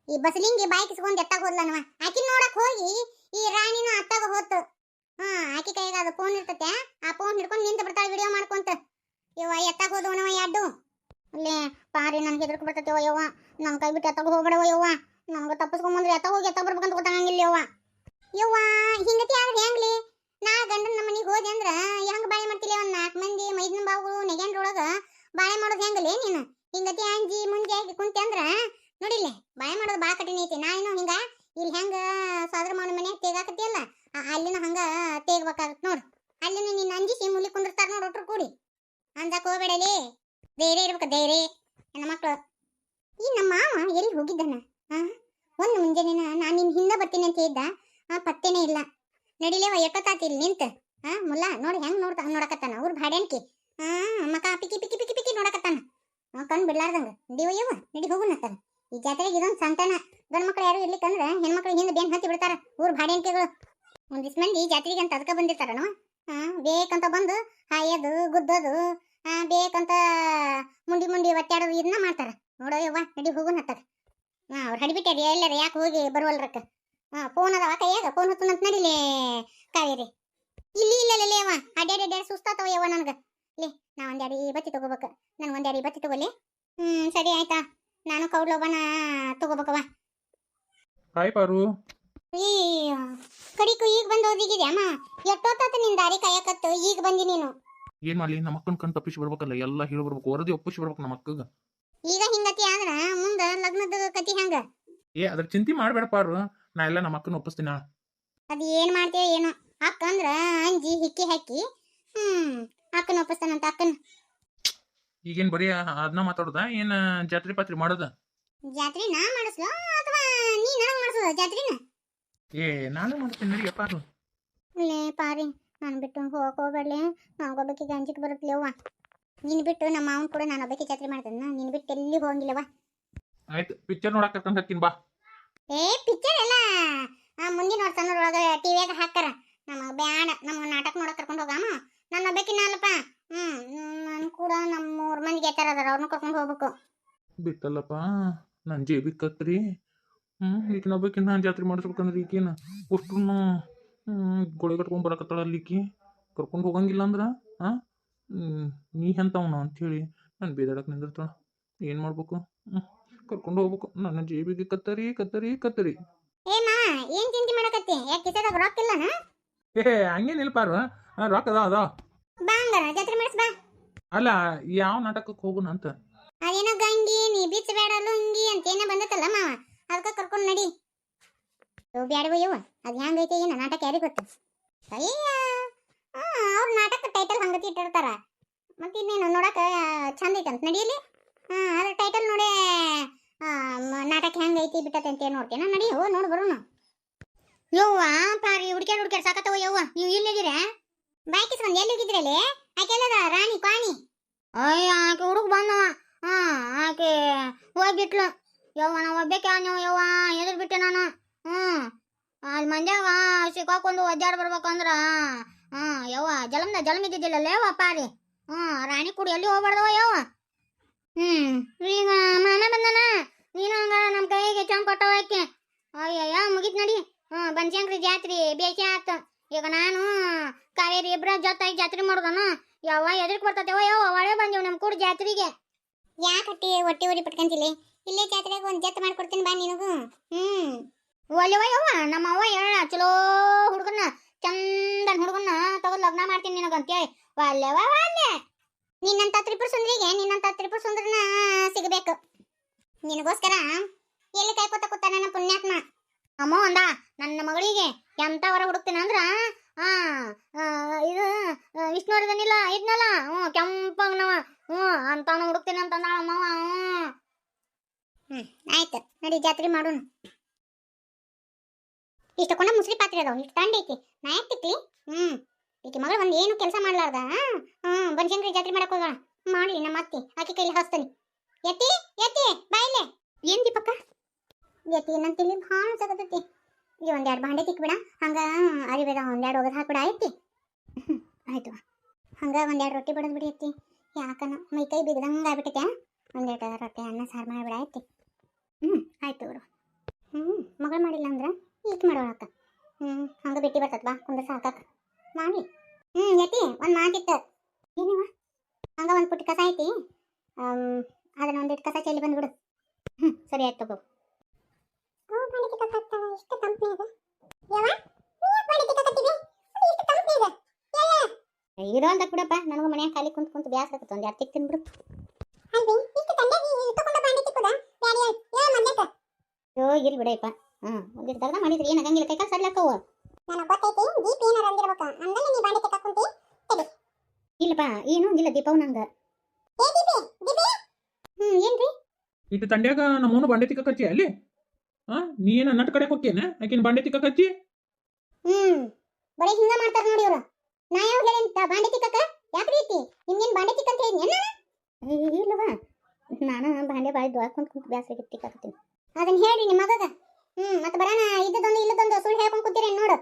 ಈ ಬಸಲಿಂಗಿ ಬಾಯಿ ಕಿಸ್ಕೊಂಡ್ ಎತ್ತಾಗ ಹೋದ್ಲನವ ಆಕಿನ ನೋಡಕ್ ಹೋಗಿ ಈ ರಾಣಿನ ಅತ್ತಾಗ ಹೋತು ಆಕಿ ಕೈಗ ಅದು ಫೋನ್ ಇರ್ತತೆ ಆ ಫೋನ್ ಹಿಡ್ಕೊಂಡು ನಿಂತು ಬಿಡ್ತಾಳ ವಿಡಿಯೋ ಮಾಡ್ಕೊಂತ ಇವ ಎತ್ತಾಗ ಹೋದವನವ ಯಾಡು ಅಲ್ಲೇ ಪಾರಿ ನನ್ಗೆ ಹೆದರ್ಕ ಬಿಡ್ತತೆ ಯವ್ವ ನನ್ ಕೈ ಬಿಟ್ಟು ಎತ್ತಾಗ ಹೋಗ್ಬೇಡವ ಯವ್ವ ನಮ್ಗೆ ತಪ್ಪಿಸ್ಕೊಂಬಂದ್ರೆ ಎತ್ತಾಗ ಹೋಗಿ ಎತ್ತಾಗ ಬರ್ಬೇಕಂತ ಗೊತ್ತಾಗಂಗಿಲ್ಲ ಯವ್ವ ಹಿಂಗತಿ ಆದ್ರೆ ಹೆಂಗ್ಲಿ ನಾ ಗಂಡನ ನಮ್ಮ ಮನೆಗೆ ಹೋದೆ ಅಂದ್ರ ಹೆಂಗ್ ಬಾಳೆ ಮಾಡ್ತಿಲ್ಲ ಒಂದ್ 4 ಮಂದಿ ಮೈದನ ಬಾವುಗಳು ನೆಗ್ಯಾಂಡ್ರೊಳಗ ಬಾಳೆ ಮಾಡೋದು ಹೆಂಗಲೇ ನೀನು ಹಿಂಗತಿ ಅಂಜಿ ಮುಂಜಿ ಆಗಿ ಕುಂತೆ ಅಂದ್ರ ನೋಡಿಲ್ಲೇ ಬಾಳೆ ಮಾಡೋದು ಬಾ ಕಠಿಣ ಐತಿ ನಾ ಏನೋ ಹಿಂಗ ಇಲ್ಲಿ ಹೆಂಗ ಸಾದ್ರ ಮಾವನ ಮನ್ಯಾಗ ತೇಗಾಕತಿಯಲ್ಲ ಅಲ್ಲಿನ ಹಂಗ ತೇಗ್ಬೇಕಾಗತ್ ನೋಡು ಅಲ್ಲಿನ ನಿನ್ನ ಅಂಜಿಸಿ ಮುಲಿ ಕುಂದಿರ್ತಾರ ನೋಡು ಒಟ್ರು ಕೂಡಿ ಅಂದಕ್ ಹೋಗ್ಬೇಡಲಿ ಧೈರ್ಯ ಇರ್ಬೇಕು ಧೈರ್ಯ ನನ್ನ ಮಕ್ಳು ಈ ನಮ್ಮ ಮಾವ ಎಲ್ಲಿ ಹೋಗಿದ್ದಾನ ಒಂದು ಮುಂಜಾನೆ ನಾನು ನಿನ್ ಹಿಂದೆ ಬರ್ತೀನಿ ಅಂತ ಹೇಳಿದ್ದ ಪತ್ತೇನೇ ಇಲ್ಲ ನಡಿಲೇವ ಎಟ್ಟೊತ್ತಾತಿ ಇಲ್ಲಿ ನಿಂತ ಮುಲ್ಲ ನೋಡಿ ಹೆಂಗ್ ನೋಡಕತ್ತಾನ ಅವ್ರ ಭಾಡ್ಯಾನ್ಕಿ ಮಕ ಪಿಕಿ ನೋಡಕತ್ತಾನ ಕಣ್ ಬಿಡ್ಲಾರ್ದಂಗ ನಡಿವಯ್ಯವ ನಡಿ ಹೋಗುನತ್ತಾನ ಈ ಜಾತ್ರೆಗೆ ಇದೊಂದು ಸಂತಾನ ಗಂಡ್ ಮಕ್ಳು ಯಾರು ಇರ್ಲಿಕ್ಕಂದ್ರ ಹೆಣ್ಮಕ್ಳು ಹಿಂದೆ ಬೆನ್ ಹತ್ತಿ ಬಿಡ್ತಾರ ಊರ್ ಭಾಡ್ಯಾನ್ಕಿಗಳು ಒಂದಿಸ್ ಮಂದಿ ಜಾತ್ರೆಗೆ ಅಂತ ಅದಕ್ಕೆ ಬಂದಿರ್ತಾರನವ ಬೇಕಂತ ಬಂದು ಹಾಯೋದು ಗುದ್ದೋದು ಬೇಕಂತ ಮುಂಡಿ ಒಟ್ಟಾಡೋದು ಇದನ್ನ ಮಾಡ್ತಾರ ನೋಡೋಯವ್ವ ನಡಿ ಹೋಗುನತ್ತಾರ ಅವ್ರು ಹಡಿಬಿಟ್ಟಾರ ಎಲ್ಲಾರ ಯಾಕೆ ಹೋಗಿ ಬರುವಲ್ರಕ್ಕ ಫೋನ್ ಅದಾವ ಕೈಯಾಗ ಫೋನ್ ಹೊತ್ತುನಂತ ನಡಿಲೇ ಕಾವೇರಿ ಇಲ್ಲಿ ಅವ ಅಡ್ಯಾಡಿ ಸುಸ್ತಾತವ ಯವ್ವ ನನಗ ಲೇ ನಾ ಒಂದ್ಯಾಡಿ ಬತ್ತಿ ತಗೋಬೇಕು ನನ್ ಒಂದ್ಯಾಡಿ ಬತ್ತಿ ತಗೋಲಿ ಸರಿ ಆಯ್ತಾ ನಾನು ಕೌಡ್ಲೊಬ್ಬನ ತಗೋಬೇಕವ ಹಾಯ್ ಪಾರು ಈ ಕಡಿಕು ಈಗ ಬಂದು ಓದಿಗಿದೆ ಅಮ್ಮ ಎಷ್ಟೊತ್ತಾತ ನಿನ್ ದಾರಿ ಕಾಯಕತ್ತು ಈಗ ಬಂದಿ ನೀನು ಏನ್ ಮಾಡ್ಲಿ ನಮ್ಮ ಅಕ್ಕನ ಕಣ್ ತಪ್ಪಿಸಿ ಬರ್ಬೇಕಲ್ಲ ಎಲ್ಲ ಹೇಳಿ ಬರ್ಬೇಕು ವರದಿ ಒಪ್ಪಿಸಿ ಬರ್ಬೇಕು ನಮ್ಮ ಅಕ್ಕಗ ಈಗ ಹಿಂಗತಿ ಆದ್ರ ಮುಂದ ಲಗ್ನದ ಕತಿ ಹೆಂಗ ಅದ್ರ ಚಿಂತೆ ಮಾಡ್ಬೇಡ ಪಾರು ನಾ ಎಲ್ಲ ನಮ್ಮ ಅಕ್ಕನ ಒಪ್ಪಿಸ್ತೀನ ಅದ್ ಏನ್ ಮಾಡ್ತೇವ ಏನೋ ಅಕ್ಕ ಅಂದ್ರ ಅಂಜಿ ಹಿಕ್ಕಿ ಹಾಕಿ ಅಕ್ಕನ ಒಪ್ಪಿಸ್ತಾನಂತ ಅಕ್ಕನ. ಈಗೇನು ಬರೀ ಅದನ್ನ ಮಾತಾಡೋದ ಏನು ಜಾತ್ರೆ ಪಾತ್ರೆ ಮಾಡೋದ? ಜಾತ್ರೆ ನಾ ಮಾಡಿಸ್ಲೋ ಅಥವಾ ನೀ ನನಗೆ ಮಾಡಿಸೋದ ಜಾತ್ರೆನ? ಏ ನಾನು ಮಾಡ್ತೀನಿ ನಡಿಯಪ್ಪ ಅದು. ಲೇ ಪಾರಿ, ನಾನು ಬಿಟ್ಟು ಹೋಗಕ್ಕೆ ಹೋಗ್ಬೇಡ್ಲಿ. ನಾಗೊಬ್ಬಕ್ಕೆ ಅಂಜಿಕೆ ಬರುತ್ತಲೇ ಅವ್ವ. ನೀನು ಬಿಟ್ಟು ನಮ್ಮ ಮಾವನ್ ಕೂಡ ನಾನು ಒಬ್ಬಕ್ಕೆ ಜಾತ್ರೆ ಮಾಡ್ತೇನೆ. ನೀನು ಬಿಟ್ಟು ಎಲ್ಲಿ ಹೋಗಂಗಿಲ್ಲವ. ಆಯ್ತು, ಪಿಕ್ಚರ್ ನೋಡಕ್ಕೆ ಕರ್ಕೊಂಡು ಹೋಗ್ತೀನಿ ಬಾ. ಏ ಪಿಕ್ಚರ್ ಎಲ್ಲ ಮುಂದಿನ ವರ್ಷನೊಳಗೆ ಟಿವಿಯಾಗ ಹಾಕ್ತಾರ. ನಮಗೆ ಬ್ಯಾಡ, ನಮಗೆ ನಾಟಕ ನೋಡಕ್ಕೆ ಕರ್ಕೊಂಡು ಹೋಗಮ್ಮ. ನನ್ನ ಒಬ್ಬಕ್ಕಿನ ಅಲ್ಲಪ್ಪ. ನಾನು ಕೂಡ ನಮ್ಮ 3 ಮಂದಿ ಗೆತ್ತಾರ ಅದಾರ, ಅವ್ರನ್ನ ಕರ್ಕೊಂಡು ಹೋಗ್ಬೇಕು. ಬಿತ್ತಲ್ಲಪ್ಪ ನನ್ನ ಜೇಬಿ ಕತ್ರಿ. ಈಗಿನ ಒಬ್ಬಾಕಿ ನಾನು ಜಾತ್ರೆ ಮಾಡಿಸ್ಬೇಕಂದ್ರೆ ಈಗೇನು ಅಷ್ಟು ಗೊಳೆ ಕಟ್ಕೊಂಡು ಬರಕತ್ತಾಳ ಅಲ್ಲಿಕ್ಕಿ ಕರ್ಕೊಂಡು ಹೋಗಂಗಿಲ್ಲ ಅಂದ್ರೆ ನೀ ಎಂತವನ ಅಂಥೇಳಿ ನಾನು ಬೇದಾಡಕ್ಕೆ ನಿಂದಿರ್ತಾಳ. ಏನು ಮಾಡ್ಬೇಕು? ಕರ್ಕೊಂಡು ಹೋಗ್ಬೇಕು. ನನ್ನ ಜೇಬಿಗೆ ಕತ್ತರಿ ಕತ್ತರಿ ಕತ್ತರಿ. ಏ ಮಾ, ಏನ್ ಚಿಂತೆ ಮಾಡಕತ್ತಿ? ಯಾಕೆ ಕಿಸದಾಗ ರೊಕ್ಕ ಇಲ್ಲನ? ಏ ಹಂಗೇನಿಲ್ಲಪ್ಪಾರು, ರೊಕ್ಕ ಅದಾವ. ಬಾ ಹಂಗಾರ ಜಾತ್ರೆ ಮಾಡಿಸ್ ಬಾ. ಅಲ್ಲ, ಯಾವ ನಾಟಕಕ್ಕೆ ಹೋಗೋಣ ಅಂತ? ಅದೇನೋ ಗಂಗಿ ನೀ ಬಿಚ್ಚ ಬೇಡ ಲುಂಗಿ ಅಂತ ಏನೇ ಬಂದತ್ತಲ್ಲ ಮಾವ, ಅದಕ್ಕೆ ಕರ್ಕೊಂಡು ನಡಿ. ಬ್ಯಾಡವ ಯವ್ವ, ಅದು ಹೆಂಗೈತೆ ಏನು ನಾಟಕ ಯಾರಿಗೆ ಗೊತ್ತ? ಅಯ್ಯ, ಅವ್ರ ನಾಟಕ ಟೈಟಲ್ ಹಂಗತಿ ಇಟ್ಟಿರ್ತಾರ. ಮತ್ತೆ ಇನ್ನೇನು ನೋಡಕ ಚಂದ ಐತಂತ ನಡಿಯಲ್ಲಿ. ಅದ್ರ ಟೈಟಲ್ ನೋಡಿ ನಾಟಕ ಹೆಂಗೈತಿ ಬಿಟ್ಟತೆ ಅಂತ ಏನು ನೋಡ್ತೇನ? ನಡಿ ಹೋ ನೋಡಿ ಬರೋಣ. ಯವ್ವ ಪಾರಿ, ಹುಡ್ಕ್ಯಾಡ್ ಸಾಕತ್ತವ ಯವ್ವ. ನೀವು ಇಲ್ಲಿದ್ದೀರಾ? ಬಾಯ್ಕಿ ಇಸ್ಕೊಂಡು ಎಲ್ಲಿ ಹೋಗಿದ್ರಲ್ಲಿ? ಆಕೆ ಎಲ್ಲದ ರಾಣಿ ಪಾಣಿ? ಅಯ್ಯ, ಆಕೆ ಹುಡುಗ ಬಂದವ. ಆಕೆ ಹೋಗ್ಬಿಟ್ಲು ಯವ್ವ. ನಾವು ಒಬ್ಬಕ್ಕೆ ಯವ್ವ, ಎದುರು ಬಿಟ್ಟೆ ನಾನು. ಅಲ್ಲಿ ಮಂದ್ಯಾಗ ಸಿಕ್ಕಾಕೊಂಡು ಒದ್ದಾಡಿ ಬರ್ಬೇಕಂದ್ರ ಯವ್ವ ಜಲಮ್ ಇದ್ದಿದ್ದಿಲ್ಲ ಯವ್ವ ಪಾರಿ. ರಾಣಿ ಕೂಡ ಎಲ್ಲಿ ಹೋಗ್ಬಾರ್ದವ ಯವ್ವ. ಈಗ ಮಾಮ ಬಂದನ. ನೀನು ಹಂಗಾರ ನಮ್ಮ ಕೈಗೆ ಚಂದ ಕೊಟ್ಟವ ಆಕೆ. ಅಯ್ಯಯ್ಯ ಮುಗಿತ್ ನಡಿ. ಬನಶಂಕರಿ ಜಾತ್ರೆ ಬೇಸಿ ಆತು. ಈಗ ನಾನು ಕಾವೇರಿ ಇಬ್ರ ಜೊತ್ತಾಗಿ ಜಾತ್ರೆ ಮಾಡೋದನ. ಯವ್ವ ಎದ್ರಿಗೆ ಬರ್ತೈತೆವ ಯವ್ವ, ಒಳ್ಳೆ ಬಂದೀವಿ ನಮ್ಮ ಕೂಡ ಜಾತ್ರೆಗೆ. ಯಾಕಟ್ಟಿ ಹೊಟ್ಟೆ ಉರಿ ಪಟ್ಕಂತಿಲಿ? ಇಲ್ಲೇ ಜಾತ್ರೆಗೆ ಒಂದು ಜತ್ ಮಾಡ್ಕೊಡ್ತೀನಿ ಬಾ ನಿನಗೂ. ಒಲ್ಲೆವ ಯವ್ವ, ನಮ್ಮ ಅವ್ವ ಹೇಳ ಚಲೋ ಹುಡುಗನ್ನ, ಚಂದನ್ ಹುಡುಗನ್ನ ತಗೊಂಡು ಲಗ್ನ ಮಾಡ್ತೀನಿ ನಿನಗಂತೇಳಿ. ಒಲ್ಲೆವ ಒಲ್ಲೆ. ನಿನ್ನಂತ ತ್ರಿಪುರ ಸುಂದರನ ಸಿಗಬೇಕು. ನಿನಗೋಸ್ಕರ ಎಲ್ಲಿ ಕಾಯ್ಕೋತ ಕೂತ ನನ್ನ ಪುಣ್ಯಾತ್ಮ. ಅಮ್ಮ ಅಂದ ನನ್ನ ಮಗಳಿಗೆ ಎಂತವರ ಹುಡುಕ್ತೀನಿ ಅಂದ್ರ ಇದು ವಿಷ್ಣುವರ್ಧನಿಲ್ಲ ಇದ್ನಲ್ಲ, ಕೆಂಪಂಗನವ, ಅಂತವನ ಹುಡುಕ್ತೀನಿ ಅಂತಂದಾಳ ಅಮ್ಮವ. ಆಯ್ತು ನಡಿ ಜಾತ್ರೆ ಮಾಡೋಣ. ಇಷ್ಟ ಕೊಂಡ ಮುಸ್ರಿ ಪಾತ್ರೆ ಅದಾವ, ಇಷ್ಟು ತಂಡ ಐತಿ. ನಾ ಯಾಕೆ ತಿಕ್ಲಿ? ಈಕೆ ಮಗಳು ಒಂದು ಏನು ಕೆಲಸ ಮಾಡ್ಲಾರ್ದ ಬನಶಂಕರಿ ಜಾತ್ರೆ ಮಾಡಕ್ ಹೋಗೋಣ. ಮಾಡ್ಲಿ ನಮ್ಮ ಅತ್ತಿ, ಆಕೆ ಕೈಲಿ ಹಾಸ್ತಾನೆ. ಎತ್ತಿ ಎತ್ತಿ ಬಾಯಿಲೆ. ಏನ್ ದೀಪಕ್ಕ? ಎತ್ತಿ ನನ್ನ ತಿಳಿ ಭಾಳ ಸಗತೈತಿ. ಈಗ 1-2 ಬಾಂಡೆ ತಿಕ್ಬಿಡ. ಹಂಗ ಅರಿಬೇಡ, 1-2 ಒಗದು ಹಾಕ್ಬಿಡ. ಆಯ್ತಿ? ಆಯ್ತು. ಹಂಗ 1-2 ರೊಟ್ಟಿ ಬಡದ್ ಬಿಡಿ ಎತ್ತಿ. ಯಾಕನ ಮೈ ಕೈ ಬಿಗದಂಗ ಆಗ್ಬಿಟ್ಟೈತೆ. 1-2 ರೊಟ್ಟಿ ಅನ್ನ ಸಾರು ಮಾಡಿಬಿಡ. ಆಯ್ತಿ? ಆಯ್ತು ಬಿಡು. ಮಗಳು ಮಾಡಿಲ್ಲ ಅಂದ್ರೆ ಈಟ್ ಮಾಡೋಳಕ್ಕ. ಹಂಗ ಬಿಟ್ಟು ಬರ್ತದ ಬಾ ಕುಂದ ಸಾಕಾಕ ಮಾಡಿ. ಎತ್ತಿ ಒಂದು ಮಾತಿತ್ತು. ಏನಿವ? ಹಂಗ ಒಂದು ಪುಟ್ಟ ಕಸ ಐತಿ, ಅದನ್ನ ಒಂದಿಟ್ಟು ಕಸ ಚೆಲ್ಲಿ ಬಂದ್ಬಿಡು. ಸರಿ ಆಯ್ತು ತಗೋ. ಇರೋ ಅಂತ ಬಿಡಪ್ಪ, ನನಗೂ ಮನ್ಯಾಗ ಖಾಲಿ ಕುಂತ ಬ್ಯಾಸ್ ಆಗತ್ತೆ. 1-2 ತಿಕ್ ತಿನ್ಬಿಡು. ಅಯ್ಯೋ ಇರ್ಲಿ ಬಿಡಪ್ಪ. ಒಂದಿಟ್ಟು ದಗ್ದ ಮಾಡಿದ್ರಿ ಏನಾಗಂಗಿಲ್ಲ, ಕೈ ಕಾಲು ಸಡ್ಲಾಕವು. ಇಲ್ಲಪ್ಪ ಏನು ಅಂದಿಲ್ಲ ದೀಪವ್ ನಂಗ. ಏನ್ರಿ ಇಟ್ಟು ತಂಡ್ಯಾಗ ನಮ್ಮವನು ಬಾಂಡೆ ತಿಕ್ಕಚ್ಚಿ ಅಲ್ಲಿ. ನೀ ಏನ ನಟ್ ಕಡೆ ಹೋಗ್ತೇನೆ ಆಕಿನ ಬಾಂಡೆ ತಿಕ್ಕಚ್ಚಿ. ಬರೀ ಹಿಂಗ ಮಾಡ್ತಾರ ನೋಡಿ ಇವ್ರು. ನಾ ಯಾವ ಹೇಳಿಂತ ಬಾಂಡೆ ತಿಕ್ಕಕ? ಯಾಕ್ರಿ ಐತಿ ನಿಮ್ಗೇನ್ ಬಾಂಡೆ ತಿಕ್ಕಂತ ಹೇಳಿದ್ನಿ ನಾನು? ಇಲ್ಲವಾ, ನಾನು ಬಾಂಡೆ ಬಾಯಿ ಕುಂತ ಬ್ಯಾಸರಿಗೆ ತಿಕ್ಕಾಕತ್ತೀನಿ. ಅದನ್ನ ಹೇಳ್ರಿ ನಿಮ್ಮ ಮಗಗ. ಮತ್ತೆ ಬರೋಣ ಇದ್ದದೊಂದು ಇಲ್ಲದೊಂದು ಸುಳ್ಳು ಹೇಳ್ಕೊಂಡು ಕೂತೀರಿ ನೋಡು.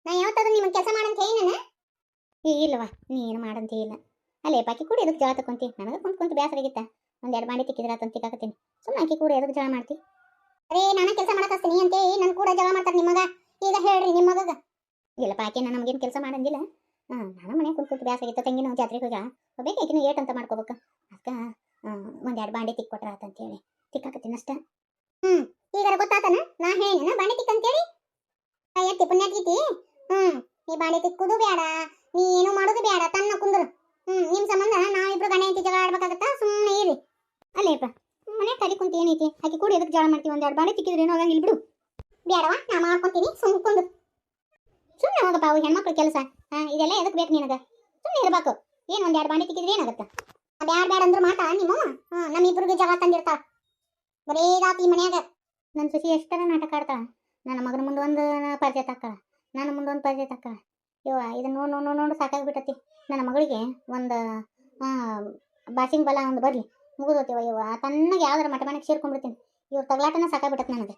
ನಾ ಯಾವತ್ತಾದ್ರೂ ನಿಮಗೆ ಕೆಲಸ ಮಾಡಂತ ಹೇಳಿ ನಾನು? ಇಲ್ಲವಾ, ನೀ ಏನು ಮಾಡಂತ ಇಲ್ಲ. ಅಲ್ಲೇ ಬಾಕಿ ಕೂಡ ಎದಕ್ಕೆ ಜಳ ತಕೊಂತಿ? ನನಗೆ ಕುಂತ ಬ್ಯಾಸರಾಗಿತ್ತ. 1-2 ಬಾಂಡೆ ತಿಕ್ಕಿದ್ರ ಅಂತ ತಿಕ್ಕಾಕತ್ತೀನಿ. ಸುಮ್ಮನೆ ಆಕಿ ಕೂಡ ಎದಕ್ಕೆ ಜಳ ಮಾಡ್ತಿ? ಅರೇ ನಾನು ಕೆಲಸ ಮಾಡಕಸ್ತೀನಿ ಅಂತ ನನ್ನ ಕೂಡ ಜಗಳ ಮಾಡ್ತಾರೆ ನಿಮ್ಮಗ. ಈಗ ಹೇಳ್ರಿ ನಿಮ್ಮ ಮಗಗ. ಇಲ್ಲಪ್ಪ, ಆಕೆ ನಮಗೇನು ಕೆಲಸ ಮಾಡಂಗಿಲ್ಲ. ನಾನು ಮನೆಗೆ ಕುಂತ ಬ್ಯಾಸರಾಗಿತ್ತ. ತಂಗಿನ ಜಾತ್ರೆಗೆ ಹೋಗ ಹೋಗ್ಬೇಕು, ಆಕಿನ ಏಟ್ ಅಂತ ಮಾಡ್ಕೋಬೇಕು. ಅದಕ್ಕೆ 1-2 ಬಾಂಡೆ ತಿಕ್ಕೊಟ್ರ ಆತಂತೇಳಿ ತಿಕ್ಕಾಕತ್ತೀನಿ ಅಷ್ಟ. ಈಗ ಗೊತ್ತಾತನ ನಾ ಹೇಳಿನ ಬಾಂಡೆ ತಿಕ್ಕಂತೇಳಿ? ಎತ್ತಿ ಪುಣ್ಯಾತ್ಗೀತಿ. ನೀ ಬಾಂಡೆ ತಿಕ್ಕುದು ಬೇಡ, ನೀ ಏನು ಮಾಡೋದು ಬೇಡ, ತನ್ನ ಕುಂದ್ರು. ನಿಮ್ ಸಂಬಂಧ ನಾವಿಬ್ರು ಗಂಡ ಹೆಂಡತಿ ಜಗಳ ಆಡ್ಬೇಕಾಗತ್ತಾ? ಸುಮ್ಮನೆ ಇರಿ. ಅಲ್ಲೇಪ್ಪ ಮನೆ ಕಲಿ ಕುಂತ ಏನೈತಿ? ಆಕಿ ಕೂಡ ಎದಕ್ಕೆ ಜಗಳ ಮಾಡ್ತೀವಿ? 1-2 ಬಾಂಡೆ ತಿಕ್ಕಿದ್ರೆ ಏನೋ ಆಗಂಗಿಲ್ಲ ಬಿಡು. ಬೇಡವಾ, ನಾ ಮಾಡ್ಕೊಂತೀನಿ. ಸುಮ್ಮನೆ ಹೋಗಪ್ಪ, ಅವು ಹೆಣ್ಮಕ್ಳು ಕೆಲಸ. ಇದೆಲ್ಲ ಎದಕ್ಕೆ ಬೇಕು ನಿನಗ? ಸುಮ್ಮನೆ ಇರ್ಬೇಕು. ಏನು ಒಂದ್ 2 ಬಾಂಡೆ ತಿಕ್ಕಿದ್ರೆ ಏನಾಗುತ್ತೆ? ಬ್ಯಾಡ ಬ್ಯಾಡ ಅಂದ್ರು ಮಾತಾ ನಿಮ್ಮ ನಮ್ಮಿಬ್ರಿಗೆ ಜಗಳ ತಂದಿರ್ತಾಳ. ಬರೀ ಇದಾತ್ ಈ ಮನ್ಯಾಗ. ನನ್ನ ಸೊಸಿ ಎಷ್ಟರ ನಾಟಕ ಆಡ್ತಾಳ. ನನ್ನ ಮಗನ ಮುಂದೆ ಒಂದು ಪರಿಚಯ ತಕ್ಕಾಳ, ನನ್ನ ಮುಂದೆ ಒಂದು ಪರಿಚಯ ತಕ್ಕಾಳ. ಇವ ಇದನ್ನ ನೋಡು ಸಾಕಾಗ್ಬಿಟ್ಟತಿ. ನನ್ನ ಮಗಳಿಗೆ ಒಂದು ಬಾಸಿಂಗ್ ಬಲ ಒಂದು ಬರ್ಲಿ ಮುಗಿದೋತಿವ. ಇವ ತಣ್ಣಗೆ ಯಾವ್ದಾರ ಮಠ ಮನೆಗೆ ಸೇರ್ಕೊಂಡ್ಬಿಡ್ತೀನಿ. ಇವ್ರ ತಗಲಾಟನ ಸಾಕಾಗ್ಬಿಟ್ಟತ್ ನನಗೆ.